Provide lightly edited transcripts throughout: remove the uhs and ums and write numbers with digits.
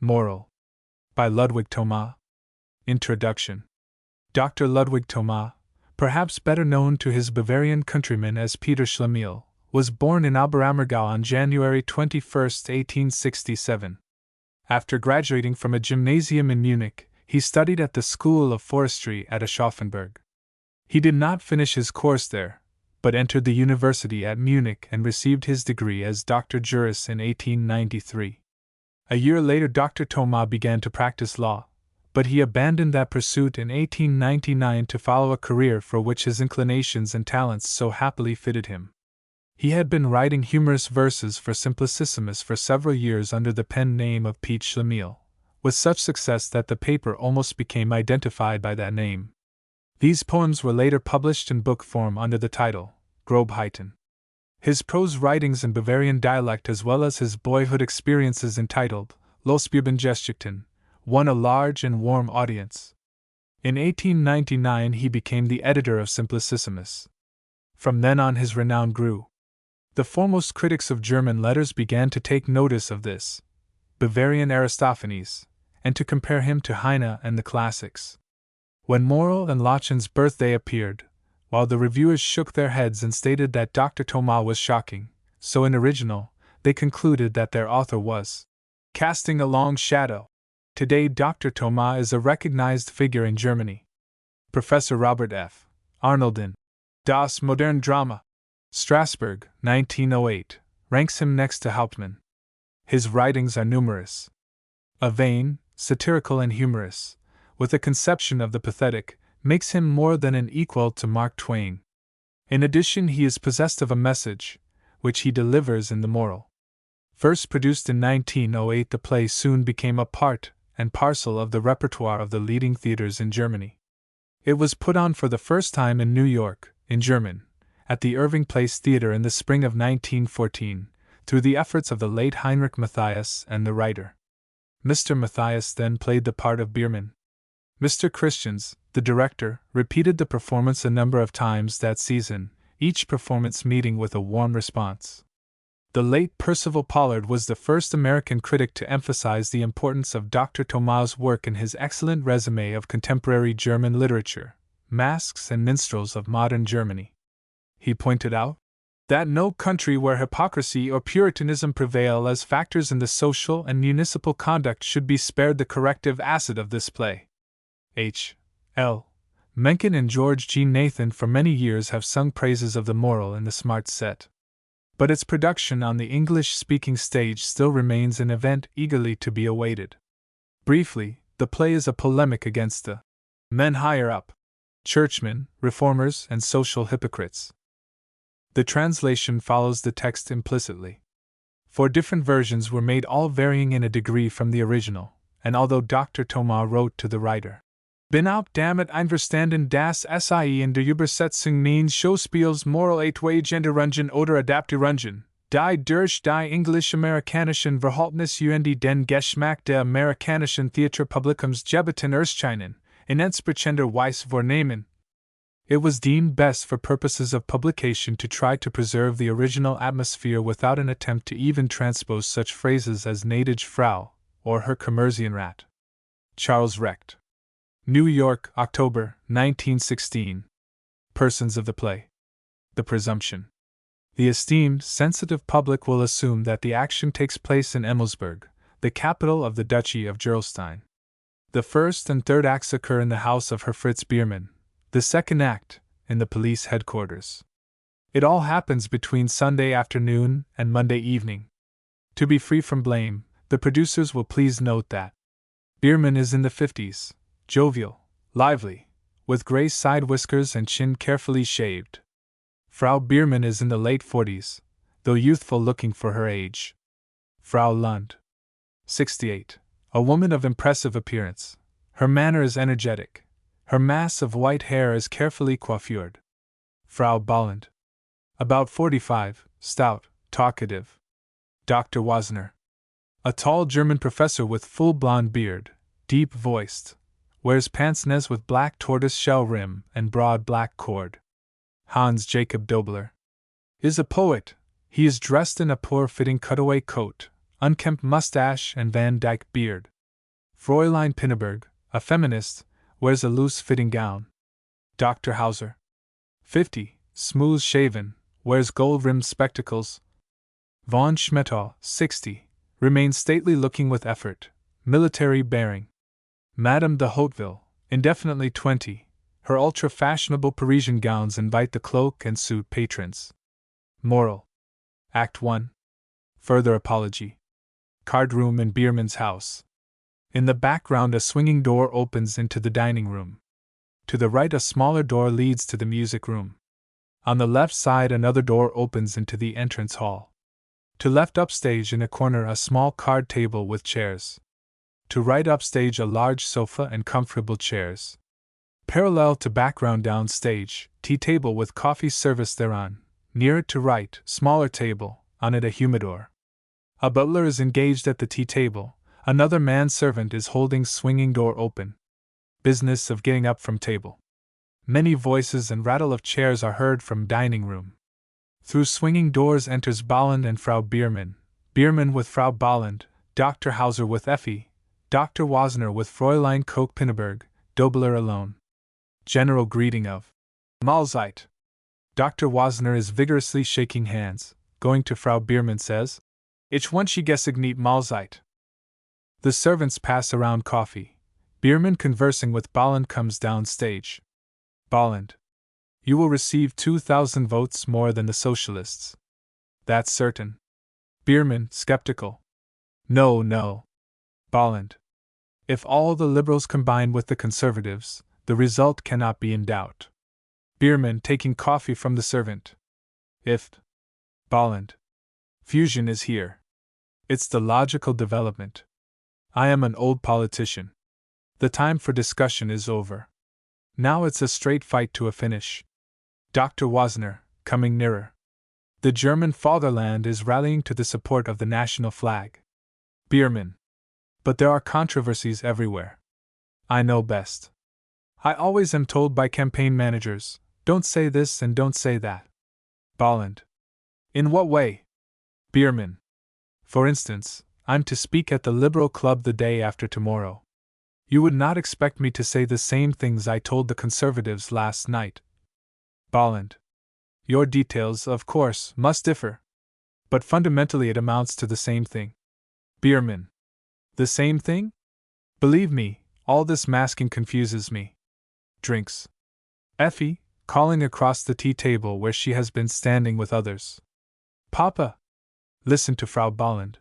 Moral. By Ludwig Thoma. Introduction. Dr. Ludwig Thoma, perhaps better known to his Bavarian countrymen as Peter Schlemihl, was born in Oberammergau on January 21, 1867. After graduating from a gymnasium in Munich, he studied at the School of Forestry at Aschaffenburg. He did not finish his course there, but entered the university at Munich and received his degree as Dr. Juris in 1893. A year later, Dr. Thoma began to practice law, but he abandoned that pursuit in 1899 to follow a career for which his inclinations and talents so happily fitted him. He had been writing humorous verses for Simplicissimus for several years under the pen name of Pete Schlemihl, with such success that the paper almost became identified by that name. These poems were later published in book form under the title, Grobheiten. His prose writings in Bavarian dialect as well as his boyhood experiences entitled, Losbubengeschichten, won a large and warm audience. In 1899 he became the editor of Simplicissimus. From then on his renown grew. The foremost critics of German letters began to take notice of this Bavarian Aristophanes, and to compare him to Heine and the classics. When Moral and Lachen's Birthday appeared, while the reviewers shook their heads and stated that Dr. Thoma was shocking, so unoriginal, they concluded that their author was casting a long shadow. Today, Dr. Thoma is a recognized figure in Germany. Professor Robert F. Arnold in Das Moderne Drama, Strasbourg, 1908, ranks him next to Hauptmann. His writings are numerous. A vain, satirical, and humorous, with a conception of the pathetic, makes him more than an equal to Mark Twain. In addition, he is possessed of a message, which he delivers in The Moral. First produced in 1908, the play soon became a part and parcel of the repertoire of the leading theaters in Germany. It was put on for the first time in New York, in German, at the Irving Place Theater in the spring of 1914, through the efforts of the late Heinrich Matthias and the writer. Mr. Matthias then played the part of Biermann. Mr. Christians, the director, repeated the performance a number of times that season, each performance meeting with a warm response. The late Percival Pollard was the first American critic to emphasize the importance of Dr. Thoma's work in his excellent resume of contemporary German literature, Masks and Minstrels of Modern Germany. He pointed out that no country where hypocrisy or Puritanism prevail as factors in the social and municipal conduct should be spared the corrective acid of this play. H. L. Mencken and George G. Nathan for many years have sung praises of The Moral in the Smart Set. But its production on the English-speaking stage still remains an event eagerly to be awaited. Briefly, the play is a polemic against the men higher up, churchmen, reformers, and social hypocrites. The translation follows the text implicitly. 4 different versions were made, all varying in a degree from the original, and although Dr. Thoma wrote to the writer, Bin auch damit einverstanden, dass sie in der Übersetzung meines Schauspiels Moral etwa Genderungen oder Adaptirungen, die durch die englisch-amerikanischen Verhältnisse und den Geschmack der amerikanischen Theaterpublikums gebeten erscheinen, in entsprechender Weise vornehmen. It was deemed best for purposes of publication to try to preserve the original atmosphere without an attempt to even transpose such phrases as gnädige Frau or Herr Kommerzienrat. Charles Recht. New York, October, 1916. Persons of the play. The presumption. The esteemed, sensitive public will assume that the action takes place in Emmelsburg, the capital of the Duchy of Gerolstein. The first and third acts occur in the house of Herr Fritz Biermann, the second act, in the police headquarters. It all happens between Sunday afternoon and Monday evening. To be free from blame, the producers will please note that Biermann is in the 50s, jovial, lively, with gray side whiskers and chin carefully shaved. Frau Biermann is in the late 40s, though youthful looking for her age. Frau Lund, 68, a woman of impressive appearance. Her manner is energetic. Her mass of white hair is carefully coiffured. Frau Bolland, about 45, stout, talkative. Dr. Wasner, a tall German professor with full blonde beard, deep-voiced, wears pince-nez with black tortoise-shell rim and broad black cord. Hans Jacob Dobler is a poet. He is dressed in a poor-fitting cutaway coat, unkempt mustache and Van Dyke beard. Fräulein Pinneberg, a feminist, wears a loose-fitting gown. Dr. Hauser, 50, smooth-shaven, wears gold-rimmed spectacles. Von Schmettau, 60, remains stately looking with effort, military bearing. Madame de Hauteville, indefinitely 20, her ultra-fashionable Parisian gowns invite the cloak and suit patrons. Moral. Act 1. Further apology. Card room in Biermann's house. In the background a swinging door opens into the dining room. To the right a smaller door leads to the music room. On the left side another door opens into the entrance hall. To left upstage in a corner a small card table with chairs. To right upstage a large sofa and comfortable chairs. Parallel to background downstage, tea table with coffee service thereon. Near it to right, smaller table, on it a humidor. A butler is engaged at the tea table, another manservant is holding swinging door open. Business of getting up from table. Many voices and rattle of chairs are heard from dining room. Through swinging doors enters Bolland and Frau Biermann, Biermann with Frau Bolland, Dr. Hauser with Effie, Dr. Wasner with Fräulein Koch Pinneberg, Dobler alone. General greeting of Mahlzeit. Dr. Wasner is vigorously shaking hands, going to Frau Biermann says, Ich wünsche gesegnete Mahlzeit. The servants pass around coffee. Biermann conversing with Bolland comes down stage. Bolland. You will receive 2,000 votes more than the socialists. That's certain. Biermann, skeptical. No, no. Bolland. If all the liberals combine with the conservatives, the result cannot be in doubt. Biermann taking coffee from the servant. If. Bolland. Fusion is here. It's the logical development. I am an old politician. The time for discussion is over. Now it's a straight fight to a finish. Dr. Wasner, coming nearer. The German fatherland is rallying to the support of the national flag. Biermann. But there are controversies everywhere. I know best. I always am told by campaign managers, don't say this and don't say that. Bolland. In what way? Biermann. For instance, I'm to speak at the Liberal Club the day after tomorrow. You would not expect me to say the same things I told the Conservatives last night. Bolland. Your details, of course, must differ. But fundamentally it amounts to the same thing. Biermann. The same thing? Believe me, all this masking confuses me. Drinks. Effie, calling across the tea table where she has been standing with others. Papa. Listen to Frau Bolland.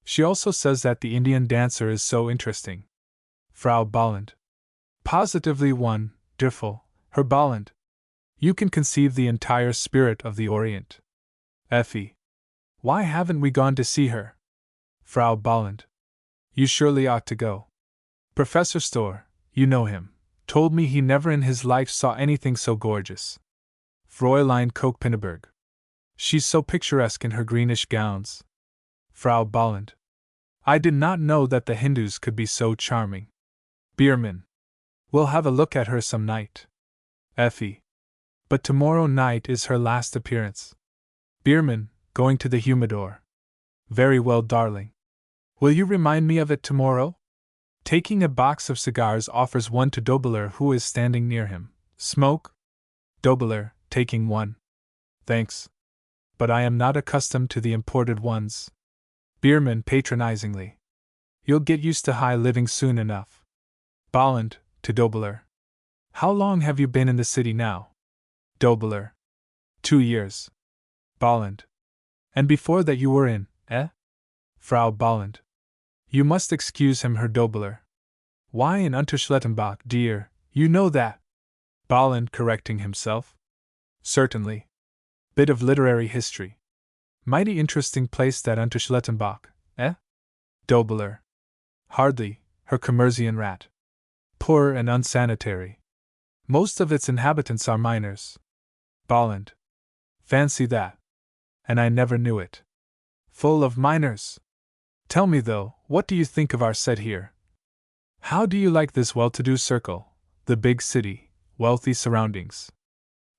She also says that the Indian dancer is so interesting. Frau Bolland. Positively wonderful, Herr Bolland. You can conceive the entire spirit of the Orient. Effie. Why haven't we gone to see her? Frau Bolland. You surely ought to go. Professor Stohr, you know him, told me he never in his life saw anything so gorgeous. Fräulein Koch Pinneberg. She's so picturesque in her greenish gowns. Frau Bolland. I did not know that the Hindus could be so charming. Biermann. We'll have a look at her some night. Effie. But tomorrow night is her last appearance. Biermann, going to the humidor. Very well, darling. Will you remind me of it tomorrow? Taking a box of cigars offers one to Dobler who is standing near him. Smoke? Dobler, taking one. Thanks. But I am not accustomed to the imported ones. Biermann patronizingly. You'll get used to high living soon enough. Bolland, to Dobler. How long have you been in the city now? Dobler. 2 years. Bolland. And before that you were in, eh? Frau Bolland. You must excuse him, Herr Dobler. Why in Unterschlettenbach, dear, you know that. Bolland correcting himself. Certainly. Bit of literary history. Mighty interesting place that Unterschlettenbach, eh? Dobler. Hardly, Herr Kommerzienrat. Poor and unsanitary. Most of its inhabitants are miners. Bolland. Fancy that. And I never knew it. Full of miners. Tell me though, what do you think of our set here? How do you like this well-to-do circle, the big city, wealthy surroundings?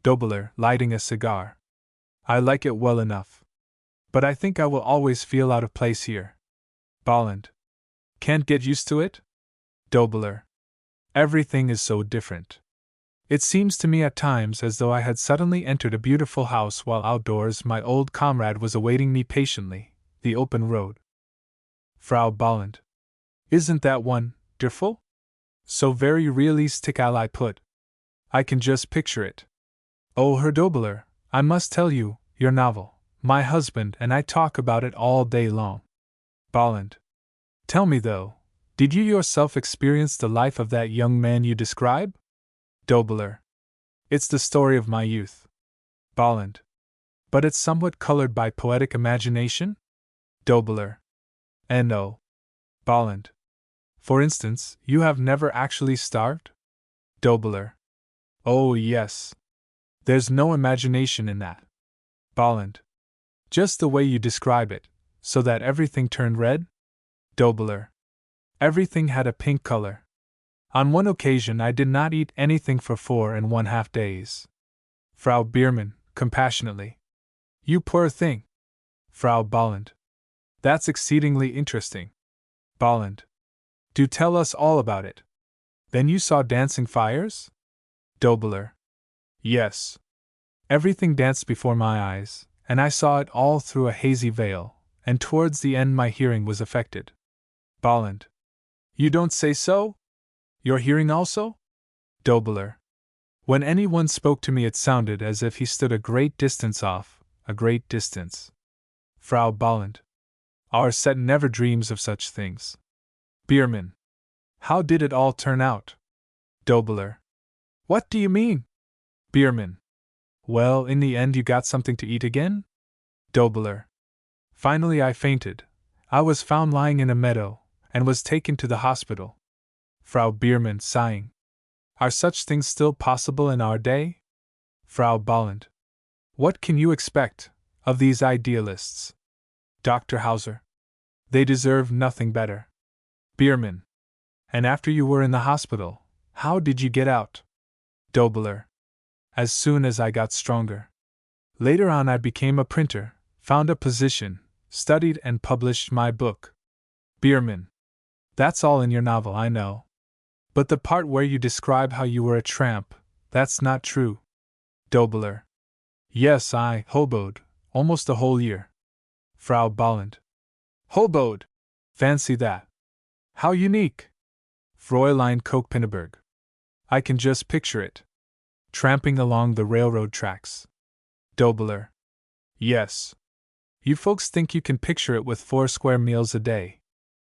Dobler, lighting a cigar. I like it well enough. But I think I will always feel out of place here. Bolland. Can't get used to it? Dobler. Everything is so different. It seems to me at times as though I had suddenly entered a beautiful house while outdoors my old comrade was awaiting me patiently, the open road. Frau Bolland. Isn't that wonderful? So very realistic, I put. I can just picture it. Oh, Herr Dobler, I must tell you, your novel, my husband and I talk about it all day long. Bolland. Tell me though, did you yourself experience the life of that young man you describe? Dobler. It's the story of my youth. Bolland. But it's somewhat colored by poetic imagination? Dobler. No. Bolland. For instance, you have never actually starved? Dobler. Oh, yes. There's no imagination in that. Bolland. Just the way you describe it, so that everything turned red? Dobler. Everything had a pink color. On one occasion I did not eat anything for 4½ days. Frau Biermann, compassionately. You poor thing. Frau Bolland. That's exceedingly interesting. Bolland. Do tell us all about it. Then you saw dancing fires? Dobler. Yes. Everything danced before my eyes, and I saw it all through a hazy veil, and towards the end my hearing was affected. Bolland. You don't say so? Your hearing also? Dobler. When anyone spoke to me it sounded as if he stood a great distance off, a great distance. Frau Bolland. Our set never dreams of such things. Biermann. How did it all turn out? Dobler. What do you mean? Biermann. Well, in the end you got something to eat again? Dobler. Finally I fainted. I was found lying in a meadow, and was taken to the hospital. Frau Biermann, sighing. Are such things still possible in our day? Frau Bolland. What can you expect of these idealists? Dr. Hauser. They deserve nothing better. Biermann. And after you were in the hospital, how did you get out? Dobler. As soon as I got stronger. Later on I became a printer, found a position, studied and published my book. Biermann. That's all in your novel, I know. But the part where you describe how you were a tramp, that's not true. Dobler. Yes, I hoboed, almost a whole year. Frau Bolland. Hoboed! Fancy that. How unique! Fräulein Koch-Pinneberg. I can just picture it. Tramping along the railroad tracks. Dobler. Yes. You folks think you can picture it with 4 square meals a day.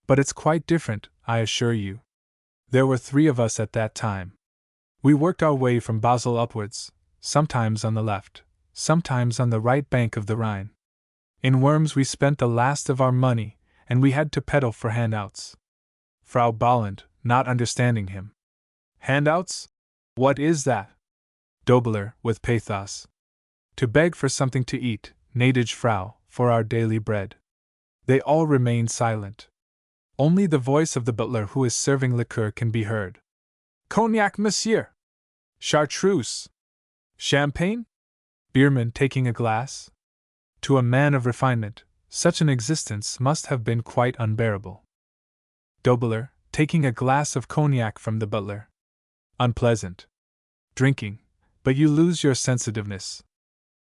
But it's quite different, I assure you. There were 3 of us at that time. We worked our way from Basel upwards, sometimes on the left, sometimes on the right bank of the Rhine. In Worms we spent the last of our money, and we had to peddle for handouts. Frau Bolland, not understanding him. Handouts? What is that? Dobler, with pathos. To beg for something to eat, gnädige Frau, for our daily bread. They all remain silent. Only the voice of the butler who is serving liqueur can be heard. Cognac, monsieur! Chartreuse! Champagne? Biermann, taking a glass. To a man of refinement, such an existence must have been quite unbearable. Dobler, taking a glass of cognac from the butler. Unpleasant. Drinking, but you lose your sensitiveness.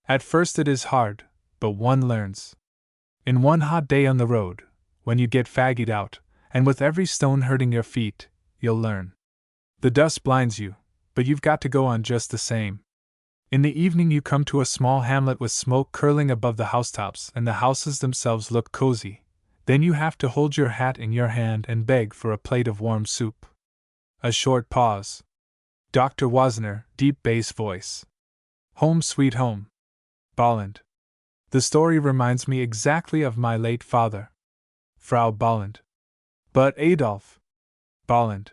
At first it is hard, but one learns. In one hot day on the road, when you get faggied out, and with every stone hurting your feet, you'll learn. The dust blinds you, but you've got to go on just the same. In the evening you come to a small hamlet with smoke curling above the housetops, and the houses themselves look cozy. Then you have to hold your hat in your hand and beg for a plate of warm soup. A short pause. Dr. Wasner, deep bass voice. Home sweet home. Bolland. The story reminds me exactly of my late father. Frau Bolland. But Adolf. Bolland.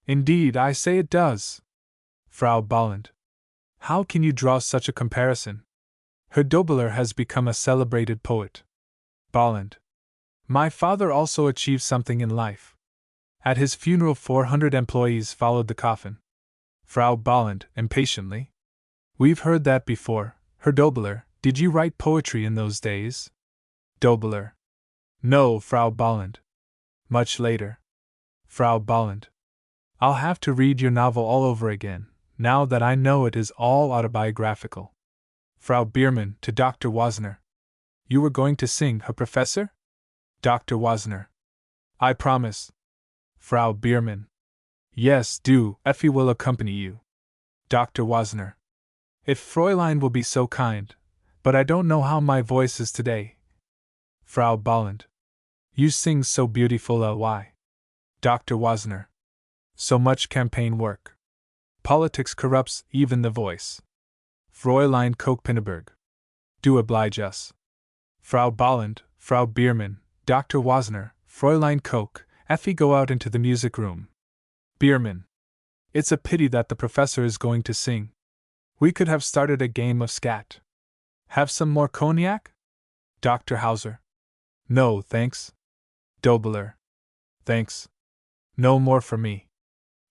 Indeed, I say it does. Frau Bolland. How can you draw such a comparison? Herr Dobler has become a celebrated poet. Bolland. My father also achieved something in life. At his funeral 400 employees followed the coffin. Frau Bolland, impatiently. We've heard that before, Herr Dobler. Did you write poetry in those days? Dobler. No, Frau Bolland. Much later. Frau Bolland. I'll have to read your novel all over again, now that I know it is all autobiographical. Frau Biermann to Dr. Wozner. You were going to sing, Herr Professor? Dr. Wozner. I promise. Frau Biermann. Yes, do, Effie will accompany you. Dr. Wozner. If Fräulein will be so kind, but I don't know how my voice is today. Frau Bolland. You sing so beautiful, Ly. Dr. Wozner. So much campaign work. Politics corrupts even the voice. Fräulein Koch-Pinneberg. Do oblige us. Frau Bolland, Frau Biermann, Dr. Wozner, Fräulein Koch, Effie go out into the music room. Biermann. It's a pity that the professor is going to sing. We could have started a game of scat. Have some more cognac? Dr. Hauser. No, thanks. Dobler. Thanks. No more for me.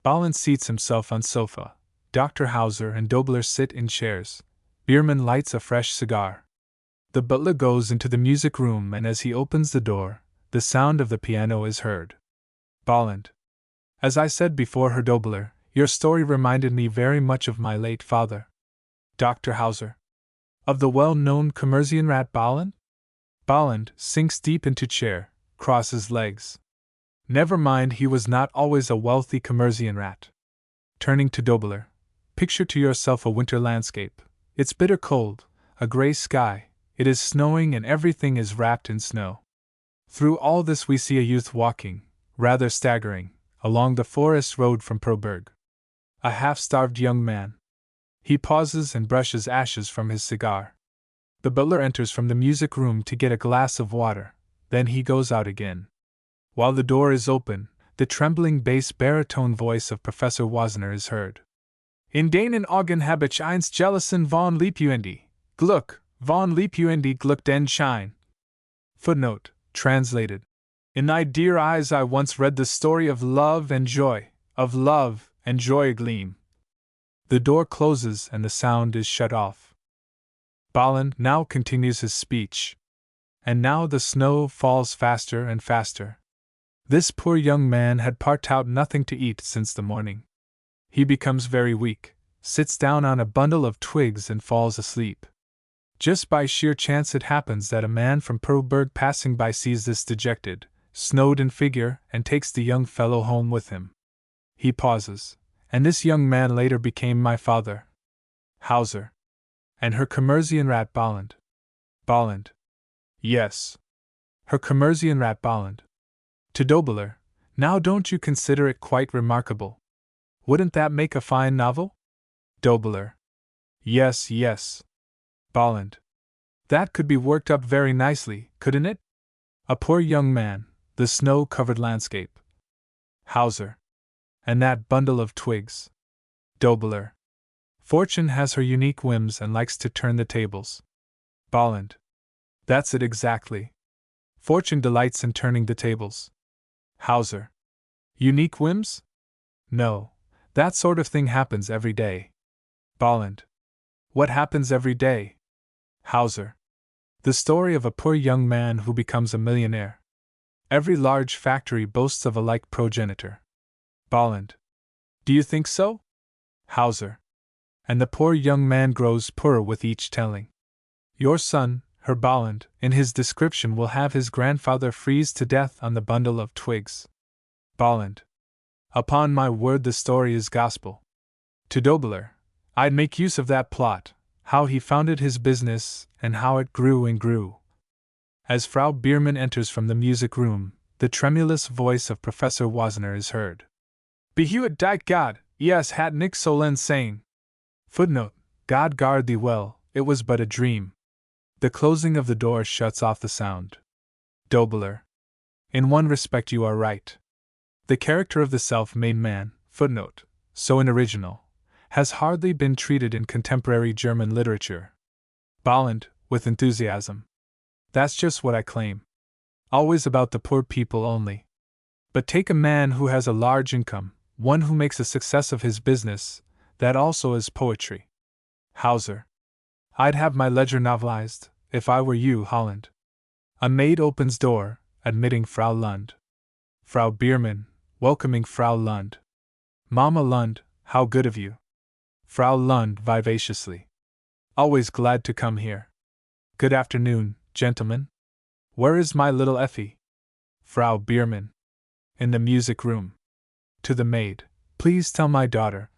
Bolland seats himself on sofa. Dr. Hauser and Dobler sit in chairs. Biermann lights a fresh cigar. The butler goes into the music room, and as he opens the door, the sound of the piano is heard. Bolland. As I said before, Herr Dobler, your story reminded me very much of my late father. Dr. Hauser. Of the well-known Kommerzienrat Bolland? Bolland sinks deep into chair, crosses legs. Never mind, he was not always a wealthy Kommerzienrat. Turning to Dobler. Picture to yourself a winter landscape. It's bitter cold, a gray sky, it is snowing and everything is wrapped in snow. Through all this we see a youth walking, rather staggering, along the forest road from Proberg. A half-starved young man. He pauses and brushes ashes from his cigar. The butler enters from the music room to get a glass of water, then he goes out again. While the door is open, the trembling bass baritone voice of Professor Wozner is heard. In denen Augen habe ich einst Jealousien von Liebhuende, Gluck, von Liebhuende Gluck den Schein. Footnote, translated. In thy dear eyes I once read the story of love and joy, a gleam. The door closes and the sound is shut off. Bolland now continues his speech. And now the snow falls faster and faster. This poor young man had partout nothing to eat since the morning. He becomes very weak, sits down on a bundle of twigs and falls asleep. Just by sheer chance it happens that a man from Proberg passing by sees this dejected, snowed-in figure and takes the young fellow home with him. He pauses, and this young man later became my father. Hauser. And Herr Kommerzienrat Bolland. Bolland. Yes. Herr Kommerzienrat Bolland. To Dobler, now don't you consider it quite remarkable? Wouldn't that make a fine novel? Dobler. Yes, yes. Bolland. That could be worked up very nicely, couldn't it? A poor young man, the snow-covered landscape. Hauser. And that bundle of twigs. Dobler. Fortune has her unique whims and likes to turn the tables. Bolland. That's it exactly. Fortune delights in turning the tables. Hauser. Unique whims? No, that sort of thing happens every day. Bolland. What happens every day? Hauser. The story of a poor young man who becomes a millionaire. Every large factory boasts of a like progenitor. Bolland. Do you think so? Hauser. And the poor young man grows poorer with each telling. Your son, Herr Bolland, in his description will have his grandfather freeze to death on the bundle of twigs. Bolland. Upon my word, the story is gospel. To Dobler, I'd make use of that plot, how he founded his business, and how it grew and grew. As Frau Biermann enters from the music room, the tremulous voice of Professor Wozner is heard. Behuet dich God, es hat nix sollen sein. Footnote, God guard thee well, it was but a dream. The closing of the door shuts off the sound. Dobler. In one respect you are right. The character of the self-made man, footnote, so an original, has hardly been treated in contemporary German literature. Bolland, with enthusiasm. That's just what I claim. Always about the poor people only. But take a man who has a large income, one who makes a success of his business, that also is poetry. Hauser. I'd have my ledger novelized, if I were you, Holland. A maid opens door, admitting Frau Lund. Frau Biermann, welcoming Frau Lund. Mama Lund, how good of you. Frau Lund vivaciously. Always glad to come here. Good afternoon, gentlemen. Where is my little Effie? Frau Biermann. In the music room. To the maid, please tell my daughter.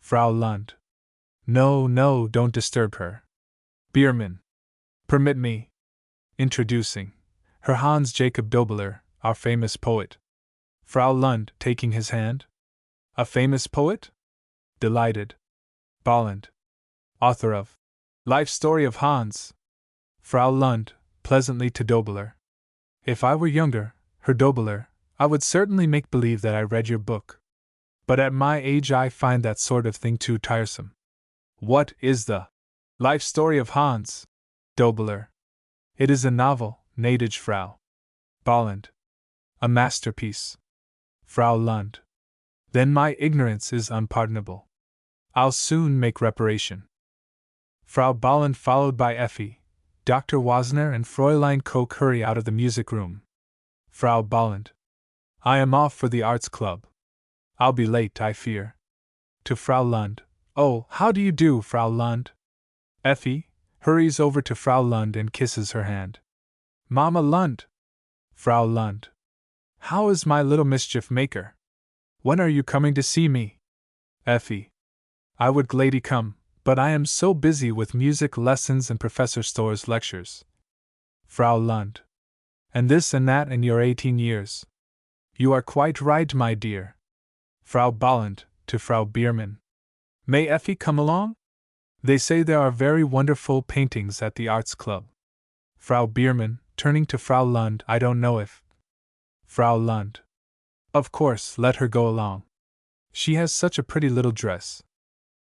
Frau Lund. No, don't disturb her. Biermann. Permit me. Introducing Herr Hans Jacob Dobler, our famous poet. Frau Lund taking his hand. A famous poet? Delighted. Bolland. Author of Life Story of Hans. Frau Lund, pleasantly to Dobler. If I were younger, Herr Dobler, I would certainly make believe that I read your book. But at my age I find that sort of thing too tiresome. What is the Life Story of Hans? Dobler. It is a novel, gnädige Frau. Bolland. A masterpiece. Frau Lund. Then my ignorance is unpardonable. I'll soon make reparation. Frau Bolland, followed by Effie, Dr. Wasner and Fräulein Koch, hurry out of the music room. Frau Bolland. I am off for the Arts Club. I'll be late, I fear. To Frau Lund. Oh, how do you do, Frau Lund? Effie hurries over to Frau Lund and kisses her hand. Mama Lund. Frau Lund. How is my little mischief maker? When are you coming to see me? Effie. I would gladly come, but I am so busy with music lessons and Professor Storr's lectures. Frau Lund. And this and that in your 18 years. You are quite right, my dear. Frau Bolland, to Frau Biermann. May Effie come along? They say there are very wonderful paintings at the Arts Club. Frau Biermann, turning to Frau Lund. I don't know if. Frau Lund. Of course, let her go along. She has such a pretty little dress.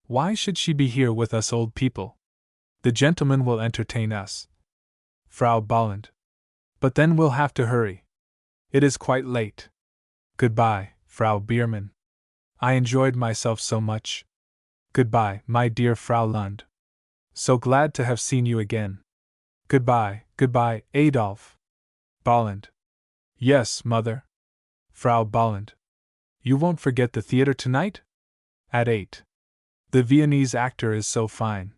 Why should she be here with us old people? The gentlemen will entertain us. Frau Bolland. But then we'll have to hurry. It is quite late. Goodbye, Frau Biermann. I enjoyed myself so much. Goodbye, my dear Frau Lund. So glad to have seen you again. Goodbye, Adolf. Bolland. Yes, mother. Frau Bolland. You won't forget the theater tonight? At 8. The Viennese actor is so fine.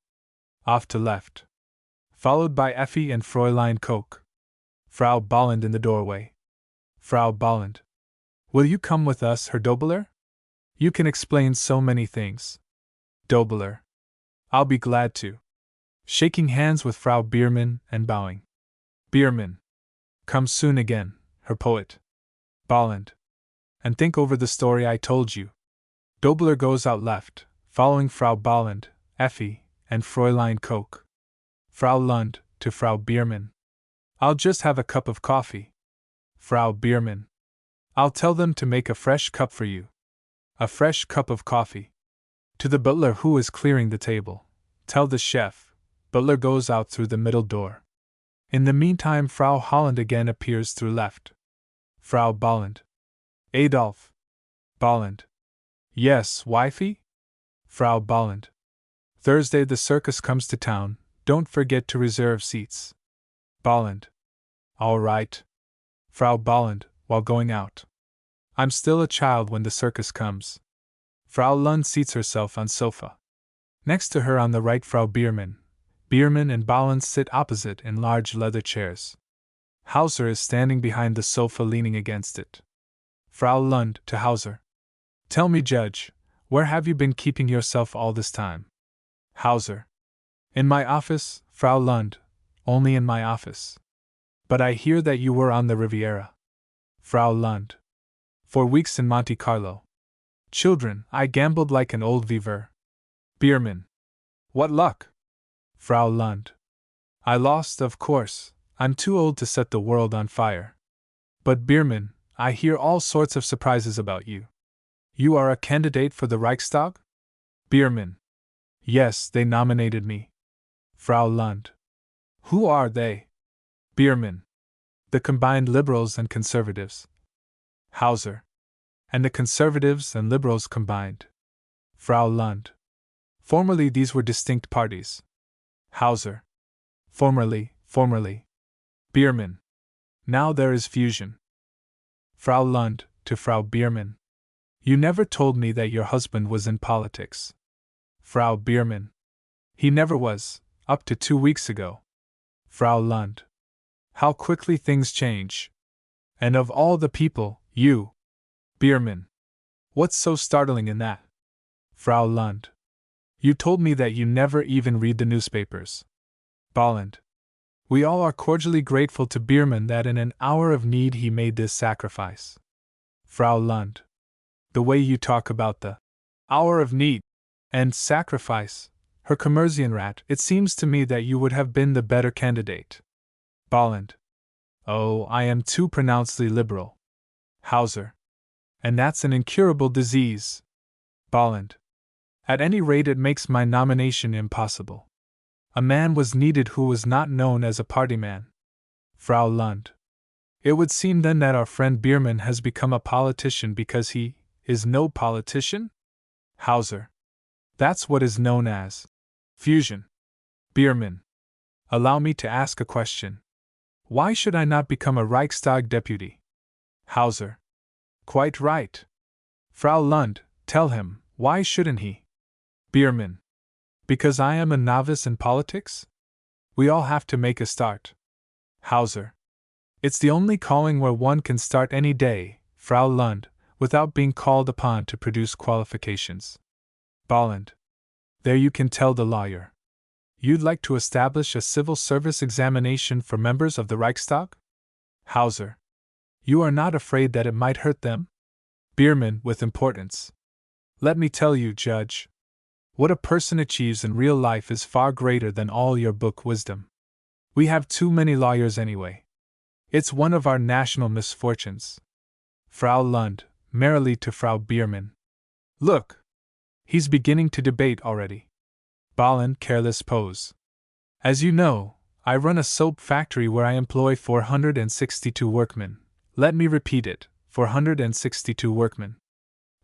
Off to left. Followed by Effie and Fräulein Koch. Frau Bolland in the doorway. Frau Bolland. Will you come with us, Herr Dobler? You can explain so many things. Dobler. I'll be glad to. Shaking hands with Frau Biermann and bowing. Biermann. Come soon again, Herr Poet. Bolland. And think over the story I told you. Dobler goes out left, following Frau Bolland, Effie, and Fräulein Koch. Frau Lund, to Frau Biermann. I'll just have a cup of coffee. Frau Biermann. I'll tell them to make a fresh cup for you. A fresh cup of coffee. To the butler who is clearing the table. Tell the chef. Butler goes out through the middle door. In the meantime, Frau Holland again appears through left. Frau Bolland. Adolf. Bolland. Yes, wifey? Frau Bolland. Thursday the circus comes to town, don't forget to reserve seats. Bolland. All right. Frau Bolland, while going out. I'm still a child when the circus comes. Frau Lund seats herself on sofa. Next to her on the right Frau Biermann. Biermann and Bolland sit opposite in large leather chairs. Hauser is standing behind the sofa leaning against it. Frau Lund to Hauser. Tell me, Judge, where have you been keeping yourself all this time? Hauser. In my office, Frau Lund, only in my office. But I hear that you were on the Riviera. Frau Lund. For weeks in Monte Carlo. Children, I gambled like an old viveur. Biermann. What luck? Frau Lund. I lost, of course. I'm too old to set the world on fire. But Biermann, I hear all sorts of surprises about you. You are a candidate for the Reichstag? Biermann. Yes, they nominated me. Frau Lund. Who are they? Biermann. The combined liberals and conservatives. Hauser. And the conservatives and liberals combined. Frau Lund. Formerly these were distinct parties. Hauser. Formerly. Biermann. Now there is fusion. Frau Lund, to Frau Biermann. You never told me that your husband was in politics. Frau Biermann. He never was, up to 2 weeks ago. Frau Lund. How quickly things change. And of all the people, you. Biermann. What's so startling in that? Frau Lund. You told me that you never even read the newspapers. Bolland. We all are cordially grateful to Biermann that in an hour of need he made this sacrifice. Frau Lund. The way you talk about the hour of need and sacrifice, Herr Kommerzienrat, it seems to me that you would have been the better candidate. Bolland. Oh, I am too pronouncedly liberal. Hauser. And that's an incurable disease. Bolland. At any rate, it makes my nomination impossible. A man was needed who was not known as a party man. Frau Lund. It would seem then that our friend Biermann has become a politician because he is no politician? Hauser. That's what is known as fusion. Biermann. Allow me to ask a question. Why should I not become a Reichstag deputy? Hauser. Quite right. Frau Lund, tell him, why shouldn't he? Biermann. Because I am a novice in politics? We all have to make a start. Hauser. It's the only calling where one can start any day, Frau Lund, without being called upon to produce qualifications. Bolland. There you can tell the lawyer. You'd like to establish a civil service examination for members of the Reichstag? Hauser. You are not afraid that it might hurt them? Biermann, with importance. Let me tell you, Judge. What a person achieves in real life is far greater than all your book wisdom. We have too many lawyers anyway. It's one of our national misfortunes. Frau Lund, merrily to Frau Biermann. Look! He's beginning to debate already. Bolland, careless pose. As you know, I run a soap factory where I employ 462 workmen. Let me repeat it, 462 workmen.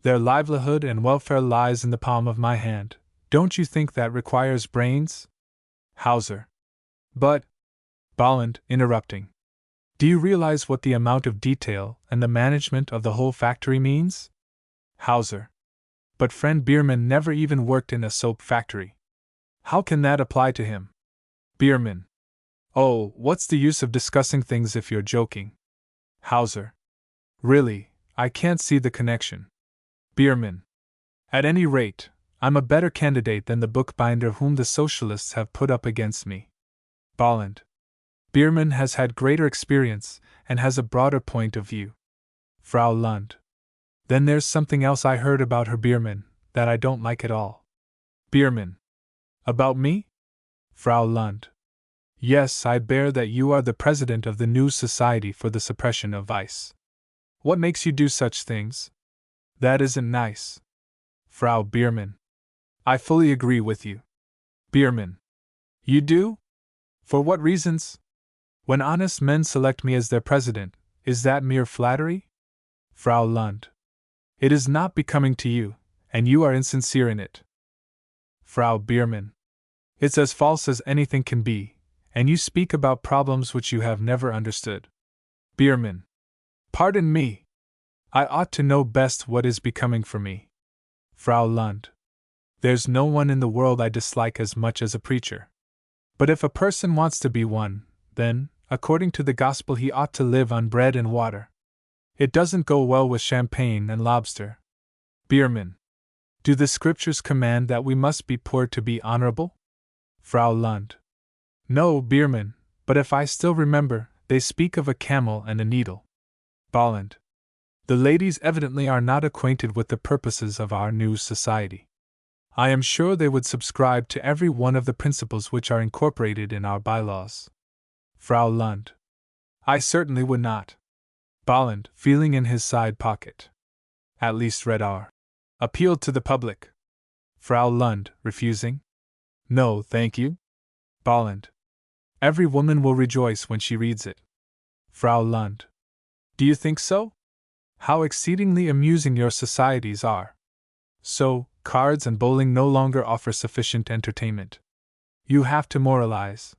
Their livelihood and welfare lies in the palm of my hand. Don't you think that requires brains? Hauser. But, Bolland, interrupting. Do you realize what the amount of detail and the management of the whole factory means? Hauser. But friend Biermann never even worked in a soap factory. How can that apply to him? Biermann. Oh, what's the use of discussing things if you're joking? Hauser. Really, I can't see the connection. Biermann. At any rate, I'm a better candidate than the bookbinder whom the socialists have put up against me. Bolland. Biermann has had greater experience and has a broader point of view. Frau Lund. Then there's something else I heard about Herr Biermann that I don't like at all. Biermann. About me? Frau Lund. Yes, I bear that you are the president of the new Society for the Suppression of Vice. What makes you do such things? That isn't nice. Frau Biermann. I fully agree with you. Biermann. You do? For what reasons? When honest men select me as their president, is that mere flattery? Frau Lund. It is not becoming to you, and you are insincere in it. Frau Biermann. It's as false as anything can be, and you speak about problems which you have never understood. Biermann. Pardon me. I ought to know best what is becoming for me. Frau Lund. There's no one in the world I dislike as much as a preacher. But if a person wants to be one, then, according to the gospel, he ought to live on bread and water. It doesn't go well with champagne and lobster. Biermann. Do the scriptures command that we must be poor to be honorable? Frau Lund. No, Biermann, but if I still remember, they speak of a camel and a needle. Bolland. The ladies evidently are not acquainted with the purposes of our new society. I am sure they would subscribe to every one of the principles which are incorporated in our bylaws. Frau Lund. I certainly would not. Bolland, feeling in his side pocket. At least read our appeal to the public. Frau Lund, refusing. No, thank you. Bolland. Every woman will rejoice when she reads it. Frau Lund. Do you think so? How exceedingly amusing your societies are. So, cards and bowling no longer offer sufficient entertainment. You have to moralize.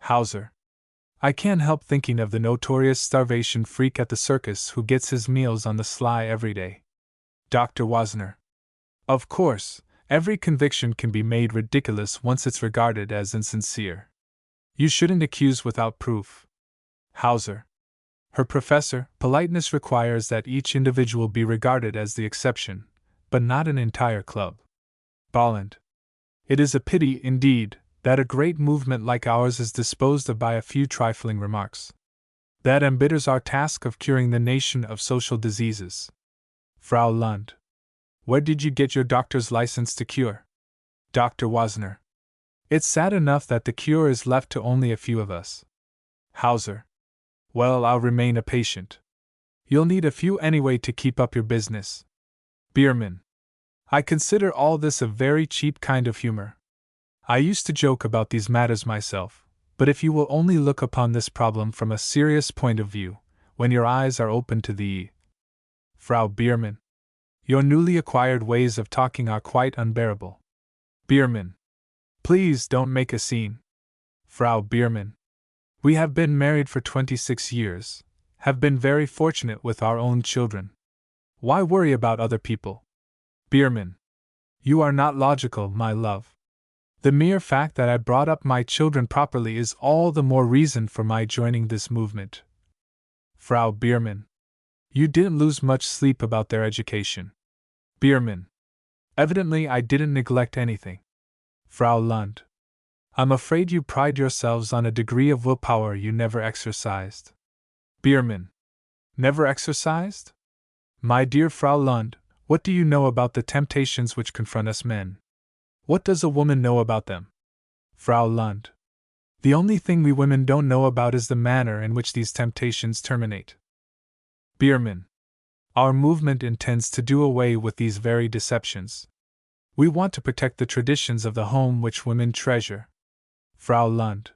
Hauser. I can't help thinking of the notorious starvation freak at the circus who gets his meals on the sly every day. Dr. Wozner. Of course, every conviction can be made ridiculous once it's regarded as insincere. You shouldn't accuse without proof. Hauser. Her professor, politeness requires that each individual be regarded as the exception, but not an entire club. Bolland. It is a pity, indeed, that a great movement like ours is disposed of by a few trifling remarks. That embitters our task of curing the nation of social diseases. Frau Lund. Where did you get your doctor's license to cure? Dr. Wozner. It's sad enough that the cure is left to only a few of us. Hauser. Well, I'll remain a patient. You'll need a few anyway to keep up your business. Bierman. I consider all this a very cheap kind of humor. I used to joke about these matters myself, but if you will only look upon this problem from a serious point of view, when your eyes are open to the Frau Bierman. Your newly acquired ways of talking are quite unbearable. Bierman. Please don't make a scene. Frau Bierman. We have been married for 26 years, have been very fortunate with our own children. Why worry about other people? Bierman. You are not logical, my love. The mere fact that I brought up my children properly is all the more reason for my joining this movement. Frau Bierman. You didn't lose much sleep about their education. Bierman. Evidently I didn't neglect anything. Frau Lund. I'm afraid you pride yourselves on a degree of willpower you never exercised. Bierman. Never exercised? My dear Frau Lund, what do you know about the temptations which confront us men? What does a woman know about them? Frau Lund. The only thing we women don't know about is the manner in which these temptations terminate. Bierman. Our movement intends to do away with these very deceptions. We want to protect the traditions of the home which women treasure. Frau Lund.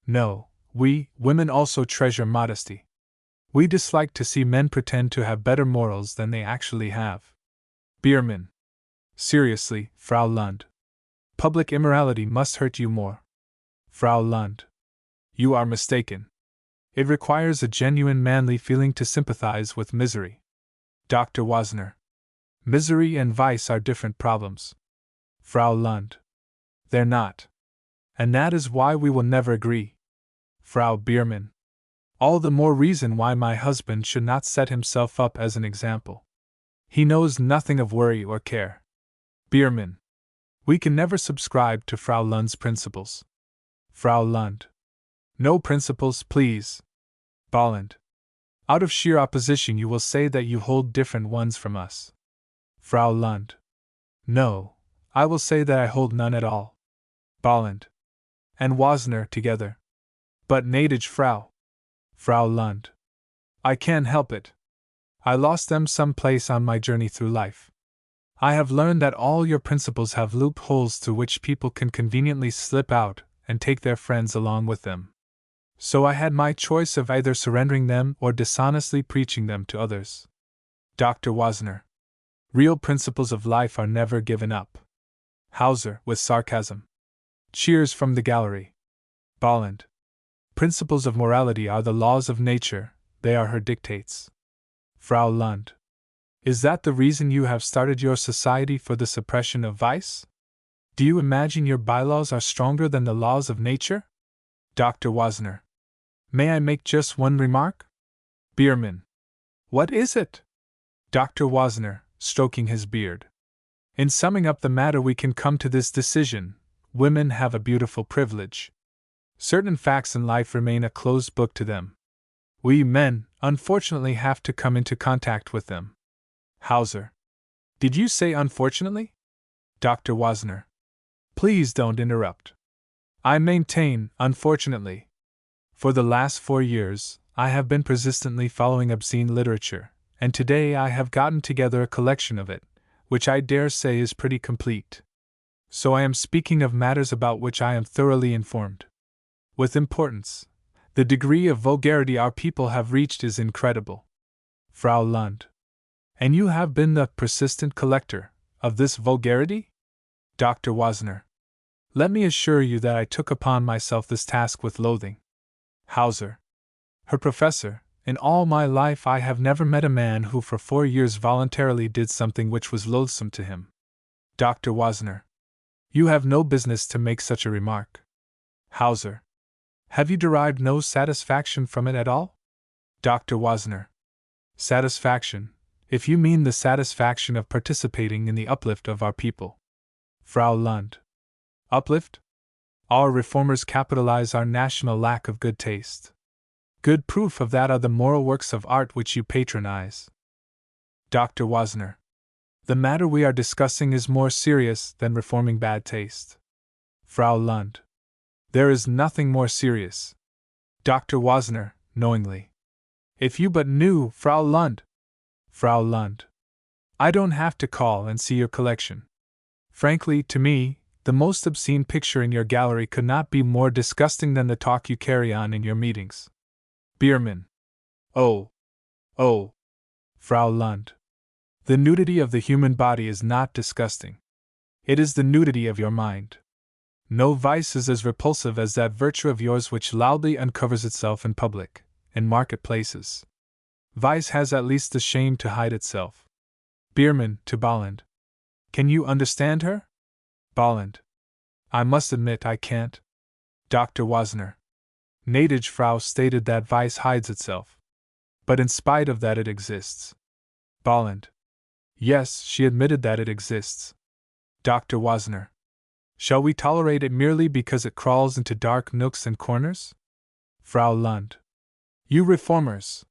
No, we, women, also treasure modesty. We dislike to see men pretend to have better morals than they actually have. Bierman. Seriously, Frau Lund. Public immorality must hurt you more. Frau Lund. You are mistaken. It requires a genuine manly feeling to sympathize with misery. Dr. Wozner. Misery and vice are different problems. Frau Lund. They're not. And that is why we will never agree. Frau Bierman. All the more reason why my husband should not set himself up as an example. He knows nothing of worry or care. Bierman. We can never subscribe to Frau Lund's principles. Frau Lund. No principles, please. Bolland. Out of sheer opposition you will say that you hold different ones from us. Frau Lund. No, I will say that I hold none at all. Bolland. And Wozner together. But gnädige Frau. Frau Lund. I can't help it. I lost them some place on my journey through life. I have learned that all your principles have loopholes through which people can conveniently slip out and take their friends along with them. So I had my choice of either surrendering them or dishonestly preaching them to others. Dr. Wozner. Real principles of life are never given up. Hauser, with sarcasm. Cheers from the gallery. Bolland. Principles of morality are the laws of nature, they are her dictates. Frau Lund. Is that the reason you have started your Society for the Suppression of Vice? Do you imagine your bylaws are stronger than the laws of nature? Dr. Wozner. May I make just one remark? Bierman. What is it? Dr. Wozner, stroking his beard. In summing up the matter, we can come to this decision: women have a beautiful privilege. Certain facts in life remain a closed book to them. We men, unfortunately, have to come into contact with them. Hauser. Did you say unfortunately? Dr. Wozner. Please don't interrupt. I maintain, unfortunately. For the last 4 years, I have been persistently following obscene literature, and today I have gotten together a collection of it, which I dare say is pretty complete. So I am speaking of matters about which I am thoroughly informed. With importance. The degree of vulgarity our people have reached is incredible. Frau Lund. And you have been the persistent collector of this vulgarity? Dr. Wozner. Let me assure you that I took upon myself this task with loathing. Hauser. Her professor. In all my life I have never met a man who for 4 years voluntarily did something which was loathsome to him. Dr. Wozner. You have no business to make such a remark. Hauser. Have you derived no satisfaction from it at all? Dr. Wozner. Satisfaction, if you mean the satisfaction of participating in the uplift of our people. Frau Lund. Uplift? Our reformers capitalize our national lack of good taste. Good proof of that are the moral works of art which you patronize. Dr. Wozner. The matter we are discussing is more serious than reforming bad taste. Frau Lund. There is nothing more serious. Dr. Wozner, knowingly. If you but knew, Frau Lund. Frau Lund. I don't have to call and see your collection. Frankly, to me, the most obscene picture in your gallery could not be more disgusting than the talk you carry on in your meetings. Biermann. Oh. Frau Lund. The nudity of the human body is not disgusting. It is the nudity of your mind. No vice is as repulsive as that virtue of yours which loudly uncovers itself in public, in marketplaces. Vice has at least the shame to hide itself. Biermann to Bolland. Can you understand her? Bolland. I must admit I can't. Dr. Wozner. Gnädige Frau stated that vice hides itself. But in spite of that it exists. Bolland. Yes, she admitted that it exists. Dr. Wozner. Shall we tolerate it merely because it crawls into dark nooks and corners? Frau Lund. You reformers!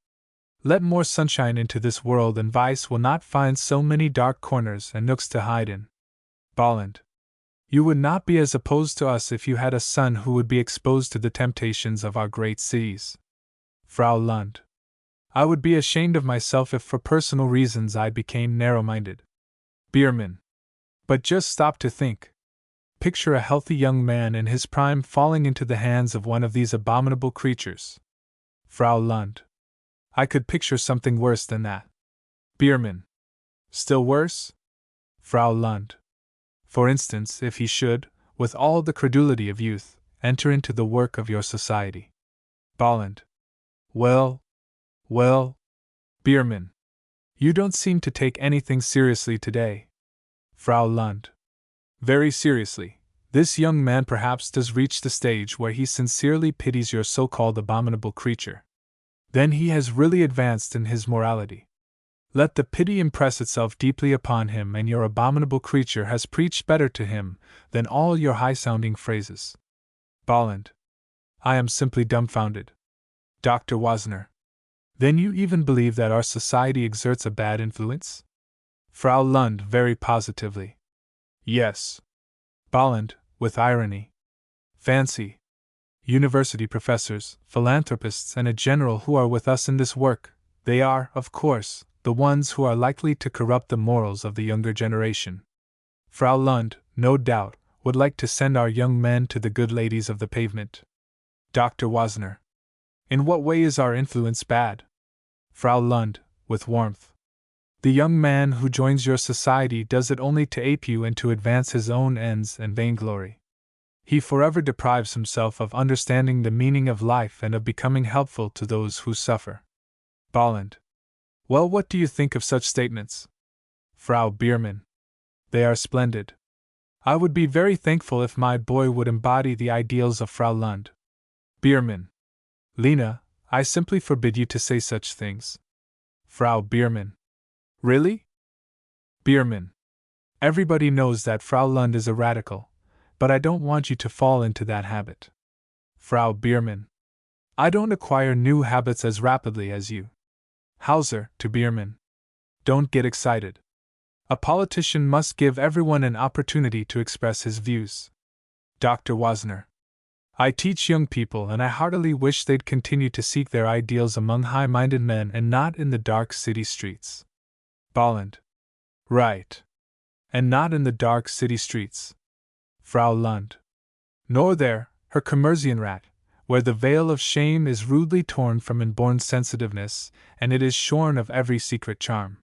Let more sunshine into this world and vice will not find so many dark corners and nooks to hide in. Bolland. You would not be as opposed to us if you had a son who would be exposed to the temptations of our great cities. Frau Lund. I would be ashamed of myself if for personal reasons I became narrow-minded. Biermann. But just stop to think. Picture a healthy young man in his prime falling into the hands of one of these abominable creatures. Frau Lund. I could picture something worse than that. Biermann. Still worse? Frau Lund. For instance, if he should, with all the credulity of youth, enter into the work of your society. Bolland. Well. Biermann. You don't seem to take anything seriously today. Frau Lund. Very seriously. This young man perhaps does reach the stage where he sincerely pities your so-called abominable creature. Then he has really advanced in his morality. Let the pity impress itself deeply upon him, and your abominable creature has preached better to him than all your high-sounding phrases. Bolland. I am simply dumbfounded. Dr. Wozner. Then you even believe that our society exerts a bad influence? Frau Lund very positively. Yes. Bolland, with irony. Fancy. University professors, philanthropists, and a general who are with us in this work, they are, of course, the ones who are likely to corrupt the morals of the younger generation. Frau Lund, no doubt, would like to send our young men to the good ladies of the pavement. Dr. Wozner. In what way is our influence bad? Frau Lund, with warmth. The young man who joins your society does it only to ape you and to advance his own ends and vainglory. He forever deprives himself of understanding the meaning of life and of becoming helpful to those who suffer. Bolland. Well, what do you think of such statements? Frau Biermann. They are splendid. I would be very thankful if my boy would embody the ideals of Frau Lund. Biermann. Lena, I simply forbid you to say such things. Frau Biermann. Really? Biermann. Everybody knows that Frau Lund is a radical, but I don't want you to fall into that habit. Frau Biermann. I don't acquire new habits as rapidly as you. Hauser, to Biermann. Don't get excited. A politician must give everyone an opportunity to express his views. Dr. Wozner. I teach young people, and I heartily wish they'd continue to seek their ideals among high-minded men and not in the dark city streets. Bolland. Right. And not in the dark city streets. Frau Lund. Nor there, her Commerzienrat, where the veil of shame is rudely torn from inborn sensitiveness, and it is shorn of every secret charm.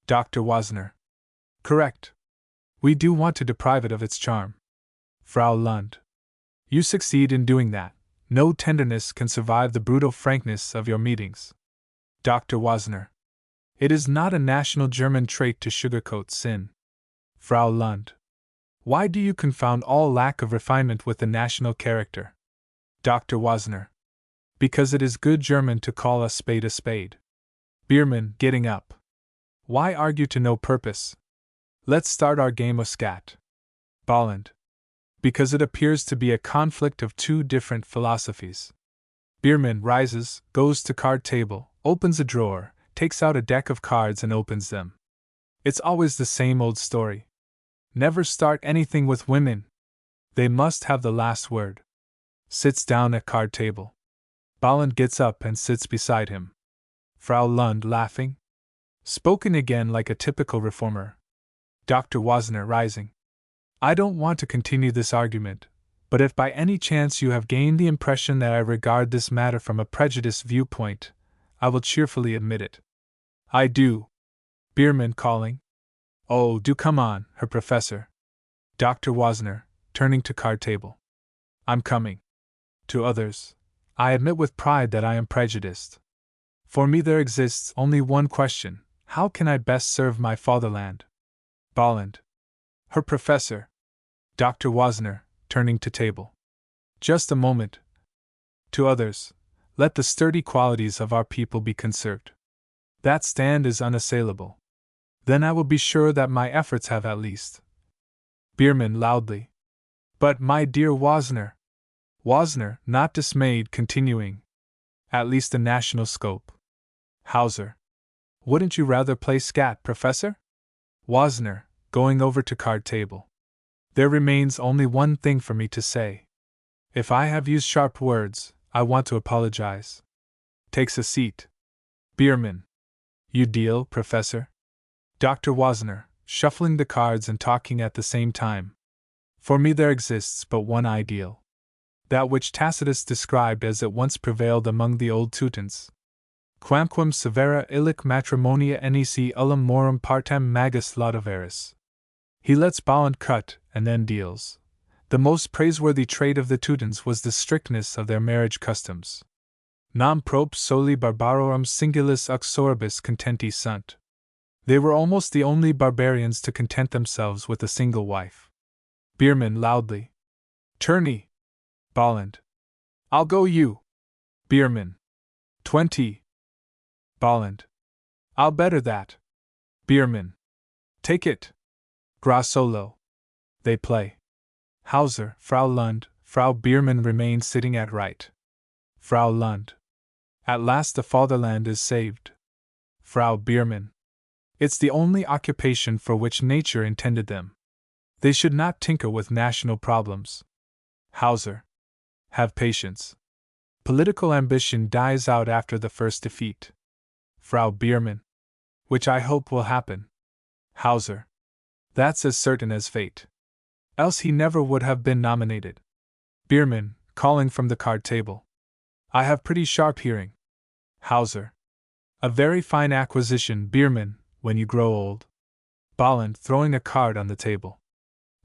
Dr. Wozner. Correct. We do want to deprive it of its charm. Frau Lund. You succeed in doing that, No tenderness can survive the brutal frankness of your meetings. Dr. Wozner. It is not a national German trait to sugarcoat sin. Frau Lund. Why do you confound all lack of refinement with the national character? Dr. Wozner. Because it is good German to call a spade a spade. Bierman, getting up. Why argue to no purpose? Let's start our game of scat. Bolland. Because it appears to be a conflict of two different philosophies. Bierman rises, goes to card table, opens a drawer, takes out a deck of cards and opens them. It's always the same old story. Never start anything with women. They must have the last word. Sits down at card table. Bolland gets up and sits beside him. Frau Lund laughing. Spoken again like a typical reformer. Dr. Wozner rising. I don't want to continue this argument, but if by any chance you have gained the impression that I regard this matter from a prejudiced viewpoint, I will cheerfully admit it. I do. Bierman calling. Oh, do come on, Herr Professor. Dr. Wozner, turning to card table. I'm coming. To others, I admit with pride that I am prejudiced. For me there exists only one question: how can I best serve my fatherland? Bolland. Herr Professor. Dr. Wozner, turning to table. Just a moment. To others, let the sturdy qualities of our people be conserved. That stand is unassailable. Then I will be sure that my efforts have at least. Bierman loudly. But my dear Wozner. Wozner, not dismayed, continuing. At least a national scope. Hauser. Wouldn't you rather play scat, Professor? Wozner, going over to card table. There remains only one thing for me to say. If I have used sharp words, I want to apologize. Takes a seat. Bierman. You deal, Professor? Dr. Wozner, shuffling the cards and talking at the same time. For me there exists but one ideal. That which Tacitus described as it once prevailed among the old Teutons. Quamquam severa illic matrimonia nec ullum morum partem magis laudaveris. He lets Bolland cut, and then deals. The most praiseworthy trait of the Teutons was the strictness of their marriage customs. Nam prope soli barbarorum singulis uxoribus contenti sunt. They were almost the only barbarians to content themselves with a single wife. Bierman loudly. Tourney. Bolland. I'll go you. Bierman. 20. Bolland. I'll better that. Bierman. Take it. Grassolo. They play. Hauser, Frau Lund, Frau Bierman remain sitting at right. Frau Lund. At last the fatherland is saved. Frau Bierman. It's the only occupation for which nature intended them. They should not tinker with national problems. Hauser. Have patience. Political ambition dies out after the first defeat. Frau Bierman. Which I hope will happen. Hauser. That's as certain as fate. Else he never would have been nominated. Bierman, calling from the card table. I have pretty sharp hearing. Hauser. A very fine acquisition, Bierman, when you grow old. Bolland, throwing a card on the table.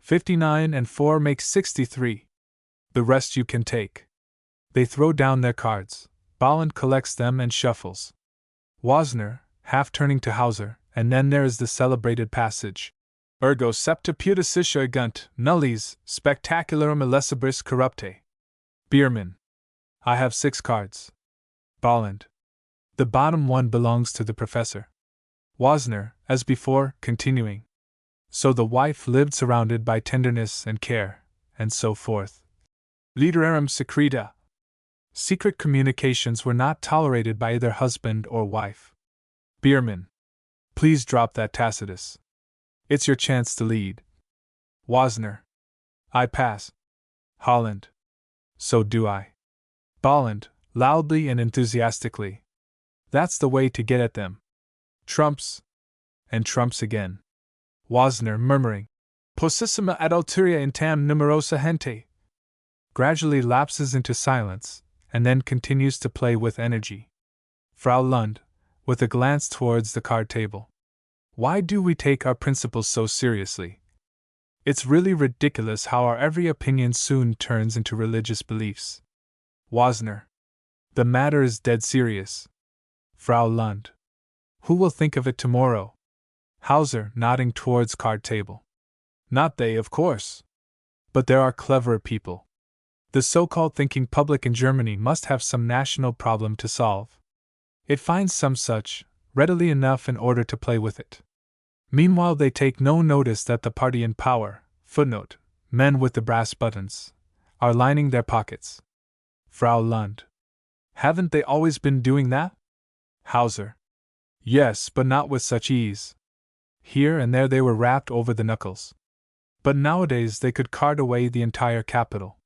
59 and 4 make 63. The rest you can take. They throw down their cards. Bolland collects them and shuffles. Wozner, half turning to Hauser, and then there is the celebrated passage. Ergo septa pudicitia egunt, nullies, spectacularum illesibris corrupte. Bierman. I have 6 cards. Bolland. The bottom one belongs to the professor. Wozner, as before, continuing. So the wife lived surrounded by tenderness and care, and so forth. Literarum secreta. Secret communications were not tolerated by either husband or wife. Bierman. Please drop that, Tacitus. It's your chance to lead. Wozner. I pass. Holland. So do I. Bolland, loudly and enthusiastically. That's the way to get at them. Trumps. And trumps again. Wozner murmuring. Possissima adulteria in tam numerosa gente. Gradually lapses into silence, and then continues to play with energy. Frau Lund, with a glance towards the card table. Why do we take our principles so seriously? It's really ridiculous how our every opinion soon turns into religious beliefs. Wasner. The matter is dead serious. Frau Lund. Who will think of it tomorrow? Hauser, nodding towards card table. Not they, of course. But there are cleverer people. The so-called thinking public in Germany must have some national problem to solve. It finds some such, readily enough in order to play with it. Meanwhile they take no notice that the party in power, footnote, men with the brass buttons, are lining their pockets. Frau Lund. Haven't they always been doing that? Hauser. Yes, but not with such ease. Here and there they were rapped over the knuckles. But nowadays they could cart away the entire capital.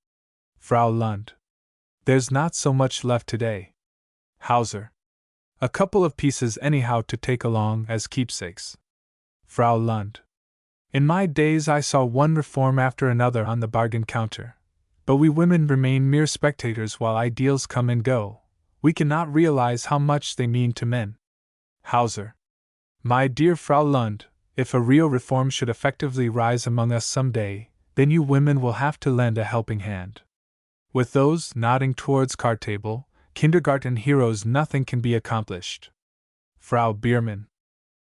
Frau Lund. There's not so much left today. Hauser. A couple of pieces anyhow to take along as keepsakes. Frau Lund. In my days I saw one reform after another on the bargain counter. But we women remain mere spectators while ideals come and go. We cannot realize how much they mean to men. Hauser. My dear Frau Lund, if a real reform should effectively rise among us some day, then you women will have to lend a helping hand. With those, nodding towards card table, kindergarten heroes nothing can be accomplished. Frau Biermann.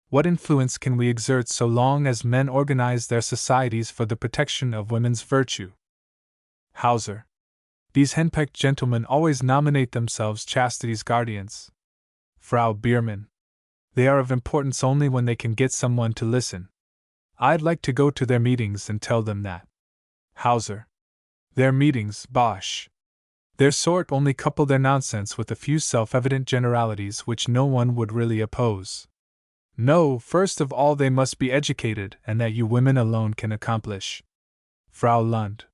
What influence can we exert so long as men organize their societies for the protection of women's virtue? Hauser. These henpecked gentlemen always nominate themselves chastity's guardians. Frau Biermann. They are of importance only when they can get someone to listen. I'd like to go to their meetings and tell them that. Hauser. Their meetings, bosh. Their sort only couple their nonsense with a few self-evident generalities which no one would really oppose. No, first of all they must be educated, and that you women alone can accomplish. Frau Lund.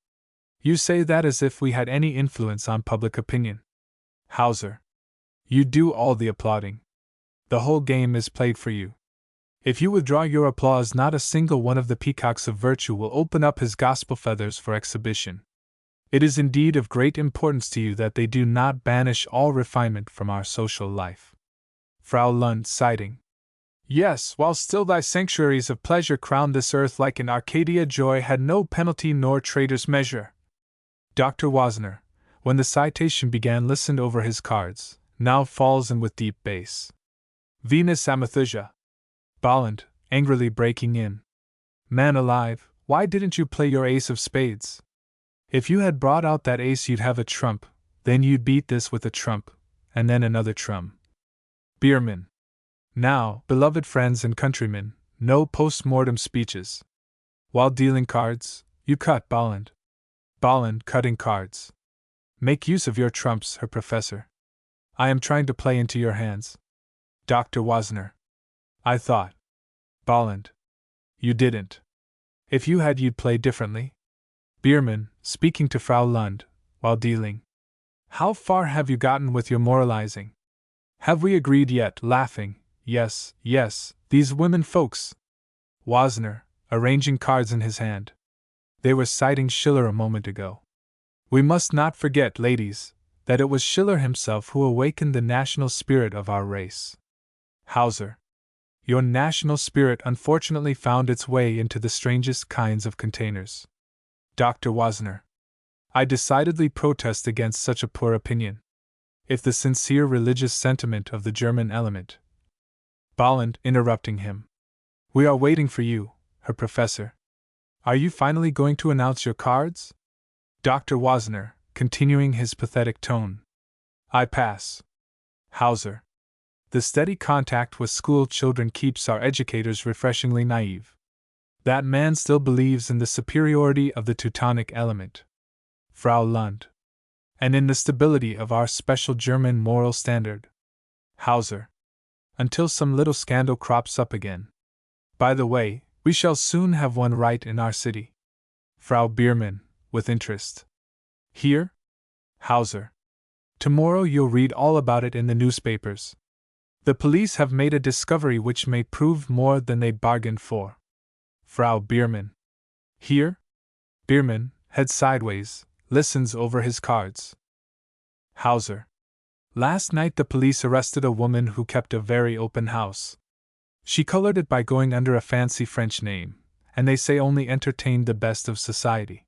You say that as if we had any influence on public opinion. Hauser. You do all the applauding. The whole game is played for you. If you withdraw your applause, not a single one of the peacocks of virtue will open up his gospel feathers for exhibition. It is indeed of great importance to you that they do not banish all refinement from our social life. Frau Lund, sighing. Yes, while still thy sanctuaries of pleasure crown this earth like an Arcadia, joy had no penalty nor traitor's measure. Dr. Wasner, when the citation began, listened over his cards, now falls in with deep bass. Venus Amethysia. Bolland, angrily breaking in. Man alive, why didn't you play your ace of spades? If you had brought out that ace you'd have a trump, then you'd beat this with a trump, and then another trump. Biermann. Now, beloved friends and countrymen, no post-mortem speeches. While dealing cards, you cut Bolland. Bolland, cutting cards. Make use of your trumps, Herr Professor. I am trying to play into your hands. Dr. Wasner. I thought. Bolland. You didn't. If you had, you'd play differently. Biermann, speaking to Frau Lund, while dealing. How far have you gotten with your moralizing? Have we agreed yet, laughing? Yes, yes, these women folks. Wasner, arranging cards in his hand. They were citing Schiller a moment ago. We must not forget, ladies, that it was Schiller himself who awakened the national spirit of our race. Hauser. Your national spirit unfortunately found its way into the strangest kinds of containers. Dr. Wasner. I decidedly protest against such a poor opinion. If the sincere religious sentiment of the German element. Bolland, interrupting him. We are waiting for you, Herr Professor. Are you finally going to announce your cards? Dr. Wasner, continuing his pathetic tone. I pass. Hauser. The steady contact with school children keeps our educators refreshingly naive. That man still believes in the superiority of the Teutonic element. Frau Lund. And in the stability of our special German moral standard. Hauser. Until some little scandal crops up again. By the way, we shall soon have one right in our city. Frau Biermann, with interest. Here? Hauser. Tomorrow you'll read all about it in the newspapers. The police have made a discovery which may prove more than they bargained for. Frau Biermann. Here? Biermann, head sideways, listens over his cards. Hauser. Last night the police arrested a woman who kept a very open house. She colored it by going under a fancy French name, and they say only entertained the best of society.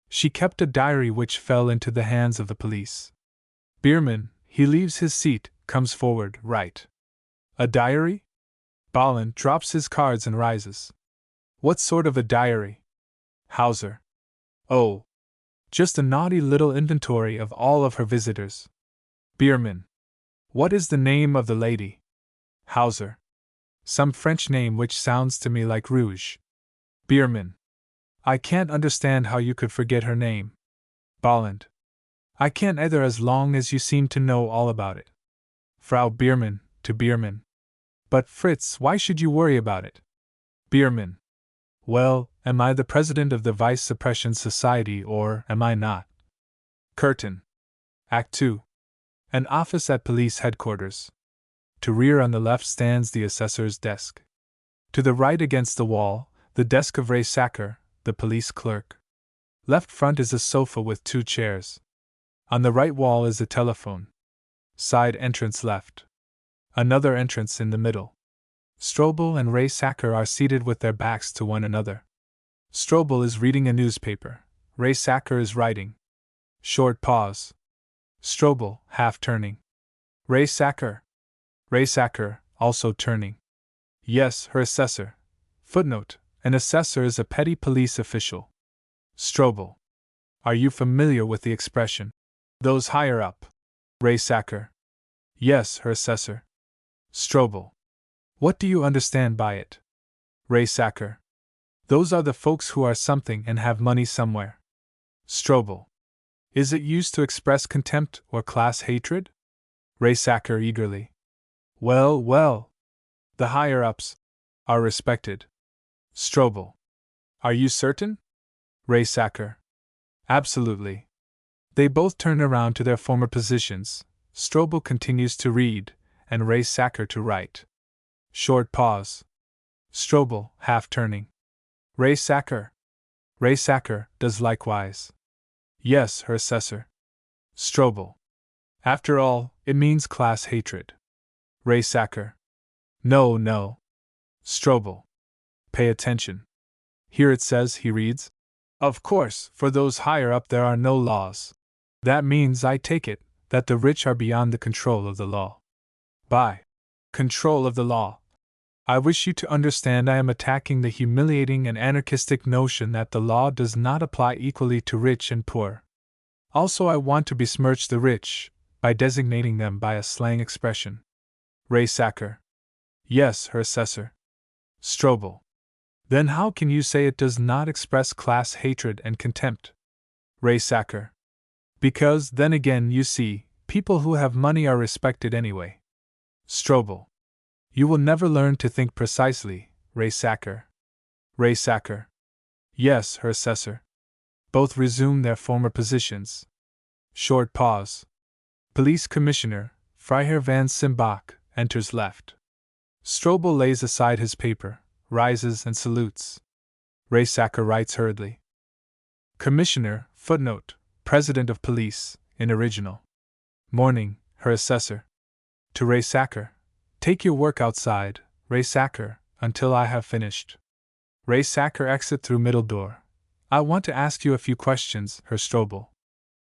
She kept a diary which fell into the hands of the police. Bierman, he leaves his seat, comes forward, right. A diary? Balin drops his cards and rises. What sort of a diary? Hauser. Oh. Just a naughty little inventory of all of her visitors. Bierman. What is the name of the lady? Hauser. Some French name which sounds to me like Rouge. Bierman. I can't understand how you could forget her name. Bolland. I can't either as long as you seem to know all about it. Frau Bierman, to Bierman. But Fritz, why should you worry about it? Bierman. Well, am I the president of the Vice Suppression Society or am I not? Curtain. Act 2. An office at police headquarters. To rear on the left stands the assessor's desk. To the right against the wall, the desk of Ray Sacker, the police clerk. Left front is a sofa with 2 chairs. On the right wall is a telephone. Side entrance left. Another entrance in the middle. Strobel and Ray Sacker are seated with their backs to one another. Strobel is reading a newspaper. Ray Sacker is writing. Short pause. Strobel, half turning. Ray Sacker. Ray Sacker, also turning. Yes, her assessor. Footnote: an assessor is a petty police official. Strobel. Are you familiar with the expression? Those higher up. Ray Sacker. Yes, her assessor. Strobel. What do you understand by it? Ray Sacker. Those are the folks who are something and have money somewhere. Strobel. Is it used to express contempt or class hatred? Ray Sacker eagerly. Well, well. The higher-ups are respected. Strobel. Are you certain? Ray Sacker. Absolutely. They both turn around to their former positions. Strobel continues to read, and Ray Sacker to write. Short pause. Strobel, half turning. Ray Sacker. Ray Sacker does likewise. Yes, her assessor. Strobel. After all, it means class hatred. Ray Sacker. No, no. Strobel. Pay attention. Here it says, he reads. Of course, for those higher up there are no laws. That means, I take it, that the rich are beyond the control of the law. By control of the law, I wish you to understand I am attacking the humiliating and anarchistic notion that the law does not apply equally to rich and poor. Also, I want to besmirch the rich, by designating them by a slang expression. Ray Sacker. Yes, her assessor. Strobel. Then how can you say it does not express class hatred and contempt? Ray Sacker. Because, then again, you see, people who have money are respected anyway. Strobel. You will never learn to think precisely, Ray Sacker. Ray Sacker. Yes, her assessor. Both resume their former positions. Short pause. Police Commissioner, Freiherr van Simbach, enters left. Strobel lays aside his paper, rises and salutes. Ray Sacker writes hurriedly. Commissioner, footnote, President of Police, in original. Morning, her assessor. To Ray Sacker. Take your work outside, Ray Sacker, until I have finished. Ray Sacker exit through middle door. I want to ask you a few questions, Herr Strobel.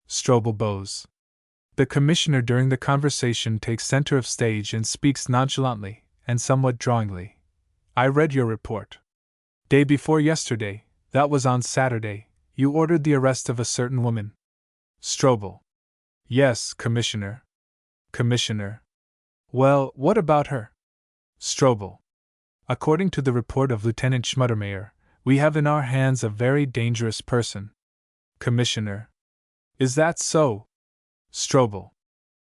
Strobel bows. The commissioner during the conversation takes center of stage and speaks nonchalantly, and somewhat drawingly. I read your report. Day before yesterday, that was on Saturday, you ordered the arrest of a certain woman. Strobel. Yes, Commissioner. Commissioner. Well, what about her? Strobel. According to the report of Lieutenant Schmuttermeyer, we have in our hands a very dangerous person. Commissioner. Is that so? Strobel.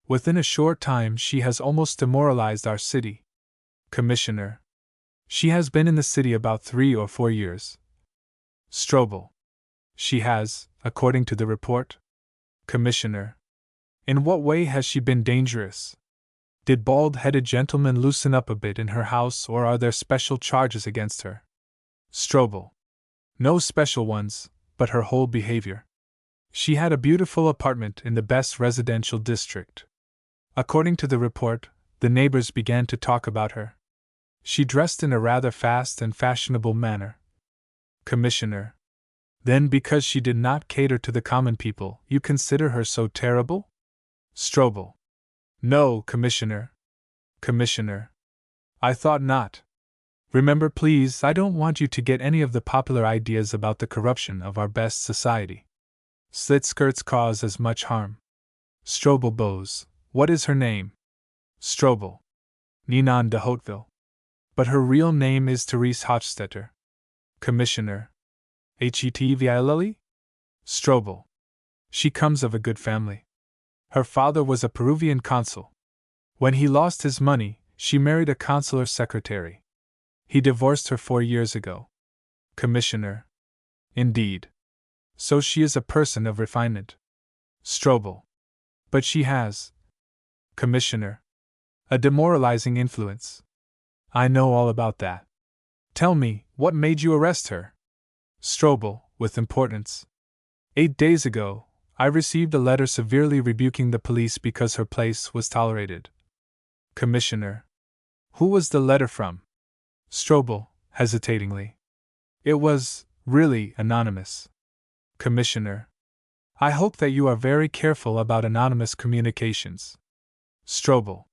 Within a short time she has almost demoralized our city. Commissioner. She has been in the city about 3 or 4 years. Strobel. She has, according to the report? Commissioner. In what way has she been dangerous? Did bald-headed gentlemen loosen up a bit in her house, or are there special charges against her? Strobel. No special ones, but her whole behavior. She had a beautiful apartment in the best residential district. According to the report, the neighbors began to talk about her. She dressed in a rather fast and fashionable manner. Commissioner. Then because she did not cater to the common people, you consider her so terrible? Strobel. No, Commissioner. Commissioner. I thought not. Remember, please, I don't want you to get any of the popular ideas about the corruption of our best society. Slit skirts cause as much harm. Strobel bows. What is her name? Strobel. Ninon de Hauteville. But her real name is Therese Hochstetter. Commissioner. Hetville? Strobel. She comes of a good family. Her father was a Peruvian consul. When he lost his money, she married a consular secretary. He divorced her 4 years ago. Commissioner. Indeed. So she is a person of refinement. Strobel. But she has. Commissioner. A demoralizing influence. I know all about that. Tell me, what made you arrest her? Strobel, with importance. 8 days ago, I received a letter severely rebuking the police because her place was tolerated. Commissioner. Who was the letter from? Strobel, hesitatingly. It was, really, anonymous. Commissioner. I hope that you are very careful about anonymous communications. Strobel.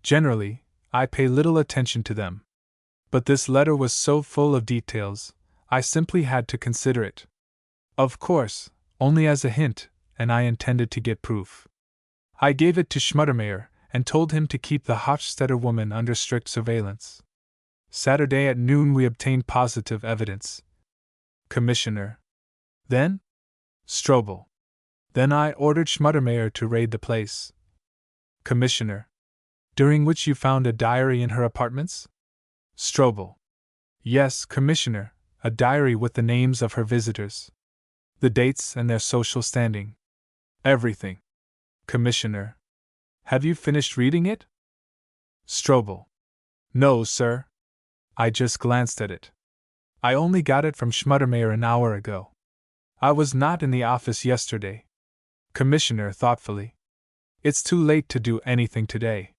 Generally, I pay little attention to them. But this letter was so full of details, I simply had to consider it. Of course, only as a hint, and I intended to get proof. I gave it to Schmuttermeyer and told him to keep the Hochstetter woman under strict surveillance. Saturday at noon we obtained positive evidence. Commissioner. Then? Strobel. Then I ordered Schmuttermeyer to raid the place. Commissioner. During which you found a diary in her apartments? Strobel. Yes, Commissioner, a diary with the names of her visitors. The dates and their social standing. Everything. Commissioner. Have you finished reading it? Strobel. No, sir. I just glanced at it. I only got it from Schmuttermeyer an hour ago. I was not in the office yesterday. Commissioner, thoughtfully. It's too late to do anything today.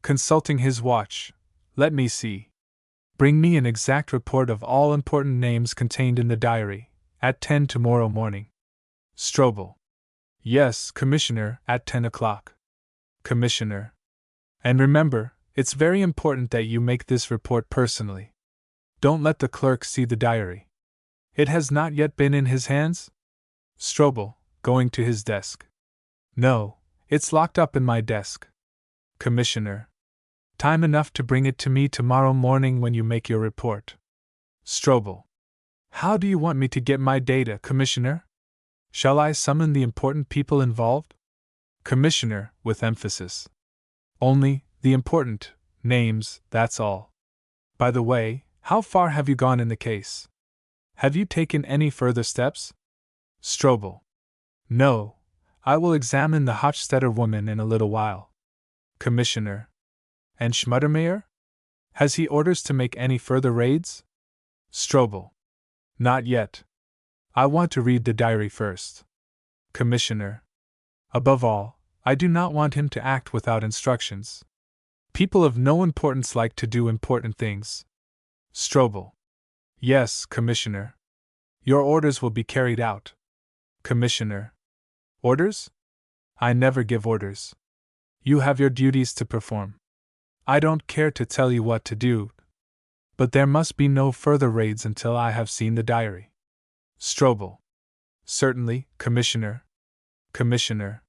Consulting his watch. Let me see. Bring me an exact report of all important names contained in the diary, at 10 tomorrow morning. Strobel. Yes, Commissioner, at 10 o'clock. Commissioner. And remember, it's very important that you make this report personally. Don't let the clerk see the diary. It has not yet been in his hands? Strobel, going to his desk. No, it's locked up in my desk. Commissioner. Time enough to bring it to me tomorrow morning when you make your report. Strobel. How do you want me to get my data, Commissioner? Shall I summon the important people involved? Commissioner, with emphasis. Only the important names, that's all. By the way, how far have you gone in the case? Have you taken any further steps? Strobel. No, I will examine the Hochstetter woman in a little while. Commissioner. And Schmuttermeyer? Has he orders to make any further raids? Strobel. Not yet. I want to read the diary first. Commissioner. Above all, I do not want him to act without instructions. People of no importance like to do important things. Strobel. Yes, Commissioner. Your orders will be carried out. Commissioner. Orders? I never give orders. You have your duties to perform. I don't care to tell you what to do. But there must be no further raids until I have seen the diary. Strobel. Certainly, Commissioner. Commissioner.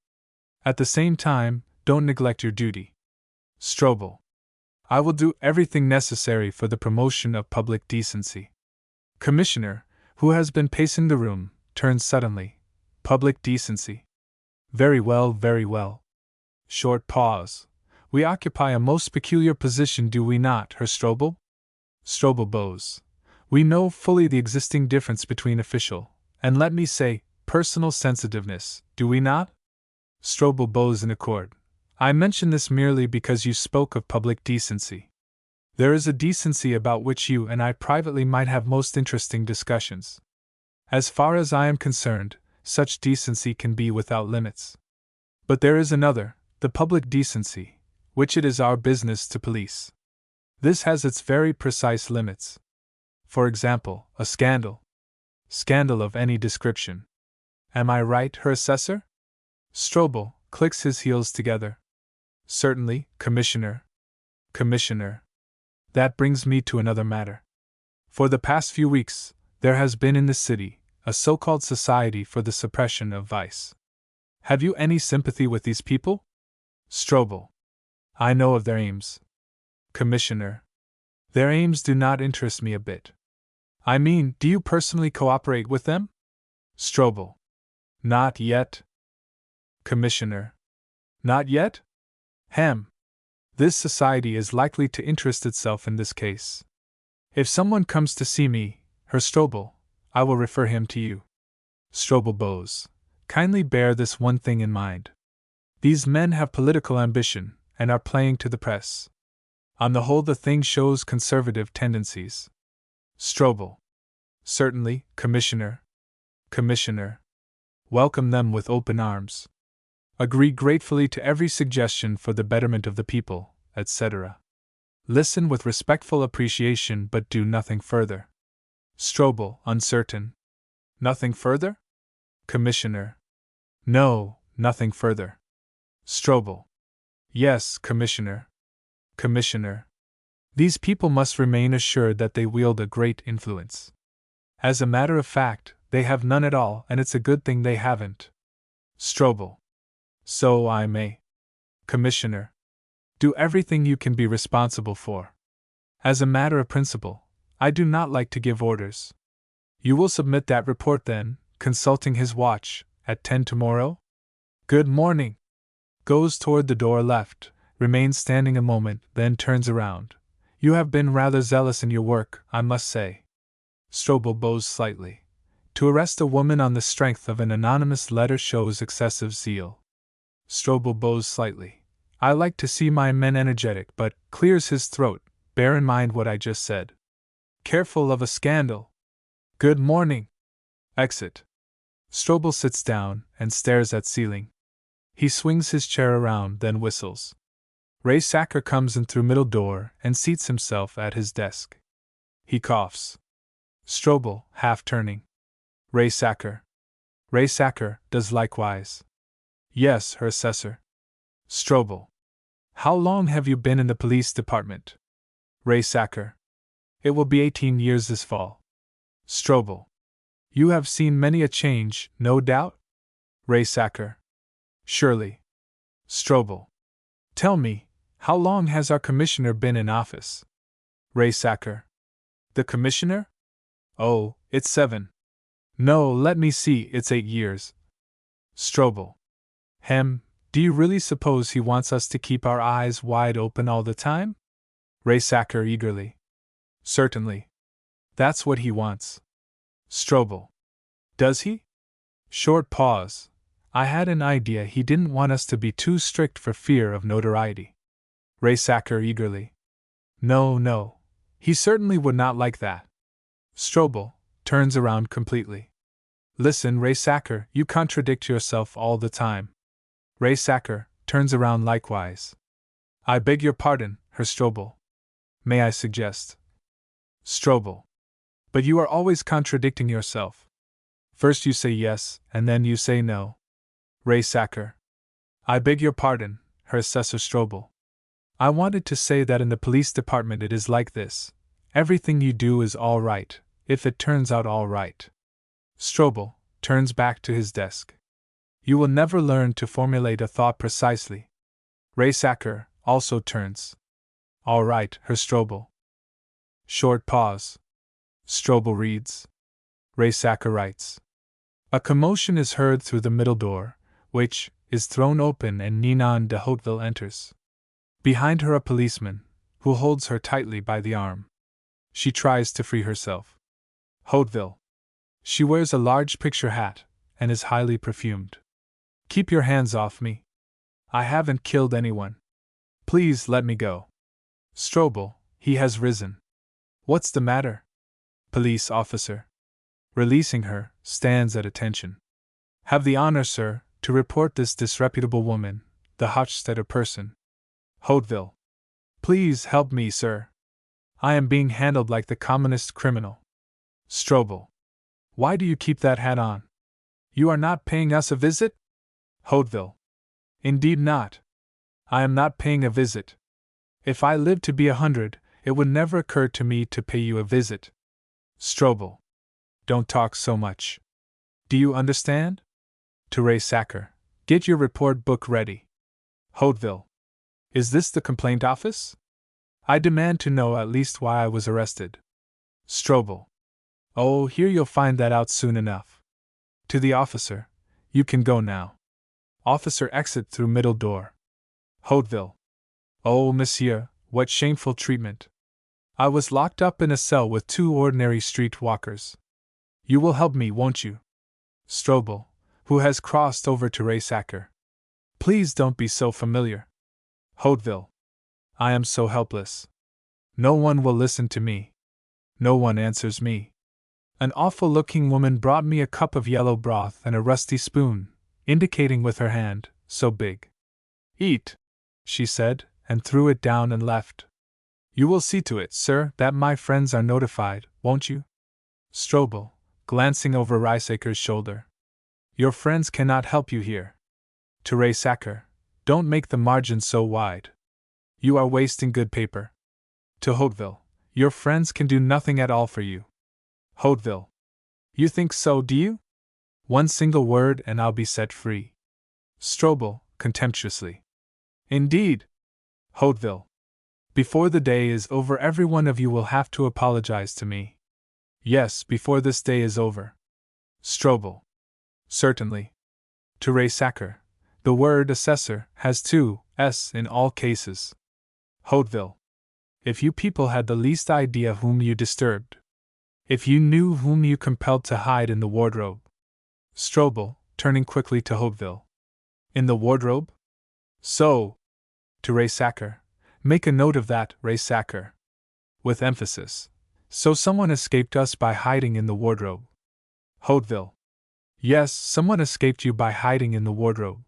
At the same time, don't neglect your duty. Strobel. I will do everything necessary for the promotion of public decency. Commissioner, who has been pacing the room, turns suddenly. Public decency. Very well, very well. Short pause. We occupy a most peculiar position, do we not, Herr Strobel? Strobel bows. We know fully the existing difference between official, and let me say, personal sensitiveness, do we not? Strobel bows in accord. I mention this merely because you spoke of public decency. There is a decency about which you and I privately might have most interesting discussions. As far as I am concerned, such decency can be without limits. But there is another, the public decency, which it is our business to police. This has its very precise limits. For example, a scandal. Scandal of any description. Am I right, Herr Assessor? Strobel, clicks his heels together. Certainly, Commissioner. Commissioner. That brings me to another matter. For the past few weeks, there has been in the city a so-called Society for the Suppression of Vice. Have you any sympathy with these people? Strobel. I know of their aims. Commissioner. Their aims do not interest me a bit. I mean, do you personally cooperate with them? Strobel. Not yet. Commissioner. Not yet? This society is likely to interest itself in this case. If someone comes to see me, Herr Strobel, I will refer him to you. Strobel bows. Kindly bear this one thing in mind. These men have political ambition, and are playing to the press. On the whole, the thing shows conservative tendencies. Strobel. Certainly, Commissioner. Commissioner. Welcome them with open arms. Agree gratefully to every suggestion for the betterment of the people, etc. Listen with respectful appreciation, but do nothing further. Strobel, uncertain. Nothing further? Commissioner. No, nothing further. Strobel. Yes, Commissioner. Commissioner. These people must remain assured that they wield a great influence. As a matter of fact, they have none at all, and it's a good thing they haven't. Strobel. So I may. Commissioner. Do everything you can be responsible for. As a matter of principle, I do not like to give orders. You will submit that report then, consulting his watch, at 10 tomorrow? Good morning. Goes toward the door left, remains standing a moment, then turns around. You have been rather zealous in your work, I must say. Strobel bows slightly. To arrest a woman on the strength of an anonymous letter shows excessive zeal. Strobel bows slightly. I like to see my men energetic, but clears his throat. Bear in mind what I just said. Careful of a scandal. Good morning. Exit. Strobel sits down and stares at ceiling. He swings his chair around, then whistles. Ray Sacker comes in through middle door and seats himself at his desk. He coughs. Strobel, half turning. Ray Sacker. Ray Sacker does likewise. Yes, Herr Assessor. Strobel. How long have you been in the police department? Ray Sacker. It will be 18 years this fall. Strobel. You have seen many a change, no doubt? Ray Sacker. Surely. Strobel. Tell me, how long has our commissioner been in office? Ray Sacker. The commissioner? Oh, it's 7. No, let me see, it's 8 years. Strobel. Do you really suppose he wants us to keep our eyes wide open all the time? Ray Sacker eagerly. Certainly. That's what he wants. Strobel. Does he? Short pause. I had an idea he didn't want us to be too strict for fear of notoriety. Ray Sacker eagerly. No. He certainly would not like that. Strobel turns around completely. Listen, Ray Sacker, you contradict yourself all the time. Ray Sacker turns around likewise. I beg your pardon, Herr Strobel. May I suggest? Strobel. But you are always contradicting yourself. First you say yes, and then you say no. Ray Sacker. I beg your pardon, Herr Assessor Strobel. I wanted to say that in the police department it is like this. Everything you do is all right, if it turns out all right. Strobel turns back to his desk. You will never learn to formulate a thought precisely. Ray Sacker also turns. All right, Herr Strobel. Short pause. Strobel reads. Ray Sacker writes. A commotion is heard through the middle door, which is thrown open, and Ninon de Hauteville enters. Behind her a policeman, who holds her tightly by the arm. She tries to free herself. Hauteville. She wears a large picture hat, and is highly perfumed. Keep your hands off me. I haven't killed anyone. Please let me go. Strobel, he has risen. What's the matter? Police officer. Releasing her, stands at attention. Have the honor, sir, to report this disreputable woman, the Hochstetter person. Hauteville. Please help me, sir. I am being handled like the commonest criminal. Strobel. Why do you keep that hat on? You are not paying us a visit? Hauteville. Indeed not. I am not paying a visit. If I lived to be 100, it would never occur to me to pay you a visit. Strobel. Don't talk so much. Do you understand? Therese Sacker, get your report book ready. Hauteville. Is this the complaint office? I demand to know at least why I was arrested. Strobel. Oh, here you'll find that out soon enough. To the officer. You can go now. Officer exit through middle door. Hauteville. Oh, monsieur, what shameful treatment. I was locked up in a cell with 2 ordinary street walkers. You will help me, won't you? Strobel, who has crossed over to Therese Sacker. Please don't be so familiar. Hauteville. I am so helpless. No one will listen to me. No one answers me. An awful-looking woman brought me a cup of yellow broth and a rusty spoon, indicating with her hand, so big. Eat, she said, and threw it down and left. You will see to it, sir, that my friends are notified, won't you? Strobel, glancing over Riesacker's shoulder. Your friends cannot help you here. Therese Sacker, don't make the margin so wide. You are wasting good paper. To Hauteville, your friends can do nothing at all for you. Hauteville. You think so, do you? One single word and I'll be set free. Strobel, contemptuously. Indeed. Hauteville. Before the day is over, every one of you will have to apologize to me. Yes, before this day is over. Strobel. Certainly. Therese Sacker. The word assessor has 2 S in all cases. Hauteville. If you people had the least idea whom you disturbed. If you knew whom you compelled to hide in the wardrobe. Strobel, turning quickly to Hauteville. In the wardrobe? So. Therese Sacker. Make a note of that, Therese Sacker. With emphasis. So someone escaped us by hiding in the wardrobe. Hauteville. Yes, someone escaped you by hiding in the wardrobe.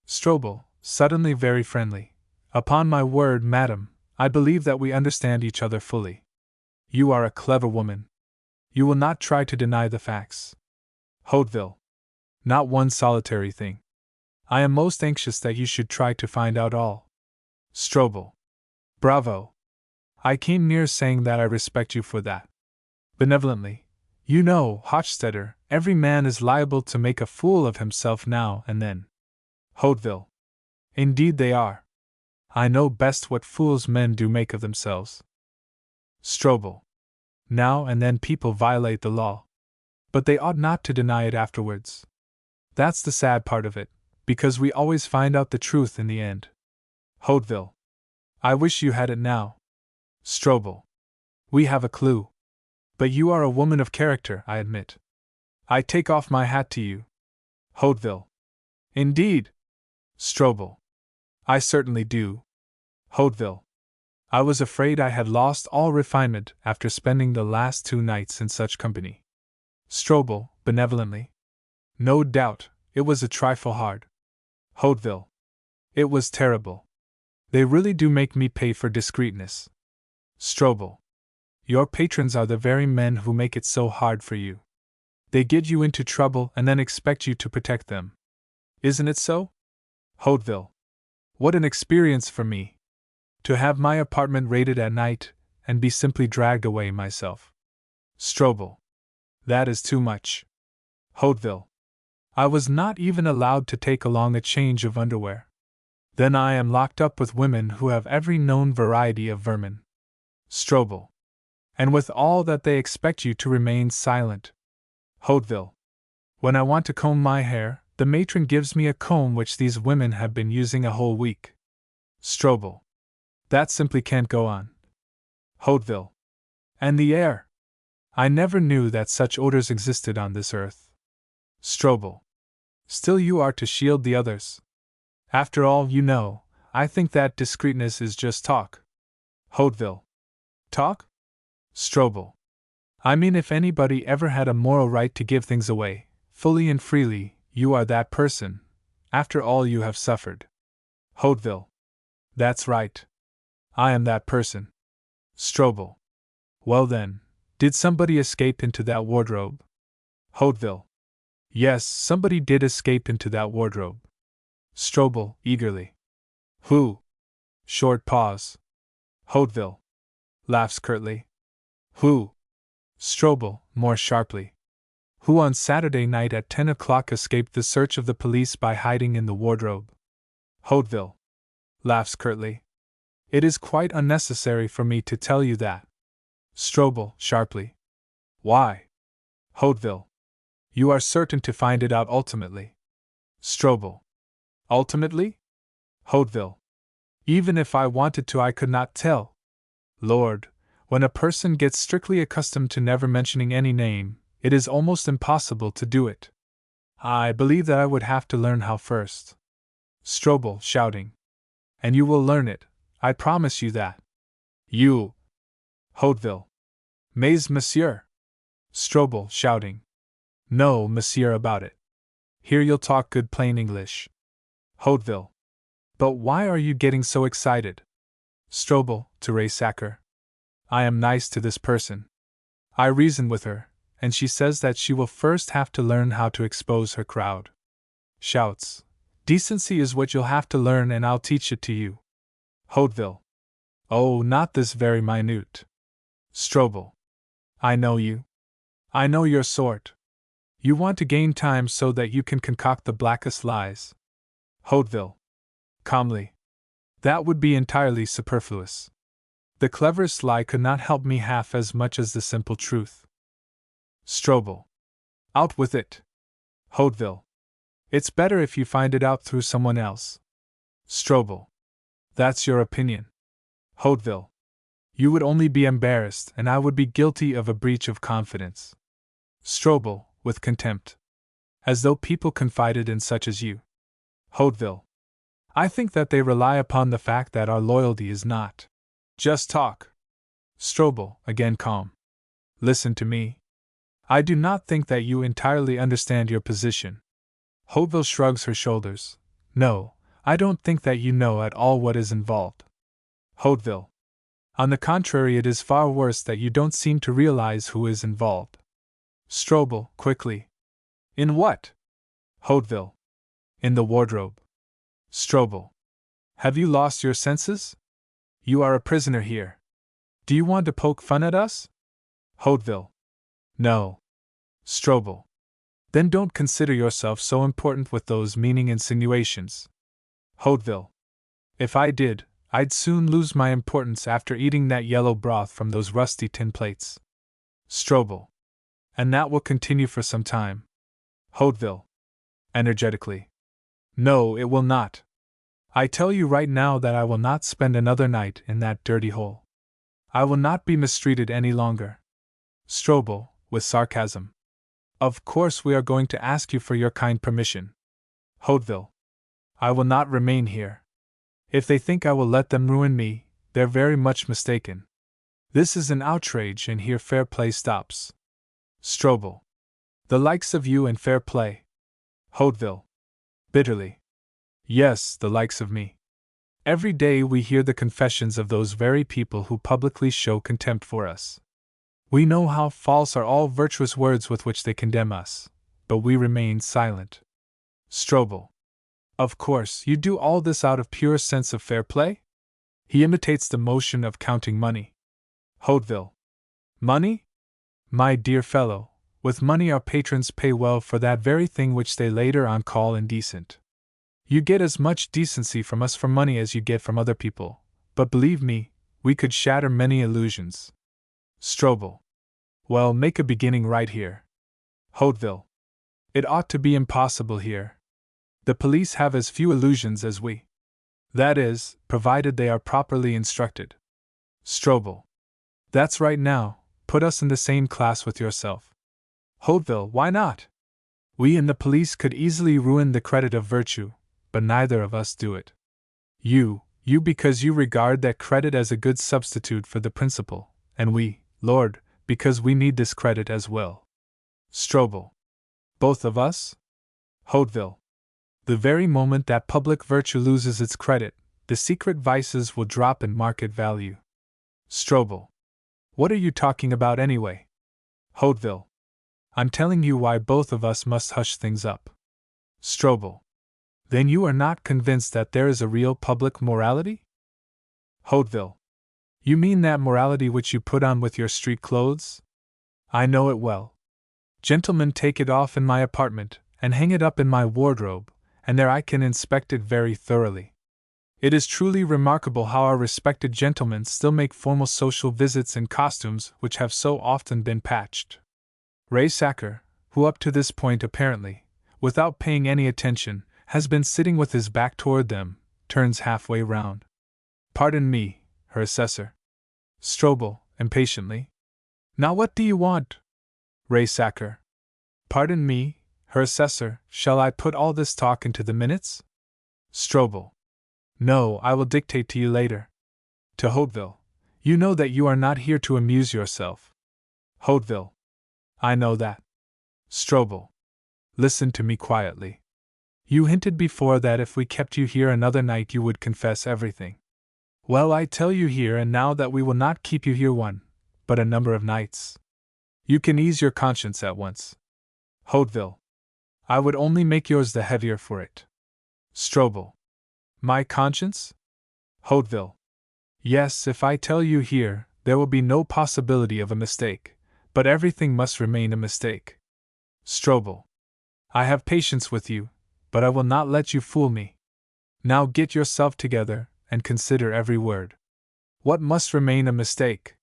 Strobel, suddenly very friendly. Upon my word, madam, I believe that we understand each other fully. You are a clever woman. You will not try to deny the facts. Hauteville. Not one solitary thing. I am most anxious that you should try to find out all. Strobel. Bravo. I came near saying that I respect you for that. Benevolently. You know, Hochstetter, every man is liable to make a fool of himself now and then. Hauteville. Indeed they are. I know best what fools men do make of themselves. Strobel. Now and then people violate the law. But they ought not to deny it afterwards. That's the sad part of it, because we always find out the truth in the end. Hauteville. I wish you had it now. Strobel. We have a clue. But you are a woman of character, I admit. I take off my hat to you. Hauteville. Indeed. Strobel. I certainly do. Hauteville. I was afraid I had lost all refinement after spending the last 2 nights in such company. Strobel, benevolently. No doubt, it was a trifle hard. Hauteville. It was terrible. They really do make me pay for discreetness. Strobel. Your patrons are the very men who make it so hard for you. They get you into trouble and then expect you to protect them. Isn't it so? Hauteville. What an experience for me! To have my apartment raided at night, and be simply dragged away myself. Strobel. That is too much. Hauteville. I was not even allowed to take along a change of underwear. Then I am locked up with women who have every known variety of vermin. Strobel. And with all that they expect you to remain silent. Hauteville. When I want to comb my hair, the matron gives me a comb which these women have been using a whole week. Strobel. That simply can't go on. Hauteville. And the air! I never knew that such odors existed on this earth. Strobel. Still you are to shield the others. After all, you know, I think that discreetness is just talk. Hauteville. Talk? Strobel. I mean, if anybody ever had a moral right to give things away, fully and freely, you are that person, after all you have suffered. Hauteville. That's right. I am that person. Strobel. Well then, did somebody escape into that wardrobe? Hauteville. Yes, somebody did escape into that wardrobe. Strobel, eagerly. Who? Short pause. Hauteville. Laughs curtly. Who? Strobel, more sharply. Who on Saturday night at 10 o'clock escaped the search of the police by hiding in the wardrobe? Hauteville. Laughs curtly. It is quite unnecessary for me to tell you that. Strobel, sharply. Why? Hauteville. You are certain to find it out ultimately. Strobel. Ultimately? Hauteville. Even if I wanted to, I could not tell. Lord, when a person gets strictly accustomed to never mentioning any name, it is almost impossible to do it. I believe that I would have to learn how first. Strobel, shouting. And you will learn it, I promise you that. You. Hauteville. Mais, monsieur. Strobel, shouting. No, monsieur, about it. Here you'll talk good plain English. Hauteville. But why are you getting so excited? Strobel, to Ray-Sacker. I am nice to this person. I reason with her, and she says that she will first have to learn how to expose her crowd. Shouts. Decency is what you'll have to learn, and I'll teach it to you. Hauteville. Oh, not this very minute. Strobel. I know you. I know your sort. You want to gain time so that you can concoct the blackest lies. Hauteville. Calmly. That would be entirely superfluous. The cleverest lie could not help me half as much as the simple truth. Strobel. Out with it. Hauteville. It's better if you find it out through someone else. Strobel. That's your opinion. Hauteville. You would only be embarrassed, and I would be guilty of a breach of confidence. Strobel, with contempt. As though people confided in such as you. Hauteville. I think that they rely upon the fact that our loyalty is not just talk. Strobel, again calm. Listen to me. I do not think that you entirely understand your position. Hauteville shrugs her shoulders. No, I don't think that you know at all what is involved. Hauteville. On the contrary, it is far worse that you don't seem to realize who is involved. Strobel, quickly. In what? Hauteville. In the wardrobe. Strobel. Have you lost your senses? You are a prisoner here. Do you want to poke fun at us? Hauteville. No. Strobel. Then don't consider yourself so important with those meaning insinuations. Hauteville. If I did, I'd soon lose my importance after eating that yellow broth from those rusty tin plates. Strobel. And that will continue for some time. Hauteville. Energetically. No, it will not. I tell you right now that I will not spend another night in that dirty hole. I will not be mistreated any longer. Strobel, with sarcasm. Of course we are going to ask you for your kind permission. Hauteville. I will not remain here. If they think I will let them ruin me, they're very much mistaken. This is an outrage, and here fair play stops. Strobel. The likes of you and fair play. Hauteville. Bitterly. Yes, the likes of me. Every day we hear the confessions of those very people who publicly show contempt for us. We know how false are all virtuous words with which they condemn us, but we remain silent. Strobel. Of course, you do all this out of pure sense of fair play? He imitates the motion of counting money. Hauteville. Money? My dear fellow, with money our patrons pay well for that very thing which they later on call indecent. You get as much decency from us for money as you get from other people, but believe me, we could shatter many illusions. Strobel. Well, make a beginning right here. Hauteville. It ought to be impossible here. The police have as few illusions as we. That is, provided they are properly instructed. Strobel. That's right now, put us in the same class with yourself. Hauteville, why not? We in the police could easily ruin the credit of virtue, but neither of us do it. You because you regard that credit as a good substitute for the principle, and we, Lord, because we need this credit as well. Strobel. Both of us? Hauteville. The very moment that public virtue loses its credit, the secret vices will drop in market value. Strobel. What are you talking about anyway? Hauteville. I'm telling you why both of us must hush things up. Strobel. Then you are not convinced that there is a real public morality? Hauteville. You mean that morality which you put on with your street clothes? I know it well. Gentlemen take it off in my apartment, and hang it up in my wardrobe, and there I can inspect it very thoroughly. It is truly remarkable how our respected gentlemen still make formal social visits in costumes which have so often been patched. Ray Sacker, who up to this point apparently, without paying any attention, has been sitting with his back toward them, turns halfway round. Pardon me, her assessor. Strobel, impatiently. Now what do you want? Ray Sacker. Pardon me, her assessor, shall I put all this talk into the minutes? Strobel. No, I will dictate to you later. To Hauteville. You know that you are not here to amuse yourself. Hauteville. I know that. Strobel. Listen to me quietly. You hinted before that if we kept you here another night you would confess everything. Well, I tell you here and now that we will not keep you here one, but a number of nights. You can ease your conscience at once. Hauteville. I would only make yours the heavier for it. Strobel. My conscience? Hauteville. Yes, if I tell you here, there will be no possibility of a mistake, but everything must remain a mistake. Strobel. I have patience with you, but I will not let you fool me. Now get yourself together, and consider every word. What must remain a mistake?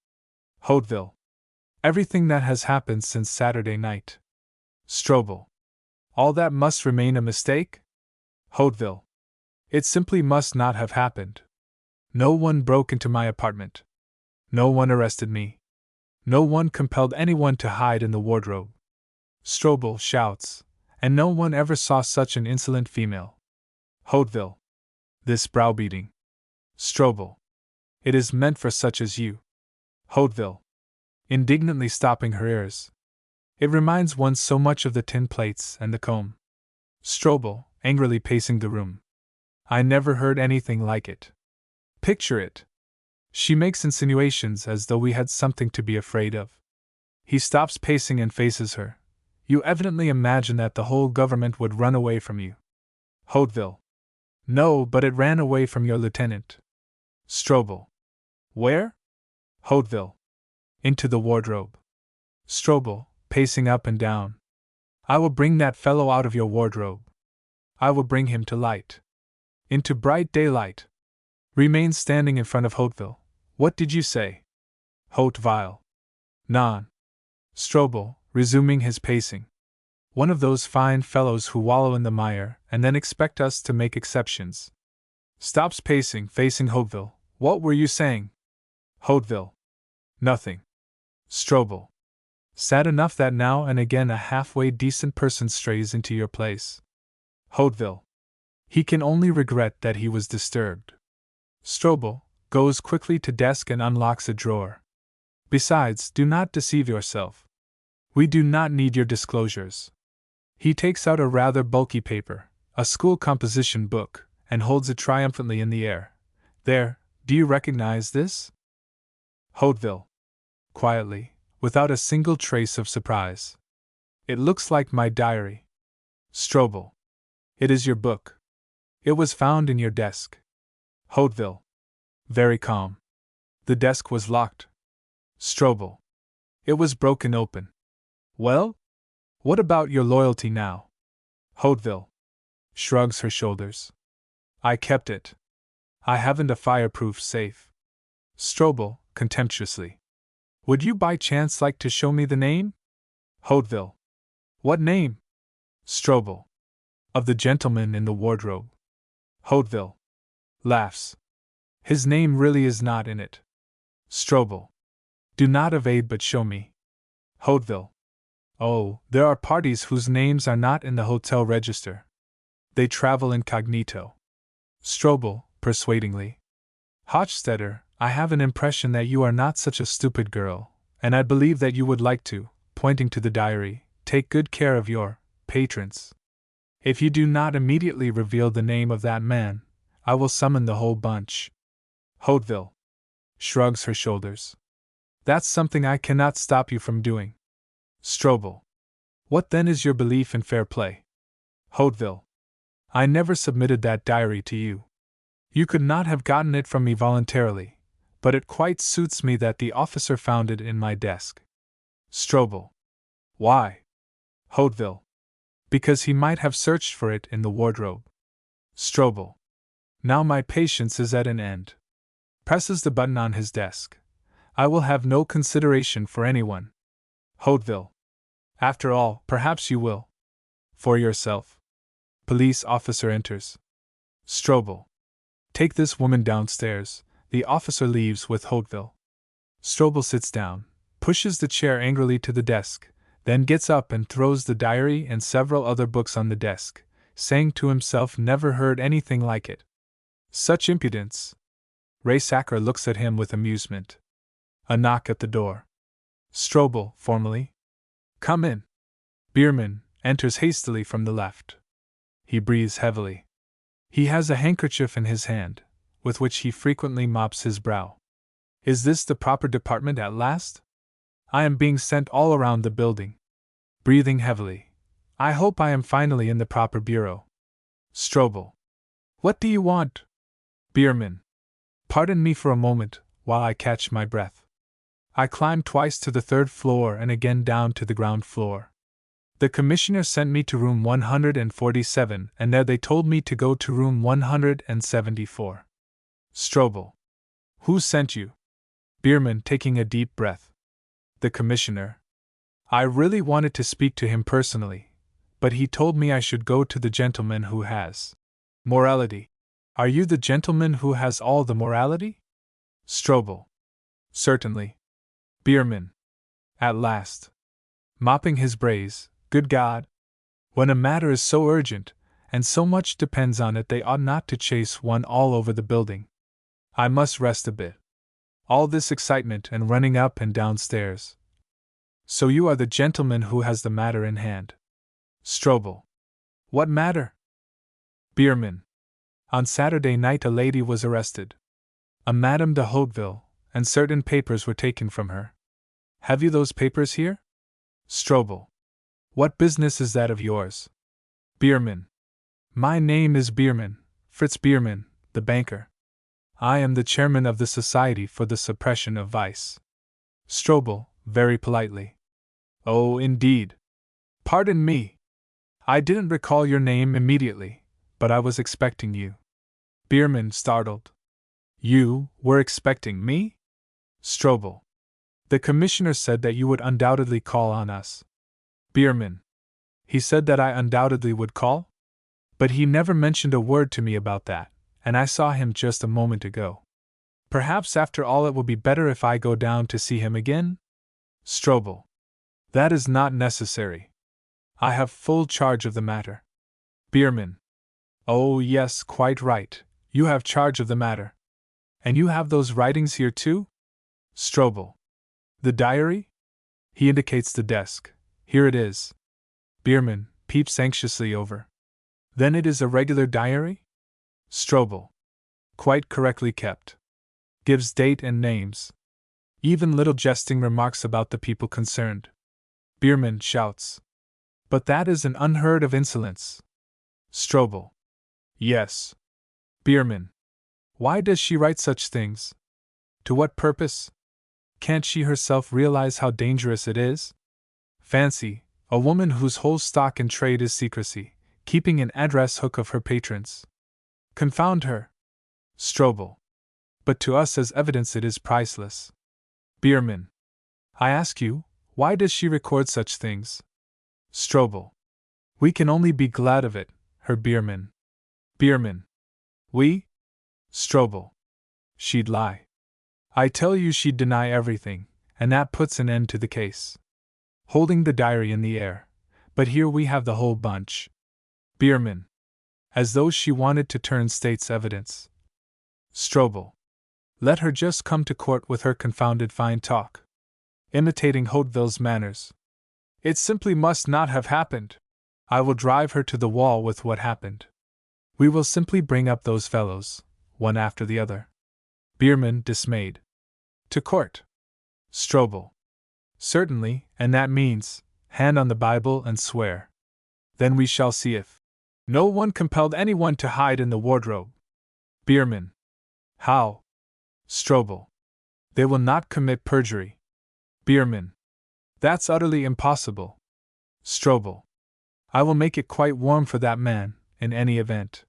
Hauteville. Everything that has happened since Saturday night. Strobel. All that must remain a mistake? Hauteville. It simply must not have happened. No one broke into my apartment. No one arrested me. No one compelled anyone to hide in the wardrobe. Strobel shouts, and no one ever saw such an insolent female. Hauteville. This browbeating. Strobel. It is meant for such as you. Hauteville. Indignantly stopping her ears. It reminds one so much of the tin plates and the comb. Strobel, angrily pacing the room. I never heard anything like it. Picture it. She makes insinuations as though we had something to be afraid of. He stops pacing and faces her. You evidently imagine that the whole government would run away from you. Hauteville. No, but it ran away from your lieutenant. Strobel. Where? Hauteville. Into the wardrobe. Strobel, pacing up and down. I will bring that fellow out of your wardrobe. I will bring him to light. Into bright daylight. Remain standing in front of Hauteville. What did you say? Hauteville. Non. Strobel, resuming his pacing. One of those fine fellows who wallow in the mire and then expect us to make exceptions. Stops pacing, facing Hauteville. What were you saying? Hauteville. Nothing. Strobel. Sad enough that now and again a halfway decent person strays into your place. Hauteville. He can only regret that he was disturbed. Strobel goes quickly to desk and unlocks a drawer. Besides, do not deceive yourself. We do not need your disclosures. He takes out a rather bulky paper, a school composition book, and holds it triumphantly in the air. There, do you recognize this? Hauteville. Quietly, without a single trace of surprise. It looks like my diary. Strobel. It is your book. It was found in your desk. Hauteville. Very calm. The desk was locked. Strobel. It was broken open. Well? What about your loyalty now? Hauteville. Shrugs her shoulders. I kept it. I haven't a fireproof safe. Strobel, contemptuously. Would you by chance like to show me the name? Hauteville. What name? Strobel. Of the gentleman in the wardrobe. Hauteville. Laughs. His name really is not in it. Strobel. Do not evade but show me. Hauteville. Oh, there are parties whose names are not in the hotel register. They travel incognito. Strobel, persuadingly. Hochstetter, I have an impression that you are not such a stupid girl, and I believe that you would like to, pointing to the diary, take good care of your patrons. If you do not immediately reveal the name of that man, I will summon the whole bunch. Hauteville. Shrugs her shoulders. That's something I cannot stop you from doing. Strobel. What then is your belief in fair play? Hauteville. I never submitted that diary to you. You could not have gotten it from me voluntarily, but it quite suits me that the officer found it in my desk. Strobel. Why? Hauteville. Because he might have searched for it in the wardrobe. Strobel. Now my patience is at an end. Presses the button on his desk. I will have no consideration for anyone. Hauteville. After all, perhaps you will. For yourself. Police officer enters. Strobel. Take this woman downstairs. The officer leaves with Hauteville. Strobel sits down, pushes the chair angrily to the desk, then gets up and throws the diary and several other books on the desk, saying to himself, never heard anything like it. Such impudence. Raysacker looks at him with amusement. A knock at the door. Strobel, formally. Come in. Bierman enters hastily from the left. He breathes heavily. He has a handkerchief in his hand, with which he frequently mops his brow. Is this the proper department at last? I am being sent all around the building. Breathing heavily. I hope I am finally in the proper bureau. Strobel. What do you want? Bierman. Pardon me for a moment, while I catch my breath. I climbed twice to the third floor and again down to the ground floor. The commissioner sent me to room 147, and there they told me to go to room 174. Strobel. Who sent you? Bierman, taking a deep breath. The commissioner. I really wanted to speak to him personally, but he told me I should go to the gentleman who has morality. Are you the gentleman who has all the morality? Strobel. Certainly. Bierman. At last. Mopping his brays. Good God! When a matter is so urgent, and so much depends on it, they ought not to chase one all over the building. I must rest a bit. All this excitement and running up and down stairs. So you are the gentleman who has the matter in hand. Strobel. What matter? Bierman. On Saturday night a lady was arrested. A Madame de Hauteville, and certain papers were taken from her. Have you those papers here? Strobel. What business is that of yours? Bierman. My name is Bierman, Fritz Bierman, the banker. I am the chairman of the Society for the Suppression of Vice. Strobel, very politely. Oh, indeed. Pardon me. I didn't recall your name immediately, but I was expecting you. Bierman, startled. You were expecting me? Strobel. The commissioner said that you would undoubtedly call on us. Bierman. He said that I undoubtedly would call? But he never mentioned a word to me about that, and I saw him just a moment ago. Perhaps after all it will be better if I go down to see him again? Strobel. That is not necessary. I have full charge of the matter. Bierman. Oh, yes, quite right. You have charge of the matter. And you have those writings here too? Strobel. The diary? He indicates the desk. Here it is. Bierman peeps anxiously over. Then it is a regular diary? Strobel. Quite correctly kept. Gives date and names. Even little jesting remarks about the people concerned. Bierman shouts. But that is an unheard of insolence. Strobel. Yes. Bierman. Why does she write such things? To what purpose? Can't she herself realize how dangerous it is? Fancy, a woman whose whole stock in trade is secrecy, keeping an address book of her patrons. Confound her. Strobel. But to us as evidence it is priceless. Bierman. I ask you, why does she record such things? Strobel. We can only be glad of it, Herr Bierman. Bierman. We? Strobel. She'd lie. I tell you she'd deny everything, and that puts an end to the case. Holding the diary in the air. But here we have the whole bunch. Bierman. As though she wanted to turn state's evidence. Strobel. Let her just come to court with her confounded fine talk. Imitating Hauteville's manners. It simply must not have happened. I will drive her to the wall with what happened. We will simply bring up those fellows, one after the other. Bierman, dismayed. To court. Strobel. Certainly, and that means, hand on the Bible and swear. Then we shall see if No one compelled anyone to hide in the wardrobe. Bierman. How? Strobel. They will not commit perjury. Bierman. That's utterly impossible. Strobel. I will make it quite warm for that man, in any event.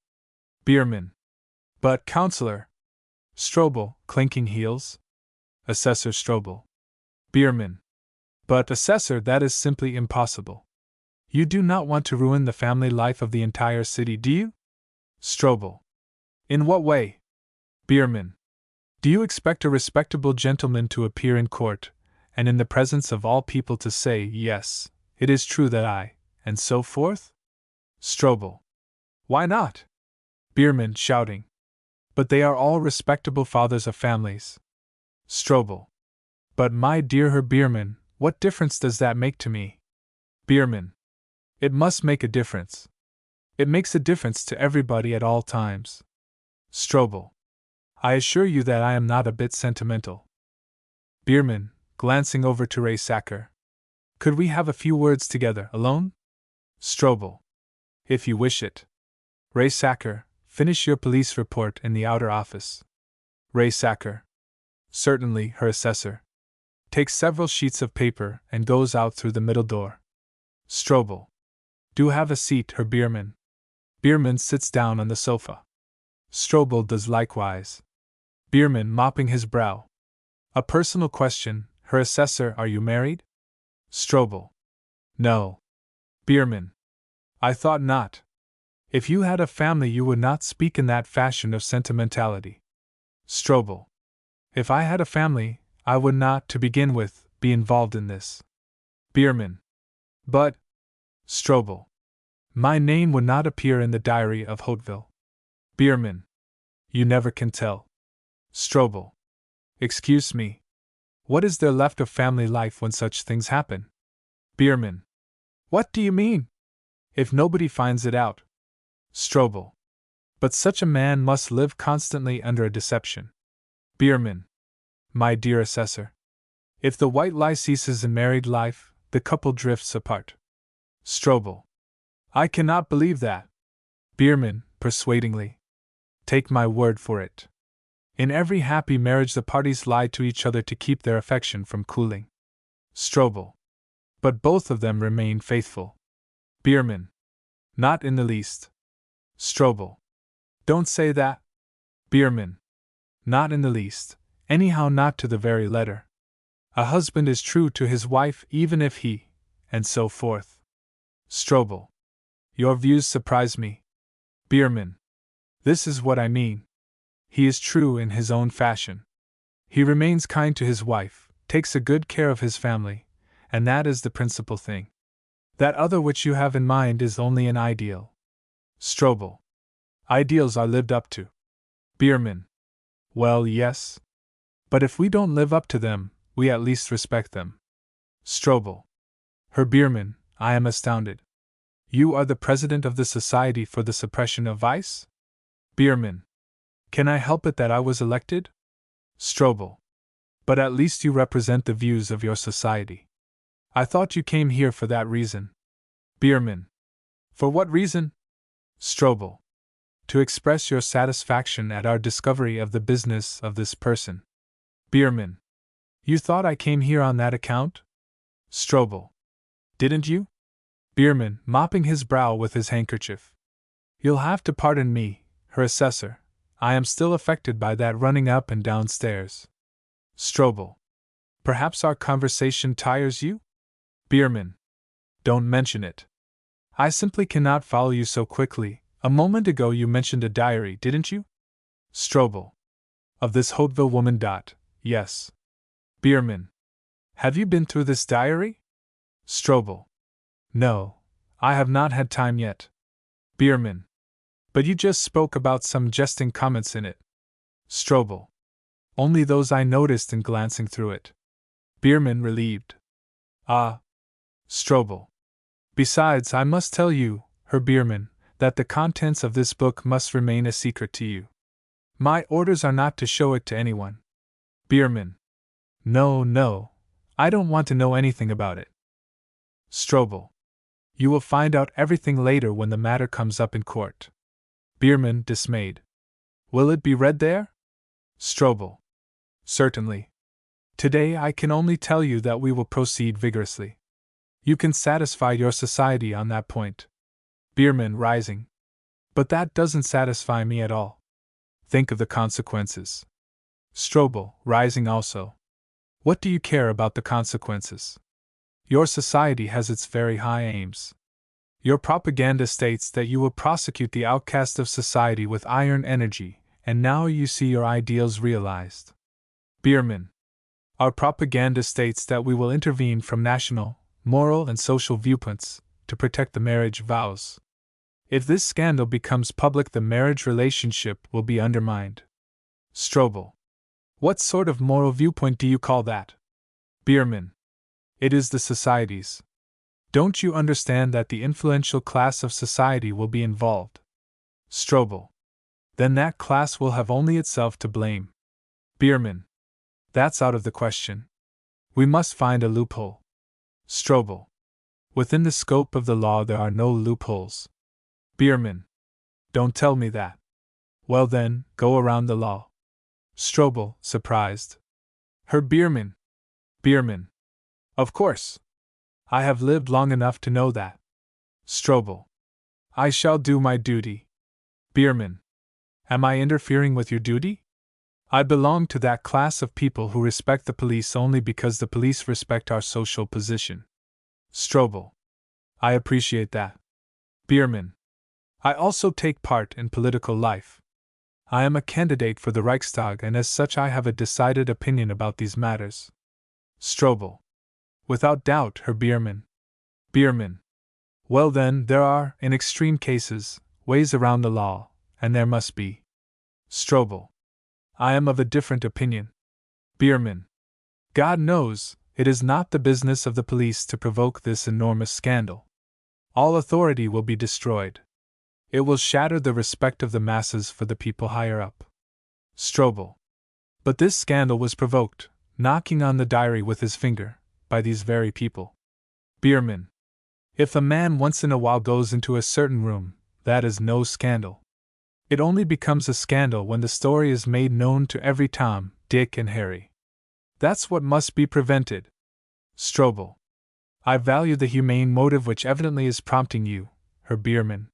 Bierman. But, Counselor. Strobel, clinking heels. Assessor Strobel. Bierman. But, Assessor, that is simply impossible. You do not want to ruin the family life of the entire city, do you? Strobel. In what way? Bierman. Do you expect a respectable gentleman to appear in court, and in the presence of all people to say, yes, it is true that I, and so forth? Strobel. Why not? Bierman, shouting. But they are all respectable fathers of families. Strobel. But my dear Herr Bierman, what difference does that make to me? Bierman. It must make a difference. It makes a difference to everybody at all times. Strobel. I assure you that I am not a bit sentimental. Bierman, glancing over to Ray Sacker. Could we have a few words together, alone? Strobel. If you wish it. Ray Sacker, finish your police report in the outer office. Ray Sacker. Certainly, Herr Assessor. Takes several sheets of paper and goes out through the middle door. Strobel. Do have a seat, Herr Bierman. Bierman sits down on the sofa. Strobel does likewise. Bierman, mopping his brow. A personal question, Herr Assessor, are you married? Strobel. No. Bierman. I thought not. If you had a family you would not speak in that fashion of sentimentality. Strobel. If I had a family, I would not, to begin with, be involved in this. Bierman. But. Strobel. My name would not appear in the diary of Hauteville. Bierman. You never can tell. Strobel. Excuse me. What is there left of family life when such things happen? Bierman. What do you mean? If nobody finds it out. Strobel. But such a man must live constantly under a deception. Bierman. My dear Assessor. If the white lie ceases in married life, the couple drifts apart. Strobel. I cannot believe that. Bierman, persuadingly. Take my word for it. In every happy marriage the parties lie to each other to keep their affection from cooling. Strobel. But both of them remain faithful. Bierman. Not in the least. Strobel. Don't say that. Bierman. Not in the least, anyhow not to the very letter. A husband is true to his wife even if he, and so forth. Strobel. Your views surprise me. Bierman. This is what I mean. He is true in his own fashion. He remains kind to his wife, takes a good care of his family, and that is the principal thing. That other which you have in mind is only an ideal. Strobel. Ideals are lived up to. Bierman. Well, yes. But if we don't live up to them, we at least respect them. Strobel. Herr Bierman, I am astounded. You are the president of the Society for the Suppression of Vice? Bierman. Can I help it that I was elected? Strobel. But at least you represent the views of your society. I thought you came here for that reason. Bierman. For what reason? Strobel. To express your satisfaction at our discovery of the business of this person. Bierman. You thought I came here on that account? Strobel. Didn't you? Bierman, mopping his brow with his handkerchief. You'll have to pardon me, Herr Assessor. I am still affected by that running up and down stairs. Strobel. Perhaps our conversation tires you? Bierman. Don't mention it. I simply cannot follow you so quickly. A moment ago you mentioned a diary, didn't you? Strobel. Of this Hauteville woman. Yes. Bierman. Have you been through this diary? Strobel. No, I have not had time yet. Bierman. But you just spoke about some jesting comments in it. Strobel. Only those I noticed in glancing through it. Bierman, relieved. Ah. Strobel. Besides, I must tell you, Herr Bierman, that the contents of this book must remain a secret to you. My orders are not to show it to anyone. Bierman. No, I don't want to know anything about it. Strobel. You will find out everything later when the matter comes up in court. Bierman, dismayed. Will it be read there? Strobel. Certainly. Today I can only tell you that we will proceed vigorously. You can satisfy your society on that point. Bierman, rising. But that doesn't satisfy me at all. Think of the consequences. Strobel, rising also. What do you care about the consequences? Your society has its very high aims. Your propaganda states that you will prosecute the outcast of society with iron energy, and now you see your ideals realized. Bierman. Our propaganda states that we will intervene from national, moral, and social viewpoints to protect the marriage vows. If this scandal becomes public, the marriage relationship will be undermined. Strobel. What sort of moral viewpoint do you call that? Bierman. It is the society's. Don't you understand that the influential class of society will be involved? Strobel. Then that class will have only itself to blame. Bierman. That's out of the question. We must find a loophole. Strobel. Within the scope of the law there are no loopholes. Bierman. Don't tell me that. Well then, go around the law. Strobel, surprised. Herr Bierman. Bierman. Of course. I have lived long enough to know that. Strobel. I shall do my duty. Bierman. Am I interfering with your duty? I belong to that class of people who respect the police only because the police respect our social position. Strobel. I appreciate that. Bierman. I also take part in political life. I am a candidate for the Reichstag, and as such I have a decided opinion about these matters. Strobel. Without doubt, Herr Bierman. Bierman. Well then, there are, in extreme cases, ways around the law, and there must be. Strobel. I am of a different opinion. Bierman. God knows, it is not the business of the police to provoke this enormous scandal. All authority will be destroyed. It will shatter the respect of the masses for the people higher up. Strobel. But this scandal was provoked, knocking on the diary with his finger, by these very people. Bierman. If a man once in a while goes into a certain room, that is no scandal. It only becomes a scandal when the story is made known to every Tom, Dick, and Harry. That's what must be prevented. Strobel. I value the humane motive which evidently is prompting you, Herr Bierman.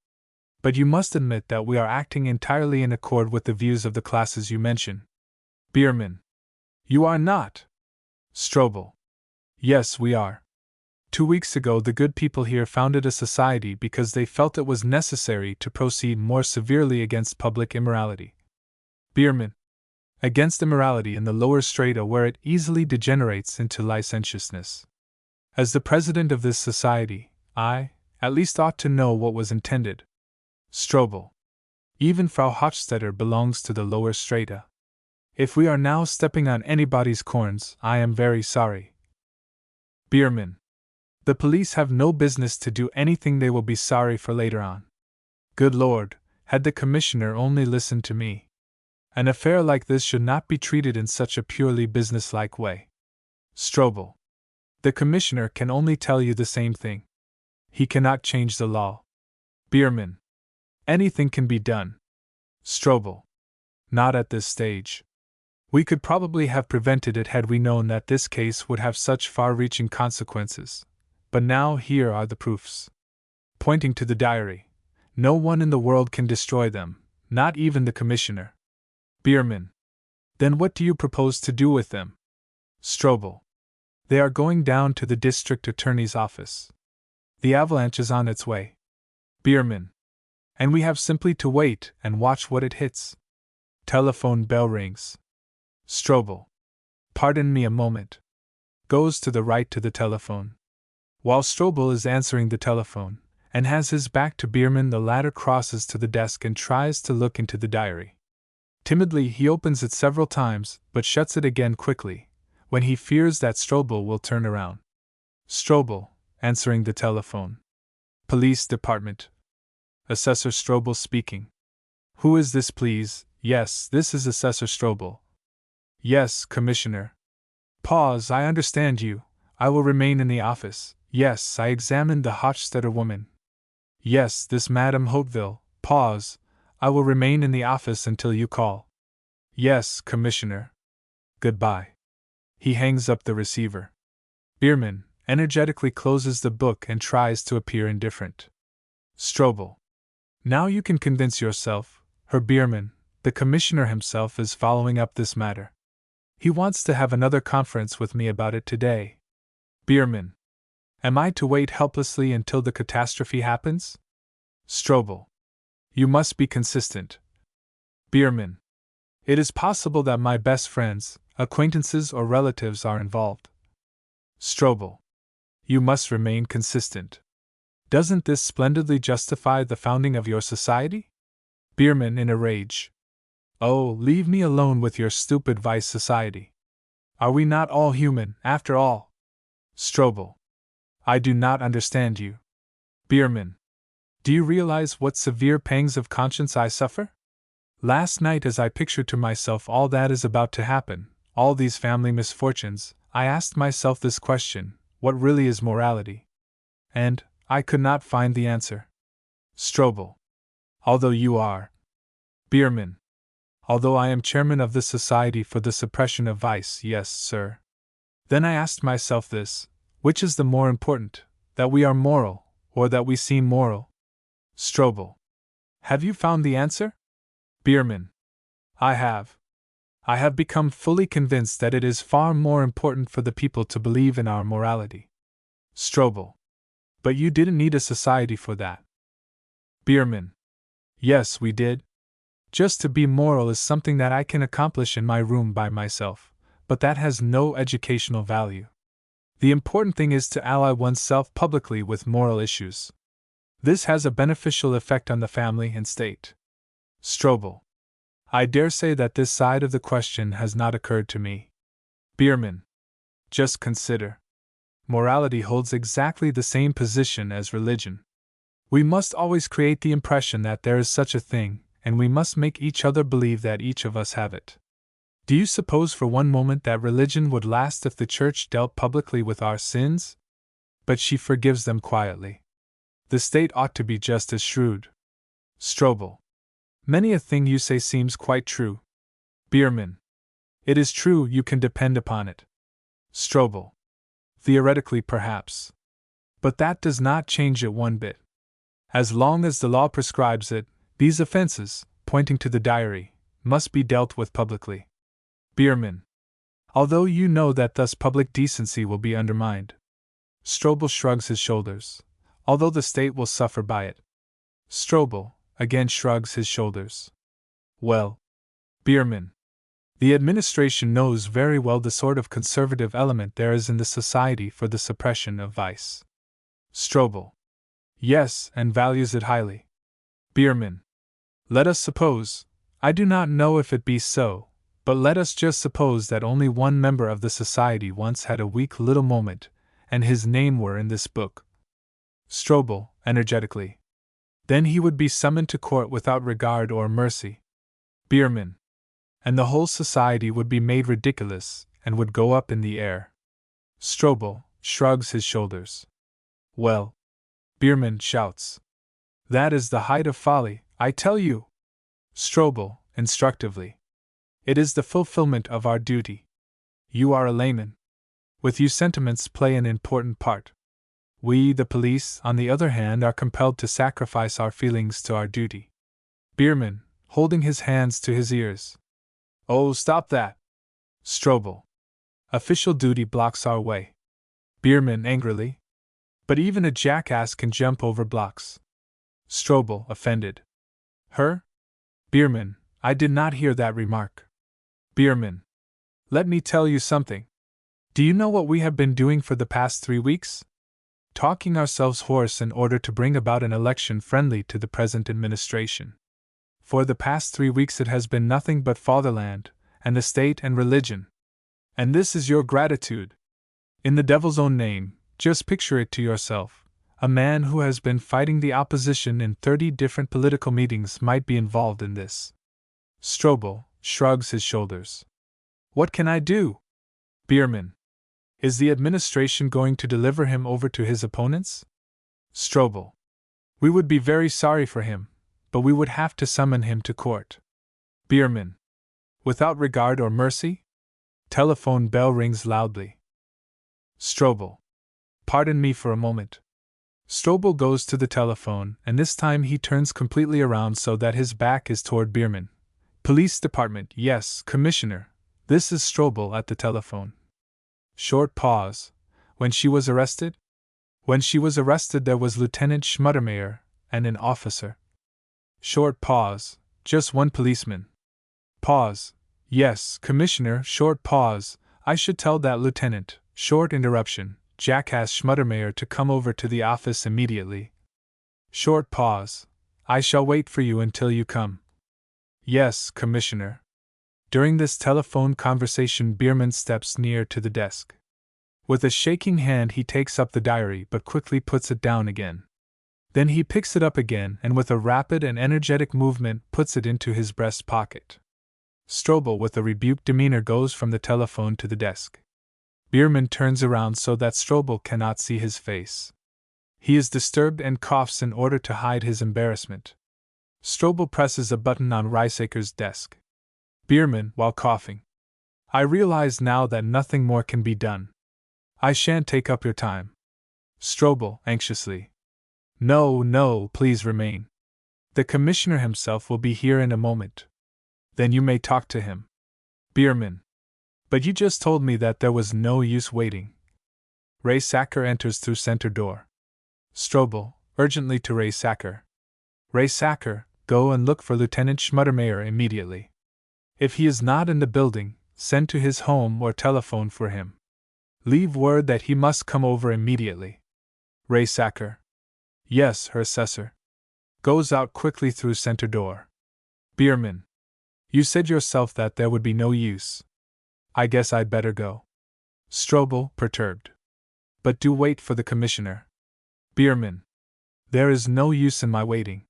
But you must admit that we are acting entirely in accord with the views of the classes you mention. Bierman. You are not. Strobel. Yes, we are. 2 weeks ago the good people here founded a society because they felt it was necessary to proceed more severely against public immorality. Bierman. Against immorality in the lower strata where it easily degenerates into licentiousness. As the president of this society, I, at least, ought to know what was intended. Strobel. Even Frau Hochstetter belongs to the lower strata. If we are now stepping on anybody's corns, I am very sorry. Bierman. The police have no business to do anything they will be sorry for later on. Good Lord, had the commissioner only listened to me. An affair like this should not be treated in such a purely businesslike way. Strobel. The commissioner can only tell you the same thing. He cannot change the law. Bierman. Anything can be done. Strobel. Not at this stage. We could probably have prevented it had we known that this case would have such far-reaching consequences. But now here are the proofs. Pointing to the diary. No one in the world can destroy them, not even the commissioner. Bierman. Then what do you propose to do with them? Strobel. They are going down to the district attorney's office. The avalanche is on its way. Bierman. And we have simply to wait and watch what it hits. Telephone bell rings. Strobel. Pardon me a moment. Goes to the right to the telephone. While Strobel is answering the telephone, and has his back to Bierman, the latter crosses to the desk and tries to look into the diary. Timidly he opens it several times, but shuts it again quickly, when he fears that Strobel will turn around. Strobel, answering the telephone. Police Department. Assessor Strobel speaking. Who is this, please? Yes, this is Assessor Strobel. Yes, Commissioner. Pause, I understand you. I will remain in the office. Yes, I examined the Hochstetter woman. Yes, this Madame Hauteville. Pause. I will remain in the office until you call. Yes, Commissioner. Goodbye. He hangs up the receiver. Bierman energetically closes the book and tries to appear indifferent. Strobel. Now you can convince yourself, Herr Bierman, the Commissioner himself is following up this matter. He wants to have another conference with me about it today. Bierman. Am I to wait helplessly until the catastrophe happens? Strobel. You must be consistent. Bierman. It is possible that my best friends, acquaintances, or relatives are involved. Strobel. You must remain consistent. Doesn't this splendidly justify the founding of your society? Bierman in a rage. Oh, leave me alone with your stupid vice society. Are we not all human, after all? Strobel. I do not understand you. Bierman. Do you realize what severe pangs of conscience I suffer? Last night, as I pictured to myself all that is about to happen, all these family misfortunes, I asked myself this question: what really is morality? And I could not find the answer. Strobel. Although you are. Bierman. Although I am chairman of the Society for the Suppression of Vice, yes, sir. Then I asked myself this: which is the more important, that we are moral, or that we seem moral? Strobel. Have you found the answer? Bierman. I have. I have become fully convinced that it is far more important for the people to believe in our morality. Strobel. But you didn't need a society for that. Bierman. Yes, we did. Just to be moral is something that I can accomplish in my room by myself, but that has no educational value. The important thing is to ally oneself publicly with moral issues. This has a beneficial effect on the family and state. Strobel. I dare say that this side of the question has not occurred to me. Bierman. Just consider. Morality holds exactly the same position as religion. We must always create the impression that there is such a thing, and we must make each other believe that each of us have it. Do you suppose for one moment that religion would last if the Church dealt publicly with our sins? But she forgives them quietly. The state ought to be just as shrewd. Strobel. Many a thing you say seems quite true. Bierman. It is true, you can depend upon it. Strobel. Theoretically, perhaps. But that does not change it one bit. As long as the law prescribes it, these offenses, pointing to the diary, must be dealt with publicly. Bierman. Although you know that thus public decency will be undermined. Strobel shrugs his shoulders. Although the state will suffer by it. Strobel again shrugs his shoulders. Well. Bierman. The administration knows very well the sort of conservative element there is in the Society for the Suppression of Vice. Strobel. Yes, and values it highly. Bierman. Let us suppose, I do not know if it be so, but let us just suppose that only one member of the society once had a weak little moment, and his name were in this book. Strobel, energetically. Then he would be summoned to court without regard or mercy. Bierman. And the whole society would be made ridiculous, and would go up in the air. Strobel shrugs his shoulders. Well. Bierman shouts. That is the height of folly, I tell you. Strobel, instructively. It is the fulfillment of our duty. You are a layman. With you sentiments play an important part. We, the police, on the other hand, are compelled to sacrifice our feelings to our duty. Bierman, holding his hands to his ears. Oh, stop that! Strobel. Official duty blocks our way. Bierman, angrily. But even a jackass can jump over blocks. Strobel, offended. Her? Bierman, I did not hear that remark. Bierman. Let me tell you something. Do you know what we have been doing for the past 3 weeks? Talking ourselves hoarse in order to bring about an election friendly to the present administration. For the past 3 weeks it has been nothing but fatherland, and the state and religion. And this is your gratitude. In the devil's own name, just picture it to yourself. A man who has been fighting the opposition in 30 different political meetings might be involved in this. Strobel shrugs his shoulders. What can I do? Bierman. Is the administration going to deliver him over to his opponents? Strobel. We would be very sorry for him, but we would have to summon him to court. Bierman. Without regard or mercy? Telephone bell rings loudly. Strobel. Pardon me for a moment. Strobel goes to the telephone, and this time he turns completely around so that his back is toward Bierman. Police Department, yes, Commissioner. This is Strobel at the telephone. Short pause. When she was arrested? When she was arrested, there was Lieutenant Schmuttermeyer and an officer. Short pause. Just one policeman. Pause. Yes, Commissioner, short pause. I should tell that lieutenant, short interruption, jackass Schmuttermeyer to come over to the office immediately. Short pause. I shall wait for you until you come. Yes, Commissioner. During this telephone conversation, Bierman steps near to the desk. With a shaking hand, he takes up the diary but quickly puts it down again. Then he picks it up again and with a rapid and energetic movement puts it into his breast pocket. Strobel, with a rebuked demeanor, goes from the telephone to the desk. Bierman turns around so that Strobel cannot see his face. He is disturbed and coughs in order to hide his embarrassment. Strobel presses a button on Reisaker's desk. Bierman, while coughing. I realize now that nothing more can be done. I shan't take up your time. Strobel, anxiously. No, please remain. The Commissioner himself will be here in a moment. Then you may talk to him. Bierman. But you just told me that there was no use waiting. Reisaker enters through center door. Strobel, urgently to Reisaker. Reisaker, go and look for Lieutenant Schmuttermeyer immediately. If he is not in the building, send to his home or telephone for him. Leave word that he must come over immediately. Reisaker. Yes, Herr Assessor. Goes out quickly through center door. Bierman. You said yourself that there would be no use. I guess I'd better go. Strobel, perturbed. But do wait for the Commissioner. Bierman. There is no use in my waiting.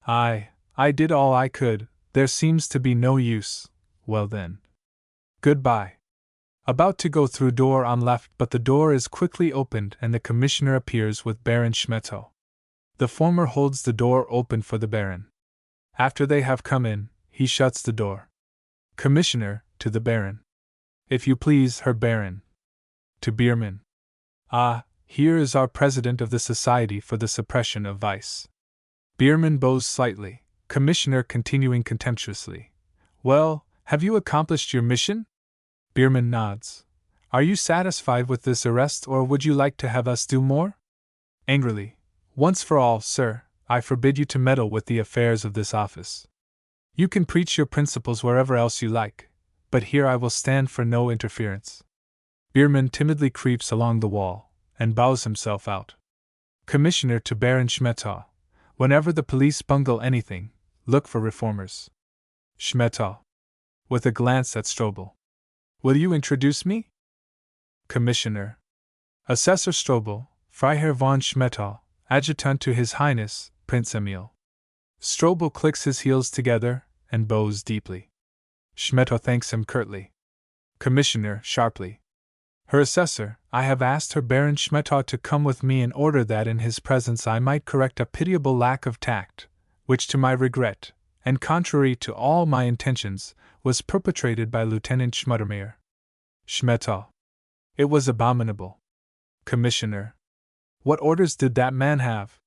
I did all I could. There seems to be no use. Well then. Goodbye. About to go through door on left, but the door is quickly opened and the Commissioner appears with Baron Schmetto. The former holds the door open for the Baron. After they have come in, he shuts the door. Commissioner, to the Baron. If you please, Herr Baron. To Bierman. Ah, here is our President of the Society for the Suppression of Vice. Bierman bows slightly. Commissioner continuing contemptuously. Well, have you accomplished your mission? Bierman nods. Are you satisfied with this arrest, or would you like to have us do more? Angrily. Once for all, sir, I forbid you to meddle with the affairs of this office. You can preach your principles wherever else you like, but here I will stand for no interference. Bierman timidly creeps along the wall, and bows himself out. Commissioner to Baron Schmetto. Whenever the police bungle anything, look for reformers. Schmetto. With a glance at Strobel. Will you introduce me? Commissioner. Assessor Strobel, Freiherr von Schmetto, Adjutant to His Highness, Prince Emil. Strobel clicks his heels together and bows deeply. Schmetto thanks him curtly. Commissioner, sharply. Herr Assessor, I have asked Herr Baron Schmetto to come with me in order that in his presence I might correct a pitiable lack of tact, which to my regret, and contrary to all my intentions, was perpetrated by Lieutenant Schmuttermeyer. Schmetto. It was abominable. Commissioner. What orders did that man have?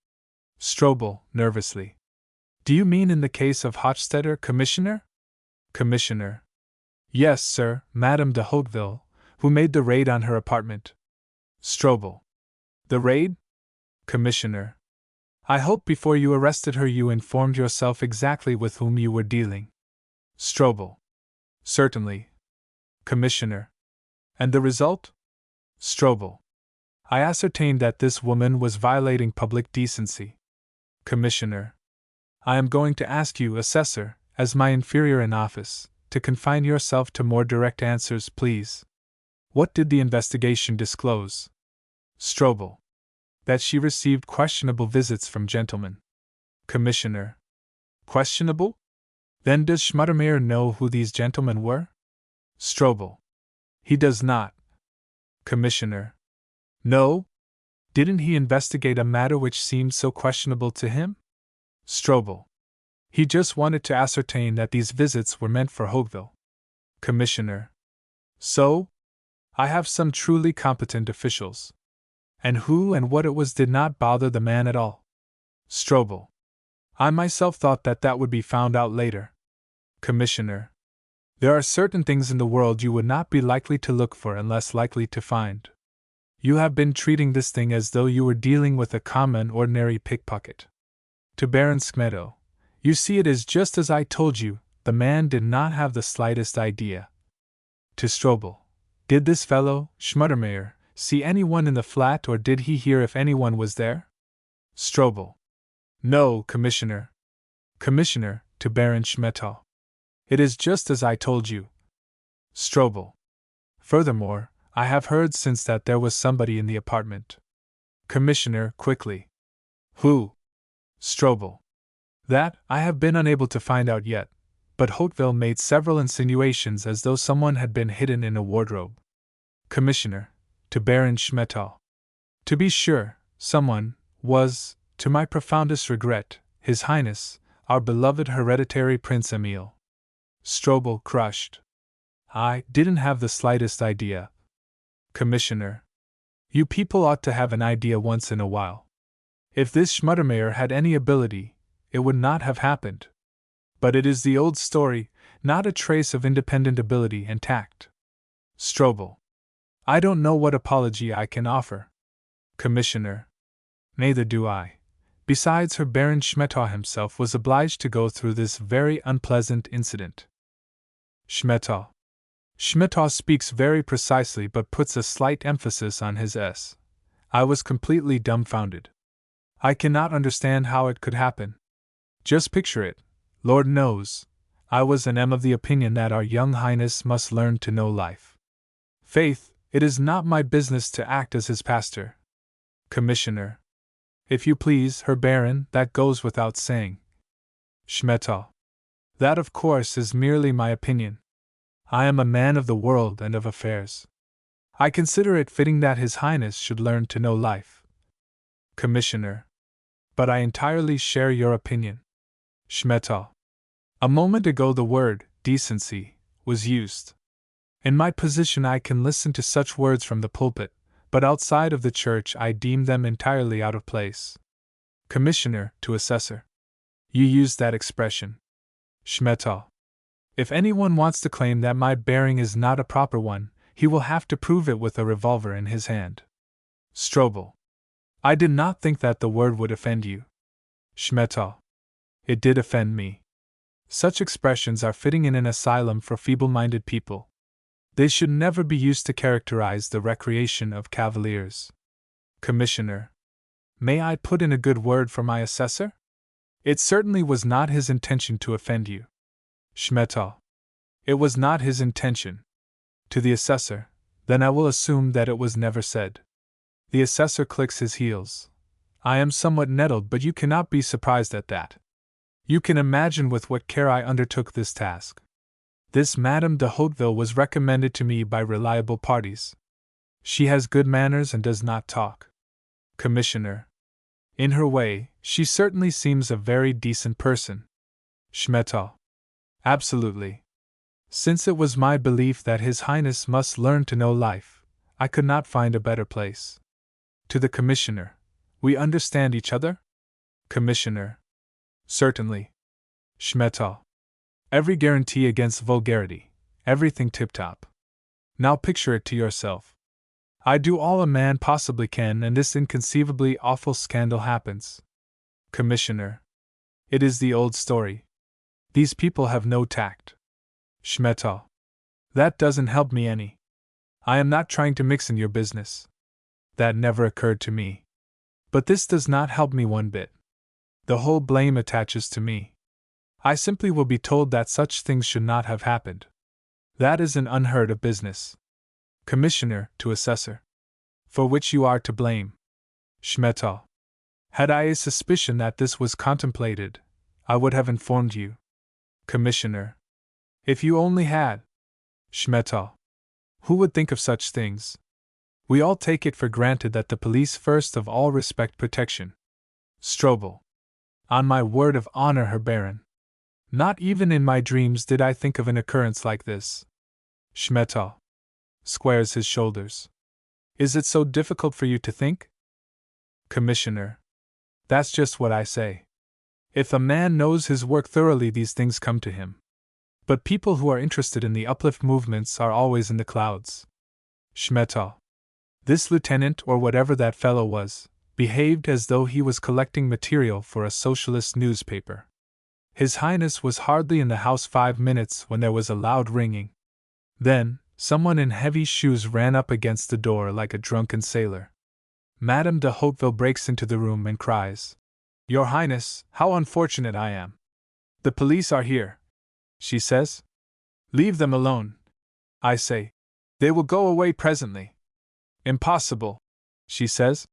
Strobel, nervously. Do you mean in the case of Hochstetter, Commissioner? Commissioner. Yes, sir, Madame de Hauteville, who made the raid on her apartment. Strobel. The raid? Commissioner. I hope before you arrested her you informed yourself exactly with whom you were dealing. Strobel. Certainly. Commissioner. And the result? Strobel. I ascertained that this woman was violating public decency. Commissioner. I am going to ask you, Assessor, as my inferior in office, to confine yourself to more direct answers, please. What did the investigation disclose? Strobel. That she received questionable visits from gentlemen. Commissioner. Questionable? Then does Schmuttermeyer know who these gentlemen were? Strobel. He does not. Commissioner. No? Didn't he investigate a matter which seemed so questionable to him? Strobel. He just wanted to ascertain that these visits were meant for Hauteville. Commissioner. So? I have some truly competent officials. And who and what it was did not bother the man at all. Strobel. I myself thought that would be found out later. Commissioner. There are certain things in the world you would not be likely to look for and less likely to find. You have been treating this thing as though you were dealing with a common, ordinary pickpocket. To Baron Schmedo. You see, it is just as I told you, the man did not have the slightest idea. To Strobel. Did this fellow, Schmuttermeyer, see anyone in the flat, or did he hear if anyone was there? Strobel. No, Commissioner. Commissioner, to Baron Schmettau. It is just as I told you. Strobel. Furthermore, I have heard since that there was somebody in the apartment. Commissioner, quickly. Who? Strobel. That I have been unable to find out yet, but Hauteville made several insinuations as though someone had been hidden in a wardrobe. Commissioner, to Baron Schmettau. To be sure, someone was, to my profoundest regret, His Highness, our beloved hereditary Prince Emile. Strobel, crushed. I didn't have the slightest idea. Commissioner. You people ought to have an idea once in a while. If this Schmuttermeyer had any ability, it would not have happened. But it is the old story, not a trace of independent ability and tact. Strobel. I don't know what apology I can offer. Commissioner. Neither do I. Besides, Herr Baron Schmettau himself was obliged to go through this very unpleasant incident. Schmettau. Schmettau speaks very precisely but puts a slight emphasis on his S. I was completely dumbfounded. I cannot understand how it could happen. Just picture it. Lord knows, I was and am of the opinion that our young Highness must learn to know life. Faith, it is not my business to act as his pastor. Commissioner. If you please, Herr Baron, that goes without saying. Schmettau. That, of course, is merely my opinion. I am a man of the world and of affairs. I consider it fitting that His Highness should learn to know life. Commissioner. But I entirely share your opinion. Schmettau. A moment ago the word, decency, was used. In my position I can listen to such words from the pulpit, but outside of the church I deem them entirely out of place. Commissioner, to Assessor. You used that expression. Schmettau. If anyone wants to claim that my bearing is not a proper one, he will have to prove it with a revolver in his hand. Strobel. I did not think that the word would offend you. Schmettau. It did offend me. Such expressions are fitting in an asylum for feeble-minded people. They should never be used to characterize the recreation of cavaliers. Commissioner. May I put in a good word for my assessor? It certainly was not his intention to offend you. Schmettau. It was not his intention. To the assessor, then I will assume that it was never said. The assessor clicks his heels. I am somewhat nettled, but you cannot be surprised at that. You can imagine with what care I undertook this task. This Madame de Hauteville was recommended to me by reliable parties. She has good manners and does not talk. Commissioner. In her way, she certainly seems a very decent person. Schmettau. Absolutely. Since it was my belief that His Highness must learn to know life, I could not find a better place. To the Commissioner. We understand each other? Commissioner. Certainly. Schmettau. Every guarantee against vulgarity, everything tip-top. Now picture it to yourself. I do all a man possibly can, and this inconceivably awful scandal happens. Commissioner. It is the old story. These people have no tact. Schmettau. That doesn't help me any. I am not trying to mix in your business. That never occurred to me. But this does not help me one bit. The whole blame attaches to me. I simply will be told that such things should not have happened. That is an unheard of business. Commissioner, to Assessor. For which you are to blame. Schmettau. Had I a suspicion that this was contemplated, I would have informed you. Commissioner. If you only had. Schmettau. Who would think of such things? We all take it for granted that the police first of all respect protection. Strobel. On my word of honor, Herr Baron. Not even in my dreams did I think of an occurrence like this. Schmettau. Squares his shoulders. Is it so difficult for you to think? Commissioner. That's just what I say. If a man knows his work thoroughly, these things come to him. But people who are interested in the uplift movements are always in the clouds. Schmettau. This lieutenant, or whatever that fellow was, behaved as though he was collecting material for a socialist newspaper. His Highness was hardly in the house 5 minutes when there was a loud ringing. Then, someone in heavy shoes ran up against the door like a drunken sailor. Madame de Hauteville breaks into the room and cries, "Your Highness, how unfortunate I am! The police are here," she says. "Leave them alone," I say. "They will go away presently." "Impossible," she says.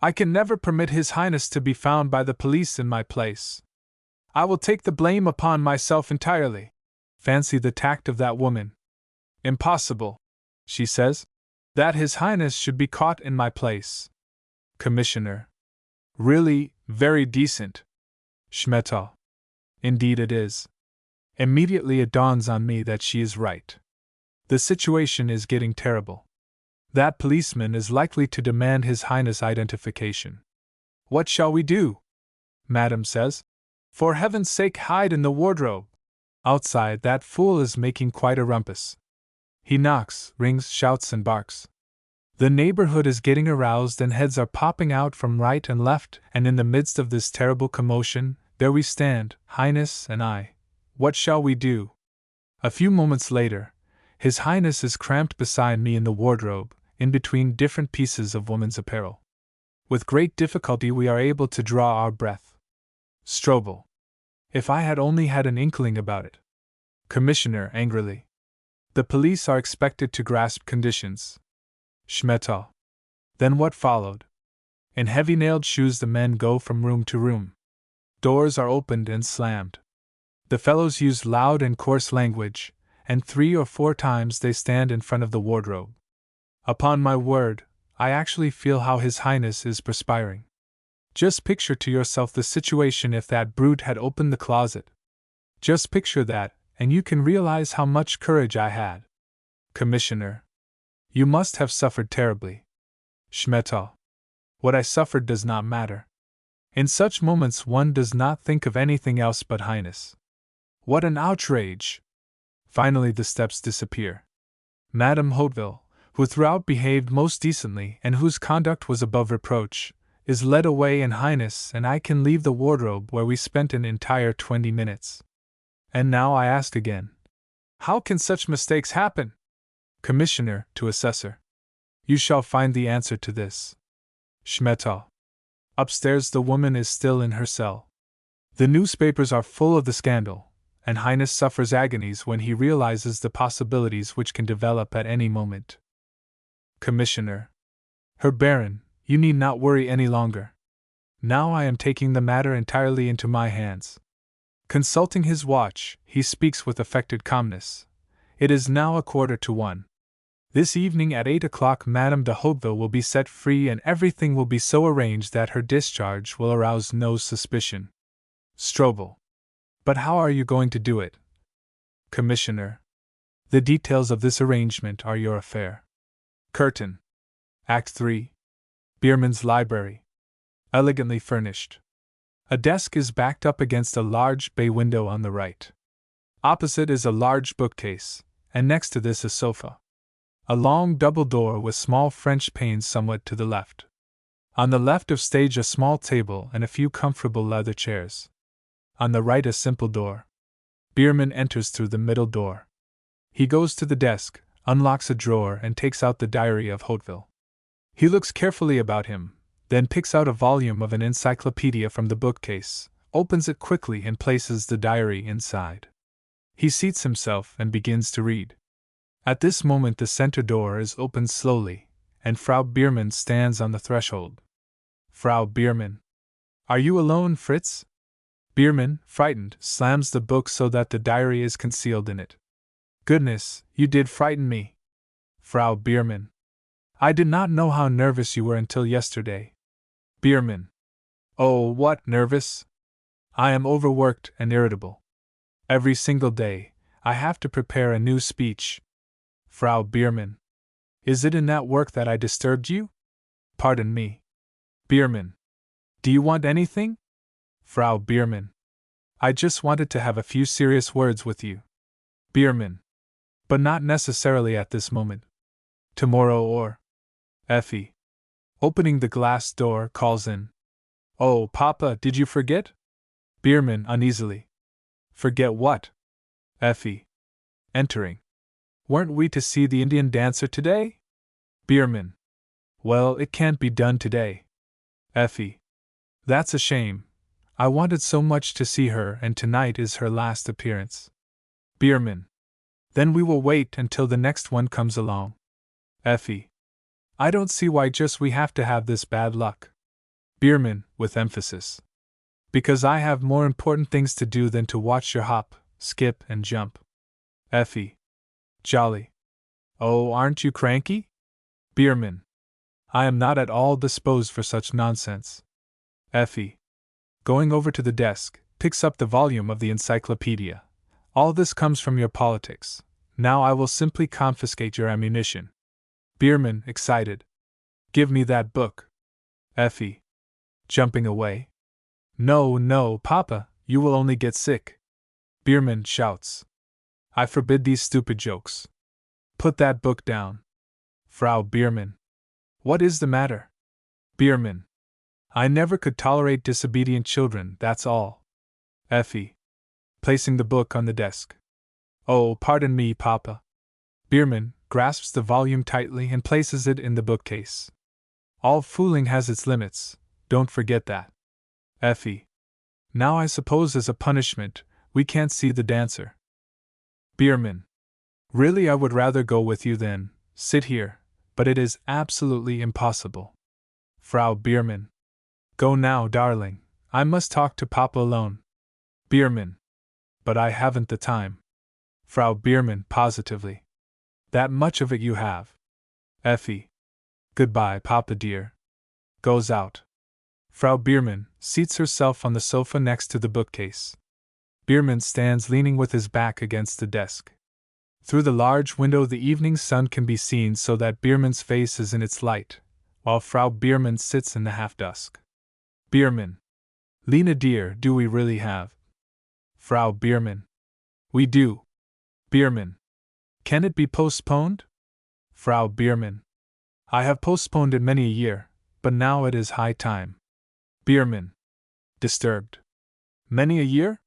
"I can never permit His Highness to be found by the police in my place. I will take the blame upon myself entirely." Fancy the tact of that woman. "Impossible," she says, "that His Highness should be caught in my place." Commissioner. Really, very decent. Schmettau. Indeed it is. Immediately it dawns on me that she is right. The situation is getting terrible. That policeman is likely to demand His Highness' identification. "What shall we do?" Madame says. "For heaven's sake, hide in the wardrobe. Outside, that fool is making quite a rumpus. He knocks, rings, shouts, and barks. The neighborhood is getting aroused and heads are popping out from right and left, and in the midst of this terrible commotion, there we stand, Highness and I. What shall we do?" A few moments later, His Highness is cramped beside me in the wardrobe, in between different pieces of woman's apparel. With great difficulty we are able to draw our breath. Strobel. If I had only had an inkling about it. Commissioner angrily. The police are expected to grasp conditions. Schmettau. Then what followed? In heavy-nailed shoes the men go from room to room. Doors are opened and slammed. The fellows use loud and coarse language, and 3 or 4 times they stand in front of the wardrobe. Upon my word, I actually feel how His Highness is perspiring. Just picture to yourself the situation if that brute had opened the closet. Just picture that, and you can realize how much courage I had. Commissioner. You must have suffered terribly. Schmettau. What I suffered does not matter. In such moments one does not think of anything else but Highness. What an outrage! Finally the steps disappear. Madame Hauteville, who throughout behaved most decently and whose conduct was above reproach, is led away in Highness and I can leave the wardrobe where we spent an entire 20 minutes. And now I ask again. How can such mistakes happen? Commissioner, to Assessor. You shall find the answer to this. Schmettau. Upstairs the woman is still in her cell. The newspapers are full of the scandal, and Highness suffers agonies when he realizes the possibilities which can develop at any moment. Commissioner. Herr Baron, you need not worry any longer. Now I am taking the matter entirely into my hands. Consulting his watch, he speaks with affected calmness. It is now 1:15. This evening at 8 o'clock Madame de Hauteville will be set free and everything will be so arranged that her discharge will arouse no suspicion. Strobel. But how are you going to do it? Commissioner. The details of this arrangement are your affair. Curtain. Act 3. Biermann's library. Elegantly furnished. A desk is backed up against a large bay window on the right. Opposite is a large bookcase, and next to this a sofa. A long double door with small French panes somewhat to the left. On the left of stage a small table and a few comfortable leather chairs. On the right a simple door. Biermann enters through the middle door. He goes to the desk, unlocks a drawer and takes out the diary of Hauteville. He looks carefully about him, then picks out a volume of an encyclopedia from the bookcase, opens it quickly and places the diary inside. He seats himself and begins to read. At this moment the center door is opened slowly, and Frau Biermann stands on the threshold. Frau Biermann. Are you alone, Fritz? Biermann, frightened, slams the book so that the diary is concealed in it. Goodness, you did frighten me. Frau Biermann. I did not know how nervous you were until yesterday. Bierman. Oh, what nervous? I am overworked and irritable. Every single day, I have to prepare a new speech. Frau Bierman. Is it in that work that I disturbed you? Pardon me. Bierman. Do you want anything? Frau Bierman. I just wanted to have a few serious words with you. Bierman. But not necessarily at this moment. Tomorrow or. Effie. Opening the glass door, calls in. Oh, Papa, did you forget? Bierman uneasily. Forget what? Effie. Entering. Weren't we to see the Indian dancer today? Bierman. Well, it can't be done today. Effie. That's a shame. I wanted so much to see her, and tonight is her last appearance. Bierman. Then we will wait until the next one comes along. Effie. I don't see why just we have to have this bad luck. Bierman, with emphasis. Because I have more important things to do than to watch your hop, skip, and jump. Effie. Jolly. Oh, aren't you cranky? Bierman. I am not at all disposed for such nonsense. Effie. Going over to the desk, picks up the volume of the encyclopedia. All this comes from your politics. Now I will simply confiscate your ammunition. Bierman, excited. Give me that book. Effie. Jumping away. No, no, Papa, you will only get sick. Bierman shouts. I forbid these stupid jokes. Put that book down. Frau Bierman. What is the matter? Bierman. I never could tolerate disobedient children, that's all. Effie. Placing the book on the desk. Oh, pardon me, Papa. Bierman grasps the volume tightly and places it in the bookcase. All fooling has its limits, don't forget that. Effie. Now I suppose as a punishment, we can't see the dancer. Bierman. Really, I would rather go with you than sit here, but it is absolutely impossible. Frau Bierman. Go now, darling. I must talk to Papa alone. Bierman. But I haven't the time. Frau Bierman positively. That much of it you have. Effie. Goodbye, Papa dear. Goes out. Frau Bierman seats herself on the sofa next to the bookcase. Bierman stands leaning with his back against the desk. Through the large window the evening sun can be seen so that Bierman's face is in its light, while Frau Bierman sits in the half-dusk. Bierman. Lena dear, do we really have? Frau Bierman. We do. Bierman. Can it be postponed? Frau Bierman. I have postponed it many a year, but now it is high time. Bierman. Disturbed. Many a year?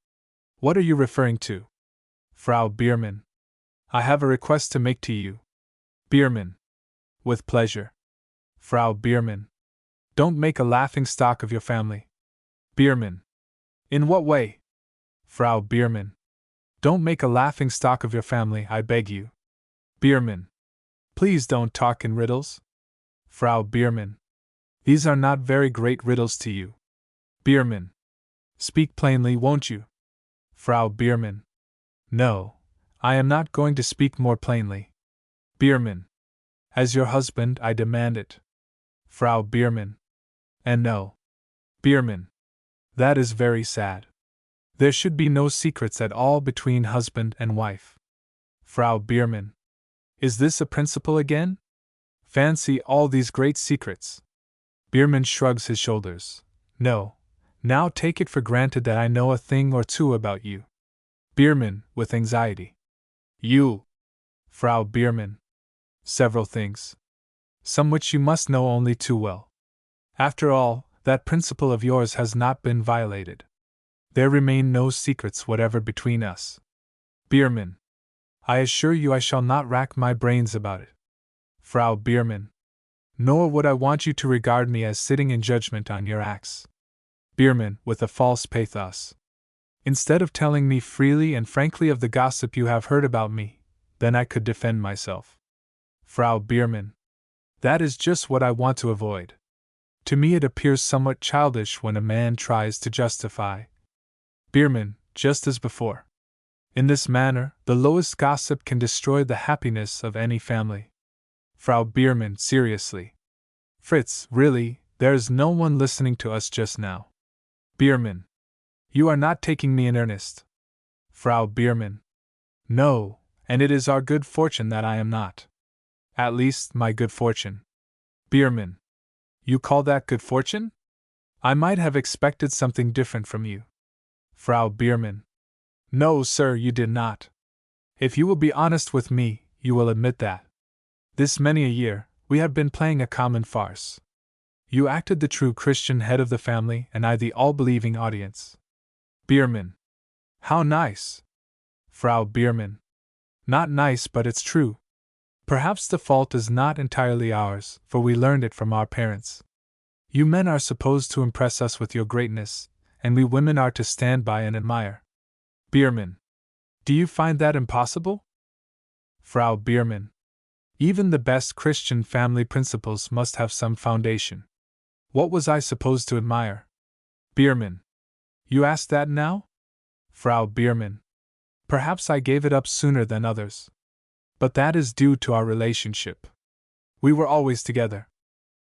What are you referring to? Frau Bierman. I have a request to make to you. Bierman. With pleasure. Frau Bierman. Don't make a laughing stock of your family. Bierman. In what way? Frau Bierman. Don't make a laughing stock of your family, I beg you. Bierman. Please don't talk in riddles. Frau Bierman. These are not very great riddles to you. Bierman. Speak plainly, won't you? Frau Bierman. No, I am not going to speak more plainly. Bierman. As your husband, I demand it. Frau Bierman. And no. Bierman. That is very sad. There should be no secrets at all between husband and wife. Frau Bierman. Is this a principle again? Fancy all these great secrets. Bierman shrugs his shoulders. No. Now take it for granted that I know a thing or two about you. Bierman, with anxiety. You. Frau Bierman. Several things. Some which you must know only too well. After all, that principle of yours has not been violated. There remain no secrets whatever between us. Bierman. I assure you I shall not rack my brains about it. Frau Bierman. Nor would I want you to regard me as sitting in judgment on your acts. Bierman, with a false pathos. Instead of telling me freely and frankly of the gossip you have heard about me, then I could defend myself. Frau Bierman. That is just what I want to avoid. To me it appears somewhat childish when a man tries to justify. Bierman, just as before. In this manner, the lowest gossip can destroy the happiness of any family. Frau Biermann seriously. Fritz, really, there's no one listening to us just now. Biermann. You are not taking me in earnest. Frau Biermann. No, and it is our good fortune that I am not. At least, my good fortune. Biermann. You call that good fortune? I might have expected something different from you. Frau Biermann. No, sir, you did not. If you will be honest with me, you will admit that. This many a year, we have been playing a common farce. You acted the true Christian head of the family, and I the all-believing audience. Biermann. How nice. Frau Biermann. Not nice, but it's true. Perhaps the fault is not entirely ours, for we learned it from our parents. You men are supposed to impress us with your greatness, and we women are to stand by and admire. Biermann. Do you find that impossible? Frau Biermann. Even the best Christian family principles must have some foundation. What was I supposed to admire? Biermann. You ask that now? Frau Biermann. Perhaps I gave it up sooner than others. But that is due to our relationship. We were always together.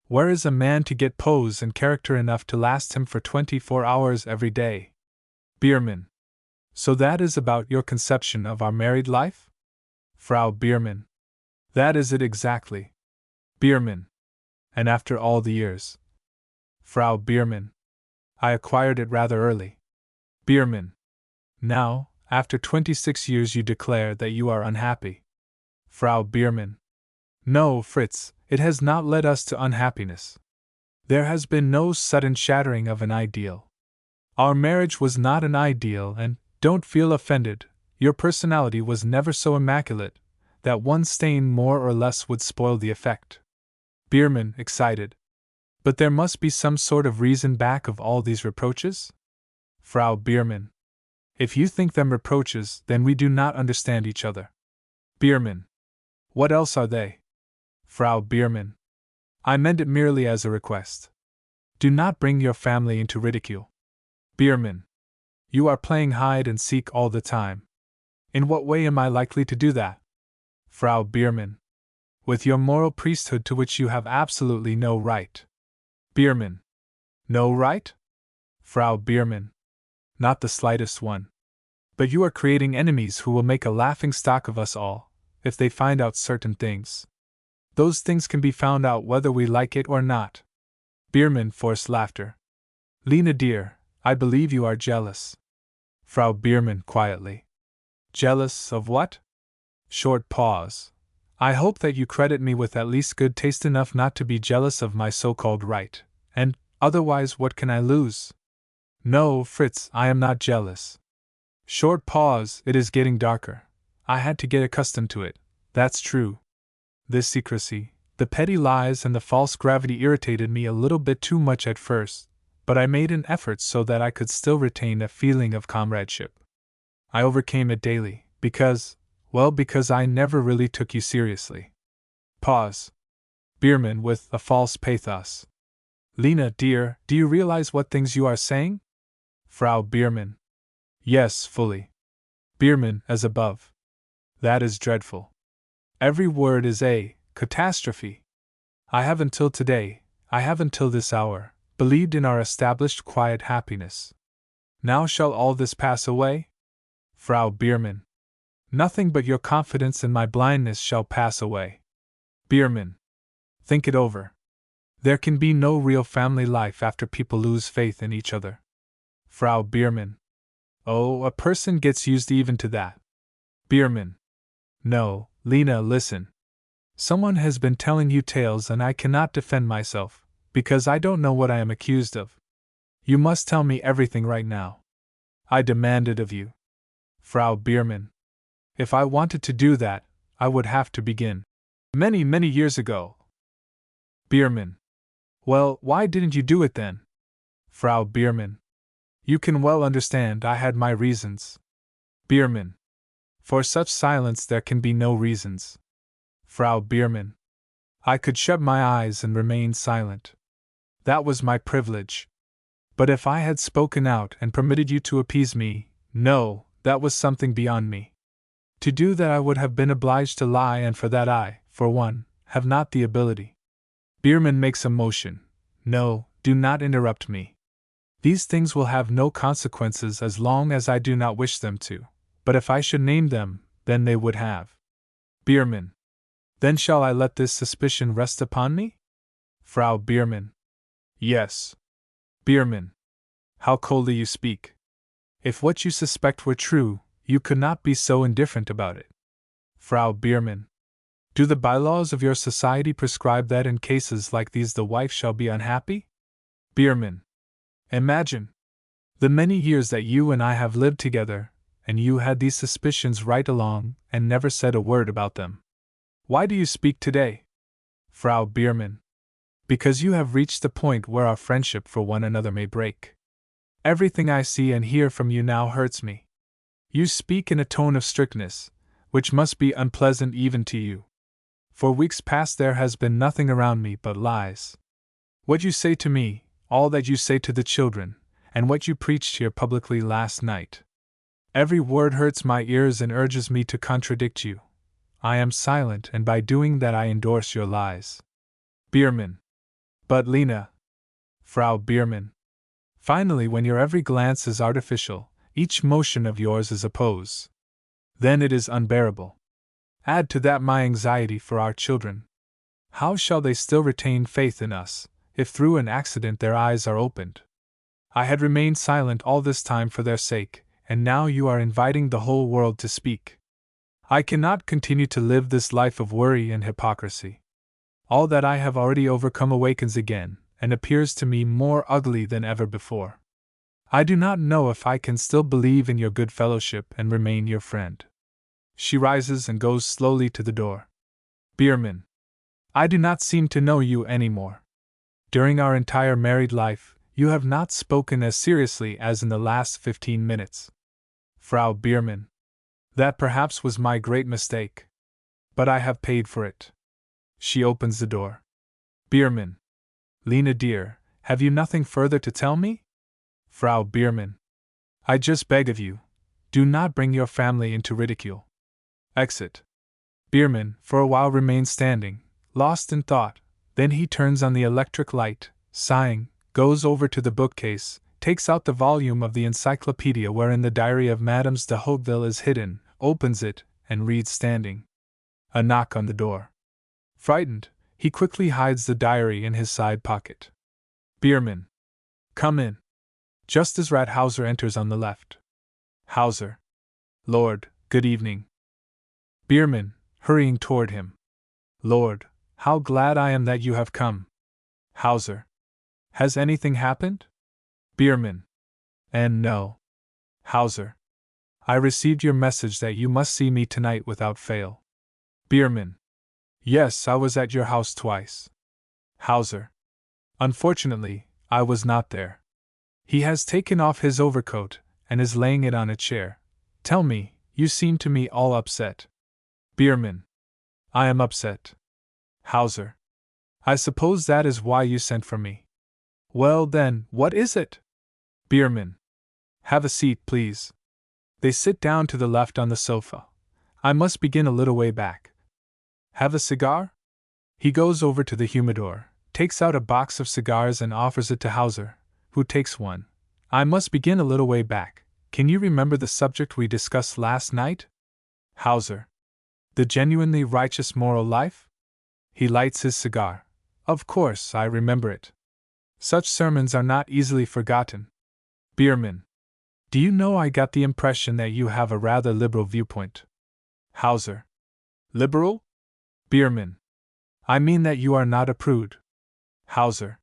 Where is a man to get pose and character enough to last him for 24 hours every day? Biermann. So that is about your conception of our married life? Frau Biermann. That is it exactly. Biermann. And after all the years? Frau Biermann. I acquired it rather early. Biermann. Now, after 26 years, you declare that you are unhappy. Frau Biermann. No, Fritz, it has not led us to unhappiness. There has been no sudden shattering of an ideal. Our marriage was not an ideal, and, don't feel offended, your personality was never so immaculate that one stain more or less would spoil the effect. Biermann, excited. But there must be some sort of reason back of all these reproaches? Frau Biermann. If you think them reproaches, then we do not understand each other. Biermann. What else are they? Frau Biermann. I meant it merely as a request. Do not bring your family into ridicule. Biermann. You are playing hide and seek all the time. In what way am I likely to do that? Frau Biermann. With your moral priesthood to which you have absolutely no right. Biermann. No right? Frau Biermann. Not the slightest one. But you are creating enemies who will make a laughingstock of us all, if they find out certain things. Those things can be found out whether we like it or not. Biermann forced laughter. Lena dear, I believe you are jealous. Frau Biermann quietly. Jealous of what? Short pause. I hope that you credit me with at least good taste enough not to be jealous of my so-called right, and, otherwise what can I lose? No, Fritz, I am not jealous. Short pause. It is getting darker. I had to get accustomed to it, that's true. This secrecy, the petty lies and the false gravity irritated me a little bit too much at first, but I made an effort so that I could still retain a feeling of comradeship. I overcame it daily, because I never really took you seriously. Pause. Biermann with a false pathos. Lena, dear, do you realize what things you are saying? Frau Biermann. Yes, fully. Biermann, as above. That is dreadful. Every word is a catastrophe. I have until this hour, believed in our established quiet happiness. Now shall all this pass away? Frau Biermann. Nothing but your confidence in my blindness shall pass away. Biermann. Think it over. There can be no real family life after people lose faith in each other. Frau Biermann. Oh, a person gets used even to that. Biermann. No, Lena, listen. Someone has been telling you tales and I cannot defend myself, because I don't know what I am accused of. You must tell me everything right now. I demand it of you. Frau Biermann. If I wanted to do that, I would have to begin many, many years ago. Biermann. Well, why didn't you do it then? Frau Biermann. You can well understand I had my reasons. Biermann. For such silence there can be no reasons. Frau Biermann. I could shut my eyes and remain silent. That was my privilege. But if I had spoken out and permitted you to appease me, no, that was something beyond me. To do that I would have been obliged to lie, and for that I, for one, have not the ability. Bierman makes a motion. No, do not interrupt me. These things will have no consequences as long as I do not wish them to, but if I should name them, then they would have. Bierman. Then shall I let this suspicion rest upon me? Frau Bierman. Yes. Bierman. How coldly you speak. If what you suspect were true, you could not be so indifferent about it. Frau Bierman. Do the bylaws of your society prescribe that in cases like these the wife shall be unhappy? Bierman. Imagine the many years that you and I have lived together, and you had these suspicions right along and never said a word about them. Why do you speak today? Frau Bierman. Because you have reached the point where our friendship for one another may break. Everything I see and hear from you now hurts me. You speak in a tone of strictness, which must be unpleasant even to you. For weeks past there has been nothing around me but lies. What you say to me, all that you say to the children, and what you preached here publicly last night. Every word hurts my ears and urges me to contradict you. I am silent, and by doing that I endorse your lies. Bierman. But Lena. Frau Bierman. Finally, when your every glance is artificial, each motion of yours is a pose. Then it is unbearable. Add to that my anxiety for our children. How shall they still retain faith in us, if through an accident their eyes are opened? I had remained silent all this time for their sake, and now you are inviting the whole world to speak. I cannot continue to live this life of worry and hypocrisy. All that I have already overcome awakens again, and appears to me more ugly than ever before. I do not know if I can still believe in your good fellowship and remain your friend. She rises and goes slowly to the door. Bierman. I do not seem to know you any more. During our entire married life, you have not spoken as seriously as in the last 15 minutes. Frau Bierman. That perhaps was my great mistake. But I have paid for it. She opens the door. Bierman. Lena dear, have you nothing further to tell me? Frau Bierman. I just beg of you, do not bring your family into ridicule. Exit. Bierman, for a while, remains standing, lost in thought, then he turns on the electric light, sighing, goes over to the bookcase, takes out the volume of the encyclopedia wherein the diary of Madame de Hauteville is hidden, opens it, and reads standing. A knock on the door. Frightened, he quickly hides the diary in his side pocket. Bierman. Come in. Just as Rathhauser enters on the left. Hauser. Lord, good evening. Bierman, hurrying toward him. Lord, how glad I am that you have come. Hauser. Has anything happened? Bierman. And no. Hauser. I received your message that you must see me tonight without fail. Bierman. Yes, I was at your house twice. Hauser. Unfortunately, I was not there. He has taken off his overcoat and is laying it on a chair. Tell me, you seem to me all upset. Bierman. I am upset. Hauser. I suppose that is why you sent for me. Well then, what is it? Bierman. Have a seat, please. They sit down to the left on the sofa. I must begin a little way back. Have a cigar? He goes over to the humidor, takes out a box of cigars and offers it to Hauser, who takes one. I must begin a little way back. Can you remember the subject we discussed last night? Hauser. The genuinely righteous moral life? He lights his cigar. Of course, I remember it. Such sermons are not easily forgotten. Bierman. Do you know I got the impression that you have a rather liberal viewpoint? Hauser. Liberal? Bierman. I mean that you are not a prude. Hauser.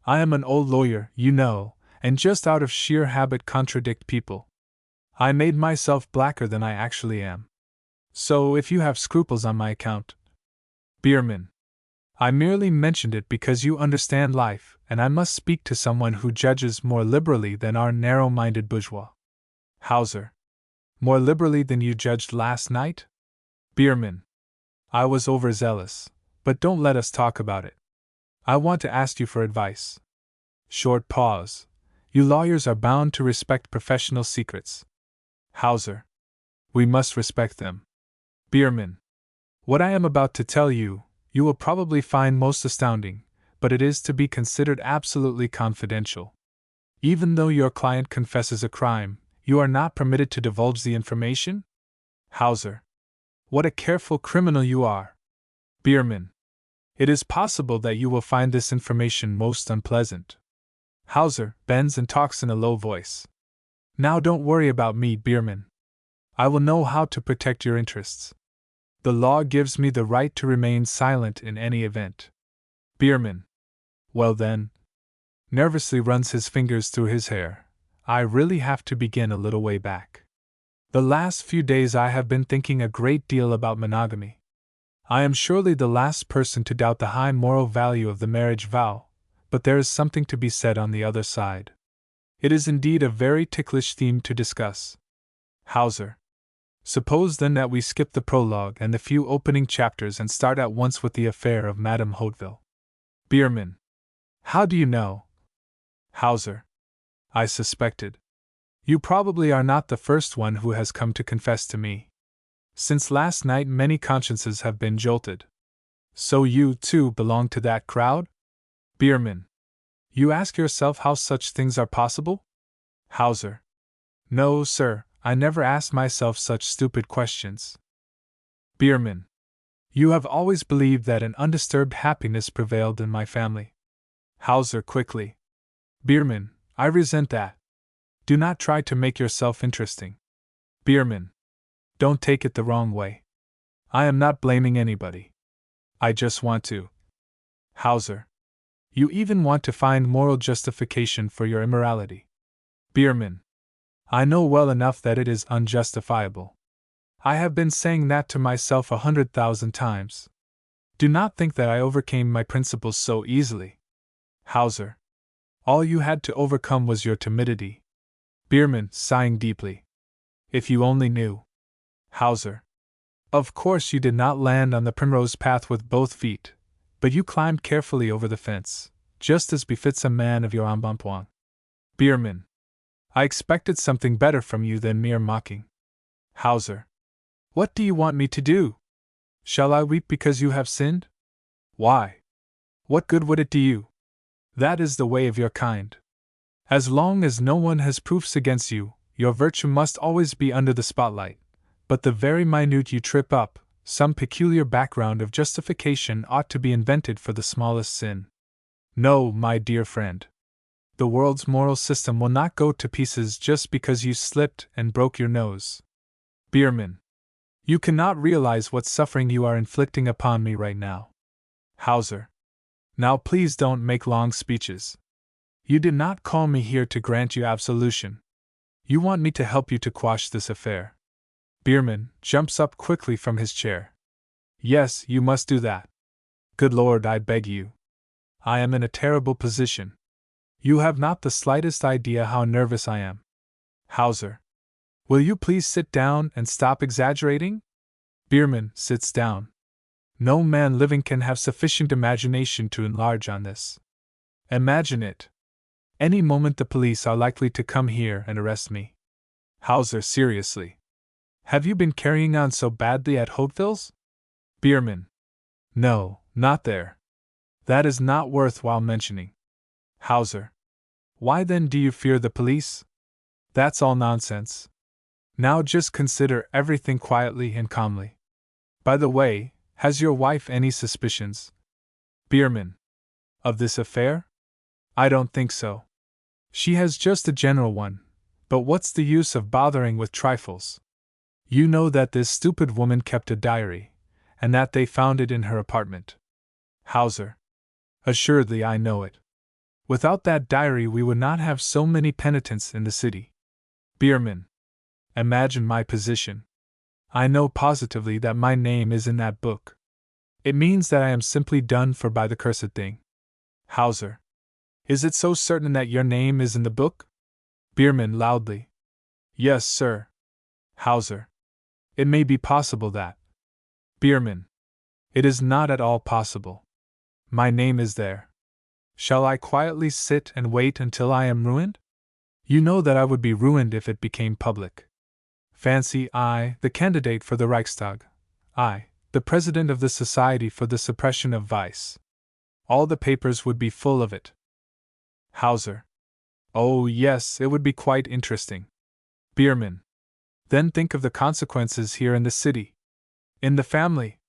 I am an old lawyer, you know, and just out of sheer habit contradict people. I made myself blacker than I actually am. So if you have scruples on my account. Bierman. I merely mentioned it because you understand life, and I must speak to someone who judges more liberally than our narrow-minded bourgeois. Hauser. More liberally than you judged last night? Bierman. I was overzealous, but don't let us talk about it. I want to ask you for advice. Short pause. You lawyers are bound to respect professional secrets. Hauser. We must respect them. Bierman. What I am about to tell you, You will probably find most astounding, but it is to be considered absolutely confidential. Even though your client confesses a crime, you are not permitted to divulge the information? Hauser. What a careful criminal you are. Bierman. It is possible that you will find this information most unpleasant. Hauser bends and talks in a low voice. Now don't worry about me, Bierman. I will know how to protect your interests. The law gives me the right to remain silent in any event. Bierman. Well then. Nervously runs his fingers through his hair. I really have to begin a little way back. The last few days I have been thinking a great deal about monogamy. I am surely the last person to doubt the high moral value of the marriage vow, but there is something to be said on the other side. It is indeed a very ticklish theme to discuss. Hauser. Suppose then that we skip the prologue and the few opening chapters and start at once with the affair of Madame Hauteville. Bierman. How do you know? Hauser. I suspected. You probably are not the first one who has come to confess to me. Since last night many consciences have been jolted. So you, too, belong to that crowd? Bierman. You ask yourself how such things are possible? Hauser. No, sir, I never asked myself such stupid questions. Bierman. You have always believed that an undisturbed happiness prevailed in my family. Hauser quickly. Bierman, I resent that. Do not try to make yourself interesting. Bierman. Don't take it the wrong way. I am not blaming anybody. I just want to. Hauser. You even want to find moral justification for your immorality. Bierman. I know well enough that it is unjustifiable. I have been saying that to myself 100,000 times. Do not think that I overcame my principles so easily. Hauser. All you had to overcome was your timidity. Bierman, sighing deeply. If you only knew. Hauser. Of course you did not land on the primrose path with both feet, but you climbed carefully over the fence, just as befits a man of your embonpoint. Bierman. I expected something better from you than mere mocking. Hauser. What do you want me to do? Shall I weep because you have sinned? Why? What good would it do you? That is the way of your kind. As long as no one has proofs against you, your virtue must always be under the spotlight, but the very minute you trip up, some peculiar background of justification ought to be invented for the smallest sin. No, my dear friend. The world's moral system will not go to pieces just because you slipped and broke your nose. Bierman. You cannot realize what suffering you are inflicting upon me right now. Hauser. Now please don't make long speeches. You did not call me here to grant you absolution. You want me to help you to quash this affair. Bierman jumps up quickly from his chair. Yes, you must do that. Good Lord, I beg you. I am in a terrible position. You have not the slightest idea how nervous I am. Hauser. Will you please sit down and stop exaggerating? Bierman sits down. No man living can have sufficient imagination to enlarge on this. Imagine it. Any moment the police are likely to come here and arrest me. Hauser seriously. Have you been carrying on so badly at Hauteville's? Bierman. No, not there. That is not worthwhile mentioning. Hauser. Why then do you fear the police? That's all nonsense. Now just consider everything quietly and calmly. By the way, has your wife any suspicions? Bierman. Of this affair? I don't think so. She has just a general one, but what's the use of bothering with trifles? You know that this stupid woman kept a diary, and that they found it in her apartment. Hauser. Assuredly I know it. Without that diary we would not have so many penitents in the city. Bierman. Imagine my position. I know positively that my name is in that book. It means that I am simply done for by the cursed thing. Hauser. Is it so certain that your name is in the book? Bierman loudly. Yes, sir. Hauser. It may be possible that. Bierman. It is not at all possible. My name is there. Shall I quietly sit and wait until I am ruined? You know that I would be ruined if it became public. Fancy I, the candidate for the Reichstag, I, the president of the Society for the Suppression of Vice. All the papers would be full of it. Hauser. Oh, yes, it would be quite interesting. Bierman. Then think of the consequences here in the city. In the family.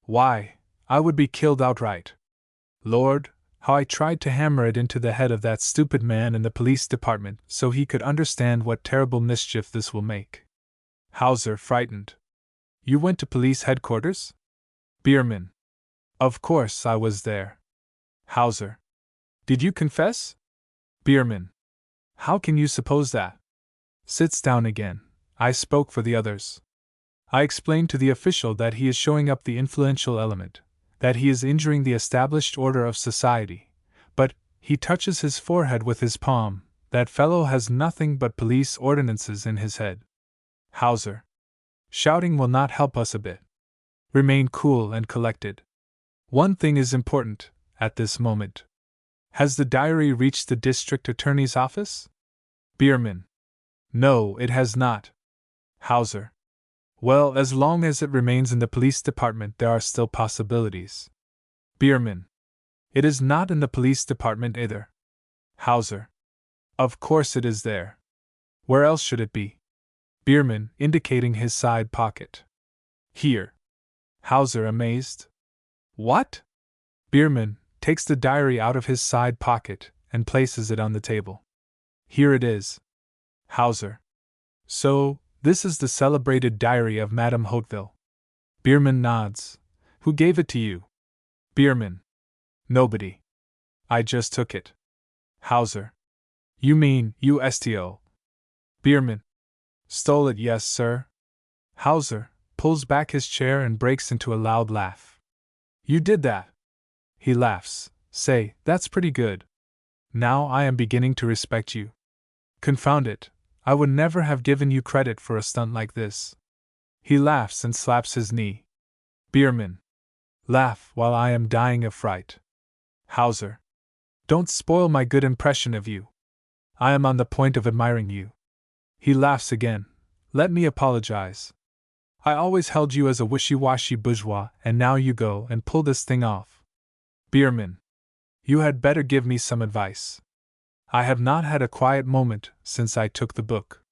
Why, I would be killed outright. Lord, how I tried to hammer it into the head of that stupid man in the police department so he could understand what terrible mischief this will make. Hauser, frightened. You went to police headquarters? Bierman. Of course I was there. Hauser. Did you confess? Bierman. How can you suppose that? Sits down again. I spoke for the others. I explained to the official that he is showing up the influential element, that he is injuring the established order of society, but, he touches his forehead with his palm, that fellow has nothing but police ordinances in his head. Hauser. Shouting will not help us a bit. Remain cool and collected. One thing is important, at this moment. Has the diary reached the district attorney's office? Bierman. No, it has not. Hauser. Well, as long as it remains in the police department, there are still possibilities. Bierman. It is not in the police department either. Hauser. Of course it is there. Where else should it be? Bierman, indicating his side pocket. Here. Hauser, amazed. What? Bierman takes the diary out of his side pocket and places it on the table. Here it is. Hauser. So, this is the celebrated diary of Madame Hauteville. Bierman nods. Who gave it to you? Bierman. Nobody. I just took it. Hauser. You mean, you sto? Bierman. Stole it, yes, sir. Hauser pulls back his chair and breaks into a loud laugh. You did that? He laughs. Say, that's pretty good. Now I am beginning to respect you. Confound it, I would never have given you credit for a stunt like this. He laughs and slaps his knee. Bierman. Laugh while I am dying of fright. Hauser. Don't spoil my good impression of you. I am on the point of admiring you. He laughs again. Let me apologize. I always held you as a wishy-washy bourgeois, and now you go and pull this thing off. Bierman. You had better give me some advice. I have not had a quiet moment since I took the book.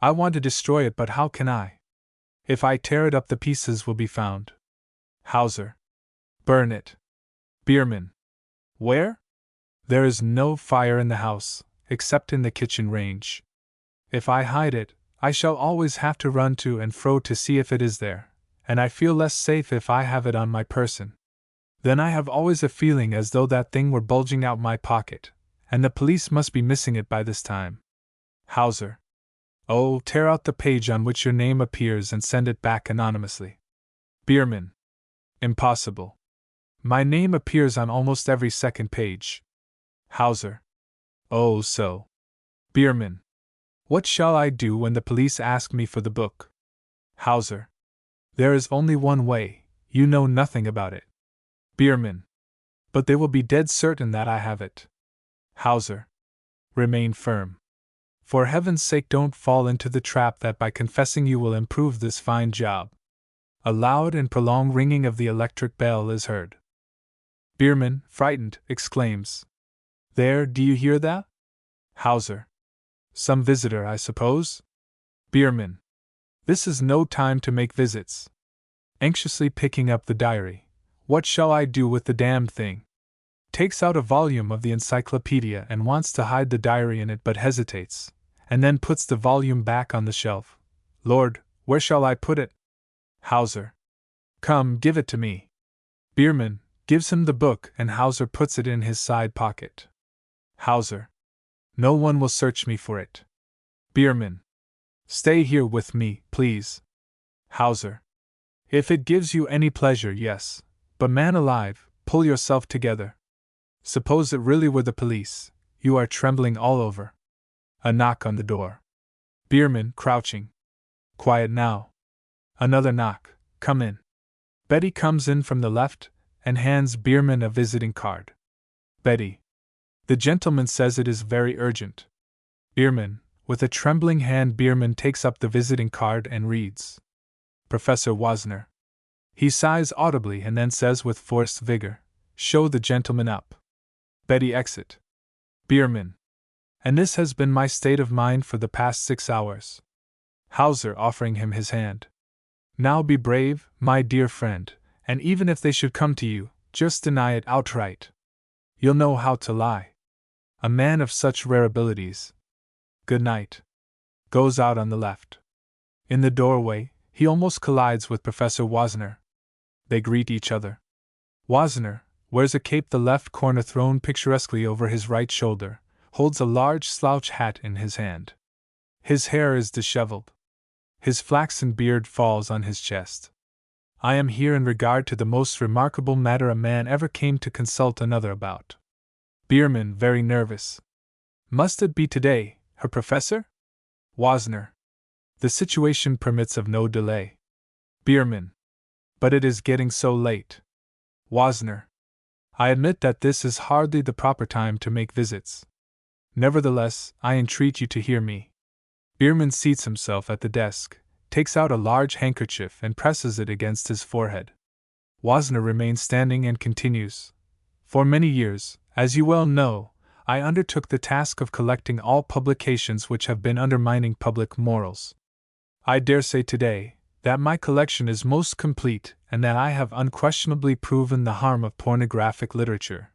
I want to destroy it, but how can I? If I tear it up, the pieces will be found. Hauser. Burn it. Bierman. Where? There is no fire in the house, except in the kitchen range. If I hide it, I shall always have to run to and fro to see if it is there, and I feel less safe if I have it on my person. Then I have always a feeling as though that thing were bulging out my pocket, and the police must be missing it by this time. Hauser. Oh, tear out the page on which your name appears and send it back anonymously. Bierman. Impossible. My name appears on almost every second page. Hauser. Oh, so. Bierman. What shall I do when the police ask me for the book? Hauser. There is only one way, you know nothing about it. Bierman. But they will be dead certain that I have it. Hauser. Remain firm. For heaven's sake, don't fall into the trap that by confessing you will improve this fine job. A loud and prolonged ringing of the electric bell is heard. Bierman, frightened, exclaims. There, do you hear that? Hauser. Some visitor, I suppose? Bierman. This is no time to make visits. Anxiously picking up the diary. What shall I do with the damned thing? Takes out a volume of the encyclopedia and wants to hide the diary in it, but hesitates, and then puts the volume back on the shelf. Lord, where shall I put it? Hauser. Come, give it to me. Bierman gives him the book, and Hauser puts it in his side pocket. Hauser. No one will search me for it. Bierman. Stay here with me, please. Hauser. If it gives you any pleasure, yes. But man alive, pull yourself together. Suppose it really were the police. You are trembling all over. A knock on the door. Bierman, crouching. Quiet now. Another knock. Come in. Betty comes in from the left and hands Bierman a visiting card. Betty. The gentleman says it is very urgent. Bierman, with a trembling hand, Bierman takes up the visiting card and reads. Professor Wozner. He sighs audibly and then says with forced vigor, "Show the gentleman up." Betty exit. Bierman. And this has been my state of mind for the past 6 hours. Hauser offering him his hand. Now be brave, my dear friend, and even if they should come to you, just deny it outright. You'll know how to lie. A man of such rare abilities. Good night. Goes out on the left. In the doorway, he almost collides with Professor Wozner. They greet each other. Wozner wears a cape, the left corner thrown picturesquely over his right shoulder, holds a large slouch hat in his hand. His hair is disheveled. His flaxen beard falls on his chest. I am here in regard to the most remarkable matter a man ever came to consult another about. Bierman very nervous. Must it be today, Herr Professor? Wozner. The situation permits of no delay. Bierman. But it is getting so late. Wozner. I admit that this is hardly the proper time to make visits. Nevertheless, I entreat you to hear me. Bierman seats himself at the desk, takes out a large handkerchief and presses it against his forehead. Wozner remains standing and continues. For many years, as you well know, I undertook the task of collecting all publications which have been undermining public morals. I dare say today that my collection is most complete and that I have unquestionably proven the harm of pornographic literature.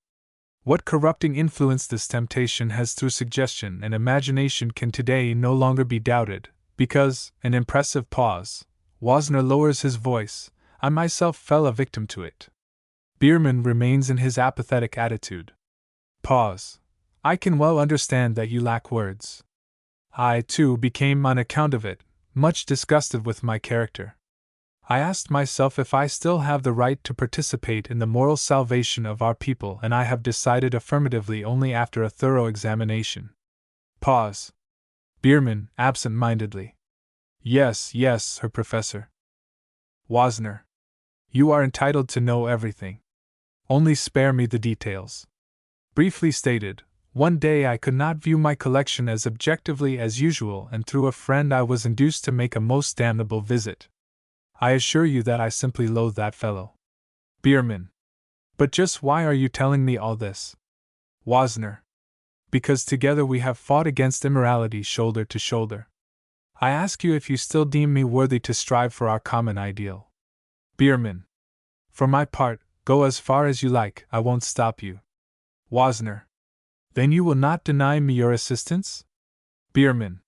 What corrupting influence this temptation has through suggestion and imagination can today no longer be doubted, because, an impressive pause, Wozner lowers his voice, I myself fell a victim to it. Bierman remains in his apathetic attitude. Pause. I can well understand that you lack words. I, too, became, on account of it, much disgusted with my character. I asked myself if I still have the right to participate in the moral salvation of our people, and I have decided affirmatively only after a thorough examination. Pause. Bierman, absent-mindedly. Yes, Herr Professor. Wozner. You are entitled to know everything. Only spare me the details. Briefly stated, one day I could not view my collection as objectively as usual, and through a friend I was induced to make a most damnable visit. I assure you that I simply loathe that fellow. Bierman. But just why are you telling me all this? Wozner. Because together we have fought against immorality shoulder to shoulder. I ask you if you still deem me worthy to strive for our common ideal. Bierman. For my part, go as far as you like, I won't stop you. Wozner. Then you will not deny me your assistance? Bierman.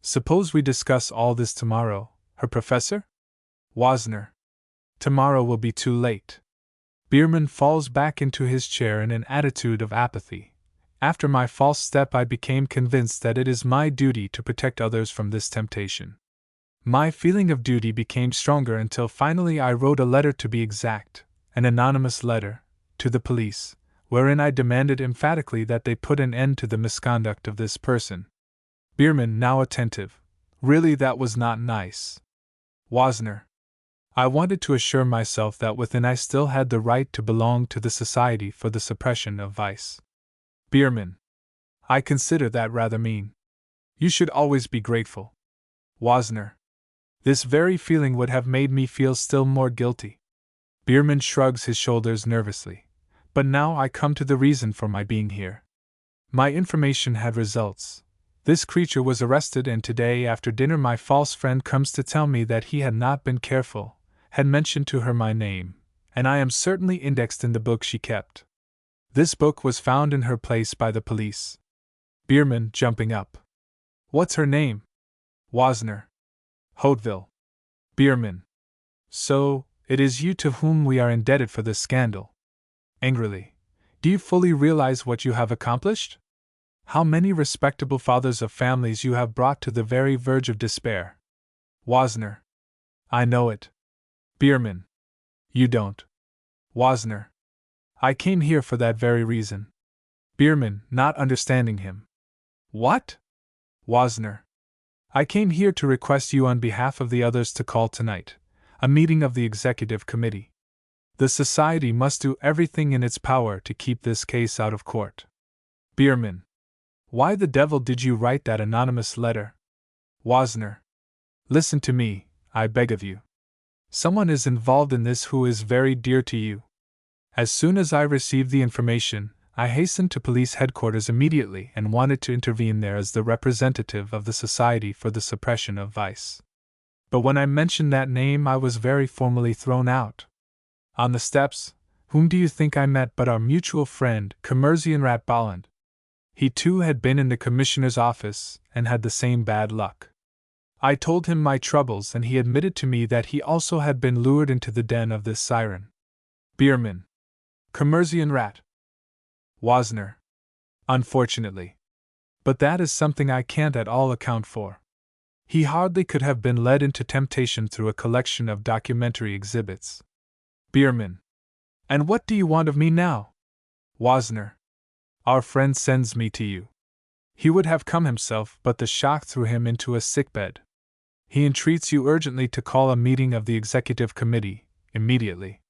Suppose we discuss all this tomorrow, Herr Professor? Wozner. Tomorrow will be too late. Bierman falls back into his chair in an attitude of apathy. After my false step, I became convinced that it is my duty to protect others from this temptation. My feeling of duty became stronger until finally I wrote a letter, to be exact, an anonymous letter, to the police, wherein I demanded emphatically that they put an end to the misconduct of this person. Bierman, now attentive. Really, that was not nice. Wozner. I wanted to assure myself that within I still had the right to belong to the Society for the Suppression of Vice. Bierman. I consider that rather mean. You should always be grateful. Wozner. This very feeling would have made me feel still more guilty. Bierman shrugs his shoulders nervously. But now I come to the reason for my being here. My information had results. This creature was arrested, and today after dinner my false friend comes to tell me that he had not been careful, had mentioned to her my name, and I am certainly indexed in the book she kept. This book was found in her place by the police. Bierman, jumping up. What's her name? Wozner. Hauteville. Bierman. So, it is you to whom we are indebted for this scandal. Angrily. Do you fully realize what you have accomplished? How many respectable fathers of families you have brought to the very verge of despair? Wozner. I know it. Bierman. You don't. Wozner. I came here for that very reason. Bierman, not understanding him. What? Wozner. I came here to request you on behalf of the others to call tonight a meeting of the Executive Committee. The Society must do everything in its power to keep this case out of court. Bierman. Why the devil did you write that anonymous letter? Wozner. Listen to me, I beg of you. Someone is involved in this who is very dear to you. As soon as I received the information, I hastened to police headquarters immediately and wanted to intervene there as the representative of the Society for the Suppression of Vice. But when I mentioned that name, I was very formally thrown out. On the steps, whom do you think I met but our mutual friend, Commercian Bolland? He too had been in the commissioner's office and had the same bad luck. I told him my troubles, and he admitted to me that he also had been lured into the den of this siren. Bierman. Commercian Wozner. Unfortunately. But that is something I can't at all account for. He hardly could have been led into temptation through a collection of documentary exhibits. Bierman. And what do you want of me now? Wozner. Our friend sends me to you. He would have come himself, but the shock threw him into a sickbed. He entreats you urgently to call a meeting of the Executive Committee, immediately.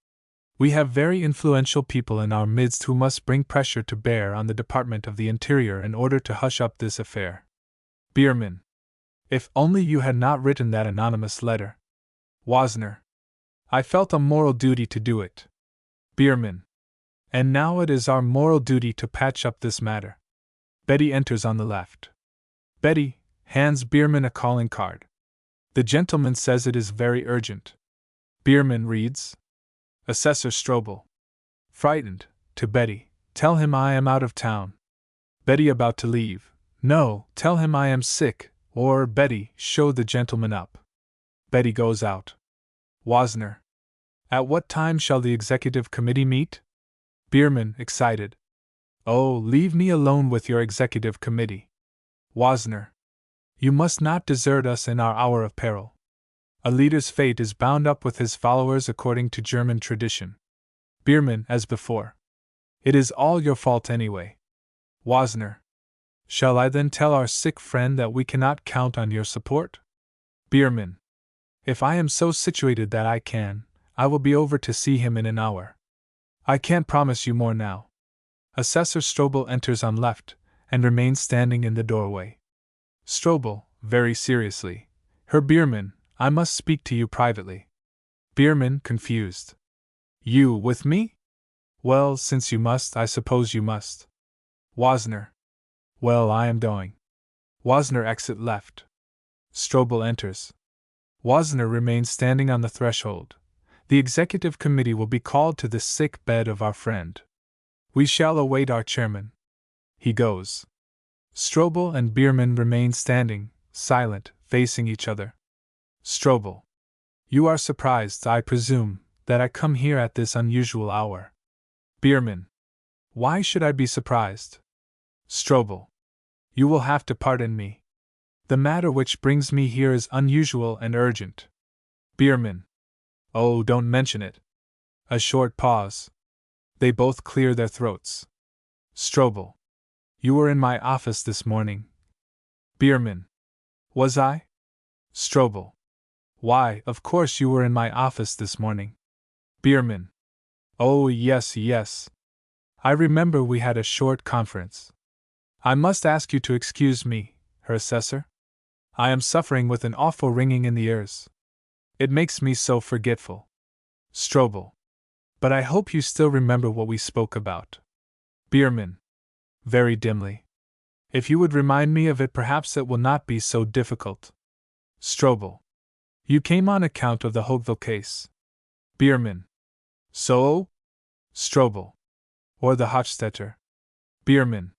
We have very influential people in our midst who must bring pressure to bear on the Department of the Interior in order to hush up this affair. Bierman. If only you had not written that anonymous letter. Wozner. I felt a moral duty to do it. Bierman. And now it is our moral duty to patch up this matter. Betty enters on the left. Betty hands Bierman a calling card. The gentleman says it is very urgent. Bierman reads. Assessor Strobel. Frightened, to Betty, tell him I am out of town. Betty about to leave. No, tell him I am sick, or, Betty, show the gentleman up. Betty goes out. Wozner. At what time shall the Executive Committee meet? Bierman, excited. Oh, leave me alone with your Executive Committee. Wozner. You must not desert us in our hour of peril. A leader's fate is bound up with his followers according to German tradition. Bierman, as before. It is all your fault anyway. Wozner. Shall I then tell our sick friend that we cannot count on your support? Bierman. If I am so situated that I can, I will be over to see him in an hour. I can't promise you more now. Assessor Strobel enters on left, and remains standing in the doorway. Strobel, very seriously. Herr Bierman, I must speak to you privately. Bierman, confused. You with me? Well, since you must, I suppose you must. Wozner. Well, I am going. Wozner exit left. Strobel enters. Wozner remains standing on the threshold. The Executive Committee will be called to the sick bed of our friend. We shall await our chairman. He goes. Strobel and Bierman remain standing, silent, facing each other. Strobel. You are surprised, I presume, that I come here at this unusual hour. Bierman. Why should I be surprised? Strobel. You will have to pardon me. The matter which brings me here is unusual and urgent. Bierman. Oh, don't mention it. A short pause. They both clear their throats. Strobel. You were in my office this morning. Bierman. Was I? Strobel. Why, of course you were in my office this morning. Bierman. Oh, yes, yes. I remember we had a short conference. I must ask you to excuse me, Herr Assessor. I am suffering with an awful ringing in the ears. It makes me so forgetful. Strobel. But I hope you still remember what we spoke about. Bierman. Very dimly. If you would remind me of it, perhaps it will not be so difficult. Strobel. You came on account of the Hogeville case. Bierman. So? Strobel. Or the Hochstetter. Bierman.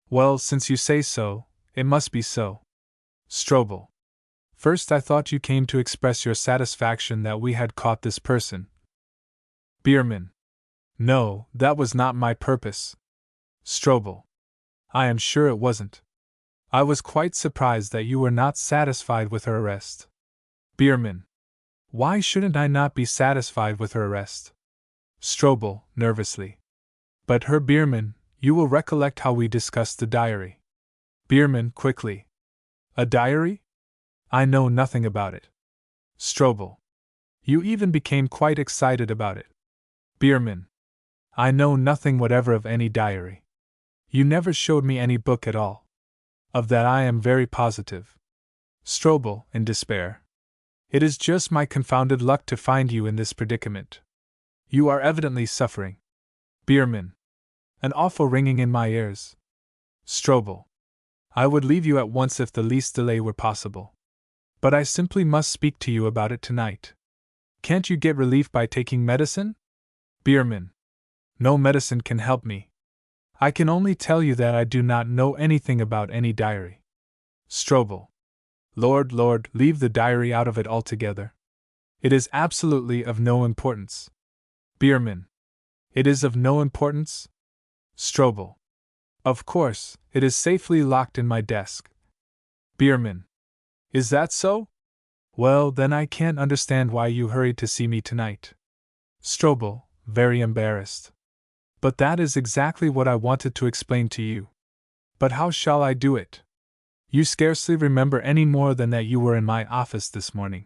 Well, since you say so, it must be so. Strobel. First I thought you came to express your satisfaction that we had caught this person. Bierman. No, that was not my purpose. Strobel. I am sure it wasn't. I was quite surprised that you were not satisfied with her arrest. Bierman. Why shouldn't I not be satisfied with her arrest? Strobel, nervously. But Herr Bierman, you will recollect how we discussed the diary. Bierman, quickly. A diary? I know nothing about it. Strobel. You even became quite excited about it. Bierman. I know nothing whatever of any diary. You never showed me any book at all. Of that I am very positive. Strobel, in despair. It is just my confounded luck to find you in this predicament. You are evidently suffering. Bierman. An awful ringing in my ears. Strobel. I would leave you at once if the least delay were possible. But I simply must speak to you about it tonight. Can't you get relief by taking medicine? Bierman. No medicine can help me. I can only tell you that I do not know anything about any diary. Strobel. Lord, leave the diary out of it altogether. It is absolutely of no importance. Bierman. It is of no importance? Strobel. Of course, it is safely locked in my desk. Bierman. Is that so? Well, then I can't understand why you hurried to see me tonight. Strobel, very embarrassed. But that is exactly what I wanted to explain to you. But how shall I do it? You scarcely remember any more than that you were in my office this morning.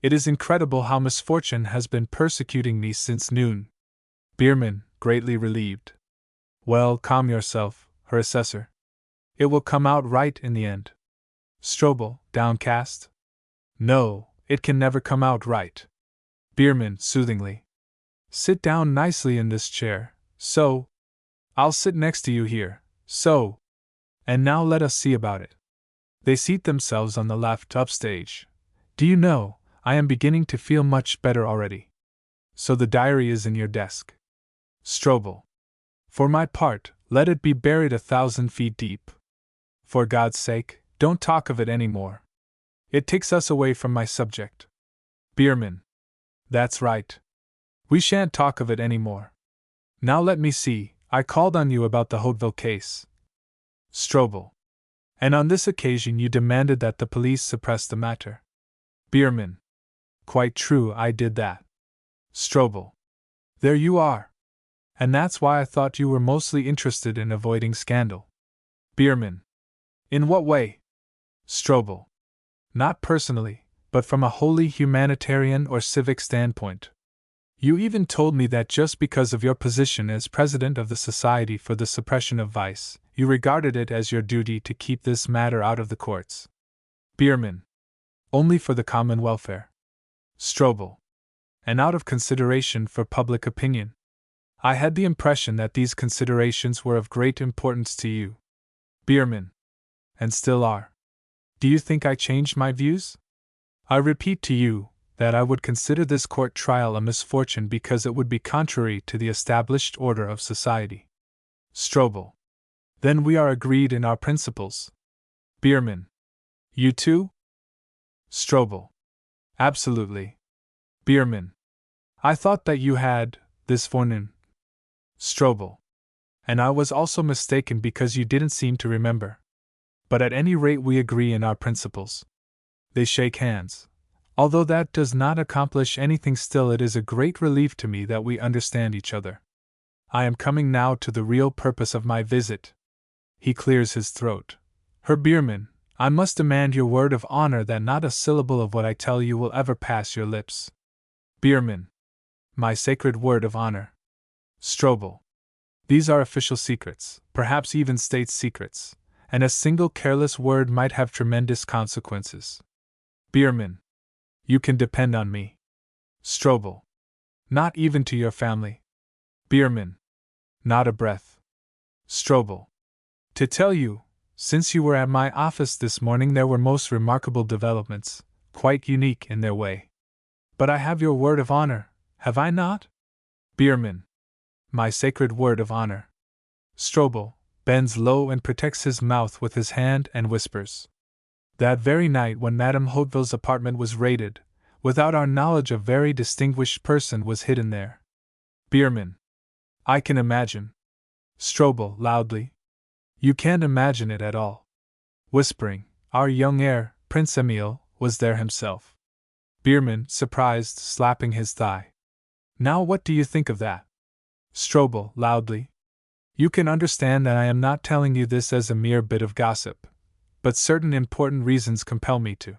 It is incredible how misfortune has been persecuting me since noon. Bierman, greatly relieved. Well, calm yourself, her assessor. It will come out right in the end. Strobel, downcast. No, it can never come out right. Bierman, soothingly. Sit down nicely in this chair, so. I'll sit next to you here, so. And now let us see about it. They seat themselves on the left upstage. Do you know, I am beginning to feel much better already. So the diary is in your desk. Strobel. For my part, let it be buried 1,000 feet deep. For God's sake, don't talk of it any more. It takes us away from my subject. Bierman. That's right. We shan't talk of it any more. Now let me see, I called on you about the Hauteville case. Strobel. And on this occasion you demanded that the police suppress the matter. Bierman. Quite true, I did that. Strobel. There you are. And that's why I thought you were mostly interested in avoiding scandal. Bierman. In what way? Strobel. Not personally, but from a wholly humanitarian or civic standpoint. You even told me that just because of your position as president of the Society for the Suppression of Vice, you regarded it as your duty to keep this matter out of the courts. Bierman. Only for the common welfare. Strobel. And out of consideration for public opinion. I had the impression that these considerations were of great importance to you. Bierman. And still are. Do you think I changed my views? I repeat to you that I would consider this court trial a misfortune because it would be contrary to the established order of society. Strobel. Then we are agreed in our principles. Bierman. You too? Strobel. Absolutely. Bierman. I thought that you had, this forenoon. Strobel. And I was also mistaken because you didn't seem to remember. But at any rate we agree in our principles. They shake hands. Although that does not accomplish anything, still it is a great relief to me that we understand each other. I am coming now to the real purpose of my visit. He clears his throat. Herr Bierman, I must demand your word of honor that not a syllable of what I tell you will ever pass your lips. Bierman. My sacred word of honor. Strobel. These are official secrets, perhaps even state secrets, and a single careless word might have tremendous consequences. Bierman. You can depend on me. Strobel. Not even to your family. Bierman. Not a breath. Strobel. To tell you, since you were at my office this morning there were most remarkable developments, quite unique in their way. But I have your word of honor, have I not? Bierman. My sacred word of honor. Strobel bends low and protects his mouth with his hand and whispers. That very night when Madame Hauteville's apartment was raided, without our knowledge a very distinguished person was hidden there. Bierman. I can imagine. Strobel loudly. You can't imagine it at all. Whispering, our young heir, Prince Emile, was there himself. Bierman, surprised, slapping his thigh. Now what do you think of that? Strobel loudly. You can understand that I am not telling you this as a mere bit of gossip, but certain important reasons compel me to.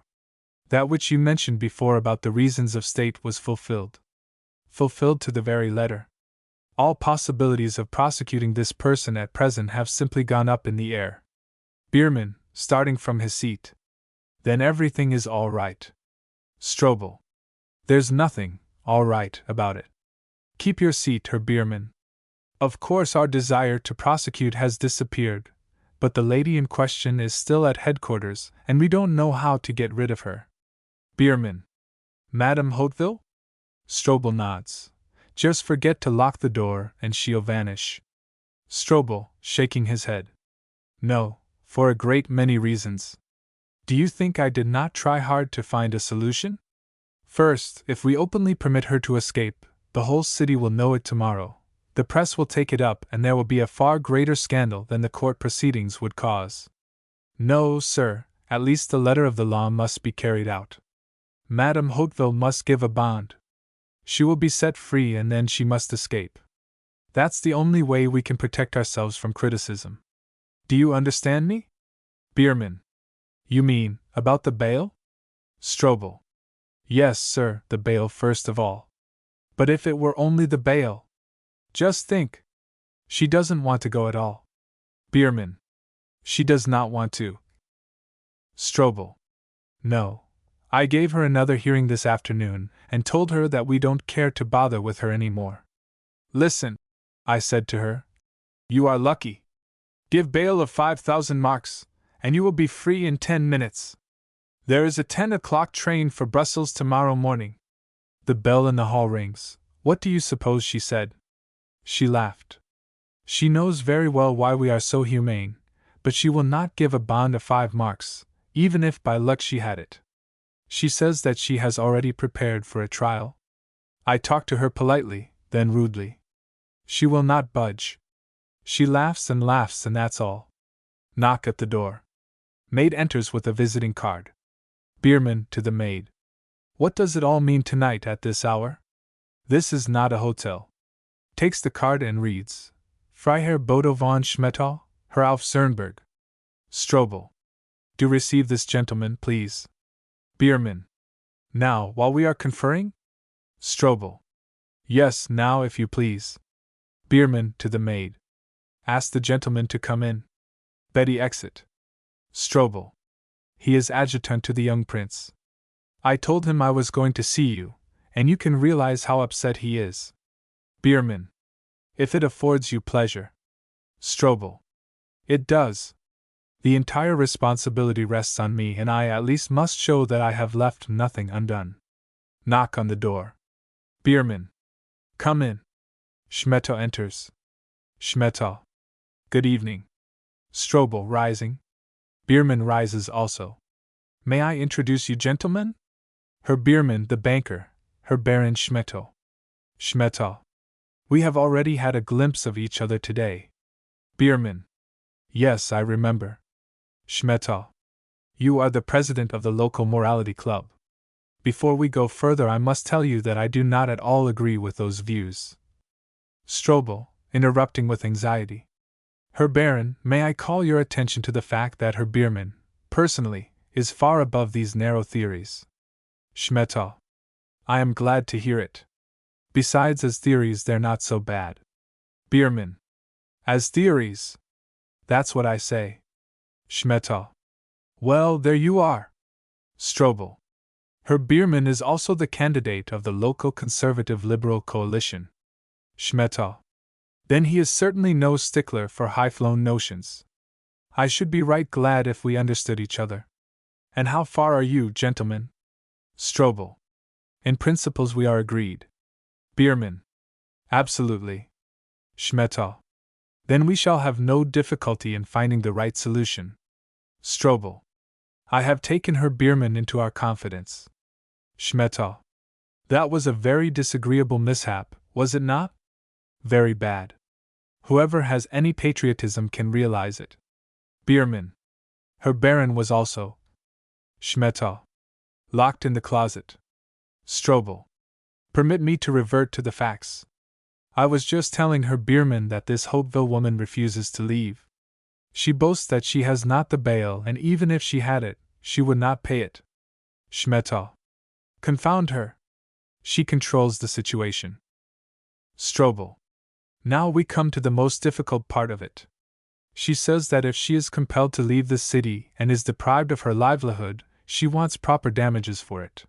That which you mentioned before about the reasons of state was fulfilled. Fulfilled to the very letter. All possibilities of prosecuting this person at present have simply gone up in the air. Bierman, starting from his seat. Then everything is all right. Strobel. There's nothing, all right, about it. Keep your seat, Herr Biermann. Of course, our desire to prosecute has disappeared, but the lady in question is still at headquarters, and we don't know how to get rid of her. Biermann. Madame Hauteville? Strobel nods. Just forget to lock the door, and she'll vanish. Strobel, shaking his head. No, for a great many reasons. Do you think I did not try hard to find a solution? First, if we openly permit her to escape, the whole city will know it tomorrow. The press will take it up, and there will be a far greater scandal than the court proceedings would cause. No, sir, at least the letter of the law must be carried out. Madame Hauteville must give a bond. She will be set free, and then she must escape. That's the only way we can protect ourselves from criticism. Do you understand me? Biermann. You mean, about the bail? Strobel. Yes, sir, the bail first of all. But if it were only the bail? Just think. She doesn't want to go at all. Biermann. She does not want to. Strobel. No. I gave her another hearing this afternoon, and told her that we don't care to bother with her any more. Listen, I said to her. You are lucky. Give bail of 5,000 marks, and you will be free in 10 minutes. There is a 10 o'clock train for Brussels tomorrow morning. The bell in the hall rings. What do you suppose she said? She laughed. She knows very well why we are so humane, but she will not give a bond of 5 marks, even if by luck she had it. She says that she has already prepared for a trial. I talk to her politely, then rudely. She will not budge. She laughs, and that's all. Knock at the door. Maid enters with a visiting card. Biermann to the maid. What does it all mean tonight at this hour? This is not a hotel. Takes the card and reads. Freiherr Bodo von Schmettau, Herr auf Cernberg. Strobel. Do receive this gentleman, please. Biermann. Now, while we are conferring? Strobel. Yes, now if you please. Biermann to the maid. Ask the gentleman to come in. Betty exit. Strobel. He is adjutant to the young prince. I told him I was going to see you, and you can realize how upset he is. Biermann. If it affords you pleasure. Strobel. It does. The entire responsibility rests on me, and I at least must show that I have left nothing undone. Knock on the door. Biermann. Come in. Schmettau enters. Schmettau. Good evening. Strobel rising. Biermann rises also. May I introduce you, gentlemen? Herr Biermann, the banker, Herr Baron Schmettau. Schmettau. We have already had a glimpse of each other today. Biermann. Yes, I remember. Schmettau. You are the president of the local morality club. Before we go further, I must tell you that I do not at all agree with those views. Strobel, interrupting with anxiety. Herr Baron, may I call your attention to the fact that Herr Biermann, personally, is far above these narrow theories. Schmettau. I am glad to hear it. Besides, as theories they're not so bad. Biermann. As theories? That's what I say. Schmettau. Well, there you are. Strobel. Herr Biermann is also the candidate of the local conservative liberal coalition. Schmettau. Then he is certainly no stickler for high-flown notions. I should be right glad if we understood each other. And how far are you, gentlemen? Strobel. In principles we are agreed. Biermann. Absolutely. Schmettau. Then we shall have no difficulty in finding the right solution. Strobel. I have taken Herr Biermann into our confidence. Schmettau. That was a very disagreeable mishap, was it not? Very bad. Whoever has any patriotism can realize it. Biermann. Herr Baron was also. Schmettau. Locked in the closet. Strobel. Permit me to revert to the facts. I was just telling Herr Biermann that this Hauteville woman refuses to leave. She boasts that she has not the bail, and even if she had it, she would not pay it. Schmettau. Confound her. She controls the situation. Strobel. Now we come to the most difficult part of it. She says that if she is compelled to leave the city and is deprived of her livelihood, she wants proper damages for it.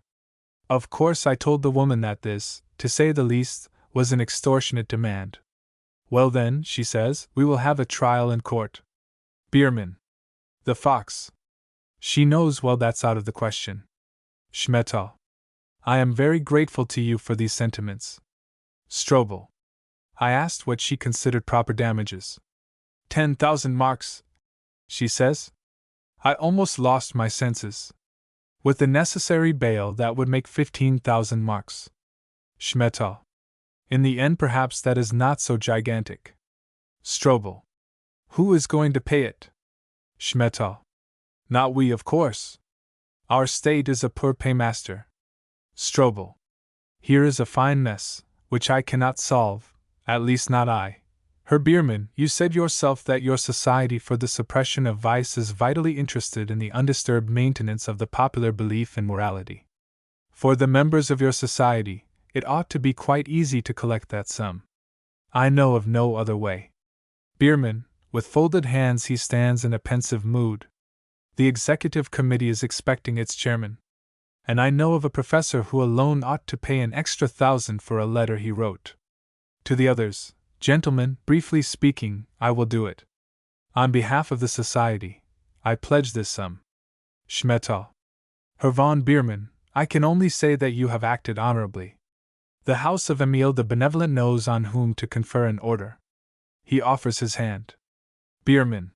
Of course, I told the woman that this, to say the least, was an extortionate demand. Well then, she says, we will have a trial in court. Bierman. The fox. She knows well that's out of the question. Schmettau. I am very grateful to you for these sentiments. Strobel. I asked what she considered proper damages. 10,000 marks, she says. I almost lost my senses. With the necessary bail, that would make 15,000 marks. Schmettau. In the end, perhaps that is not so gigantic. Strobel. Who is going to pay it? Schmettau. Not we, of course. Our state is a poor paymaster. Strobel. Here is a fine mess, which I cannot solve, at least not I. Herr Bierman, you said yourself that your Society for the Suppression of Vice is vitally interested in the undisturbed maintenance of the popular belief in morality. For the members of your society, it ought to be quite easy to collect that sum. I know of no other way. Bierman, with folded hands, he stands in a pensive mood. The executive committee is expecting its chairman. And I know of a professor who alone ought to pay an extra 1,000 for a letter he wrote. To the others, gentlemen, briefly speaking, I will do it. On behalf of the society, I pledge this sum. Schmettau. Herr von Bierman, I can only say that you have acted honorably. The house of Emile the Benevolent knows on whom to confer an order. He offers his hand. Bierman.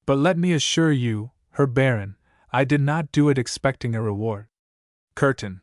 But let me assure you, Herr Baron, I did not do it expecting a reward. Curtain.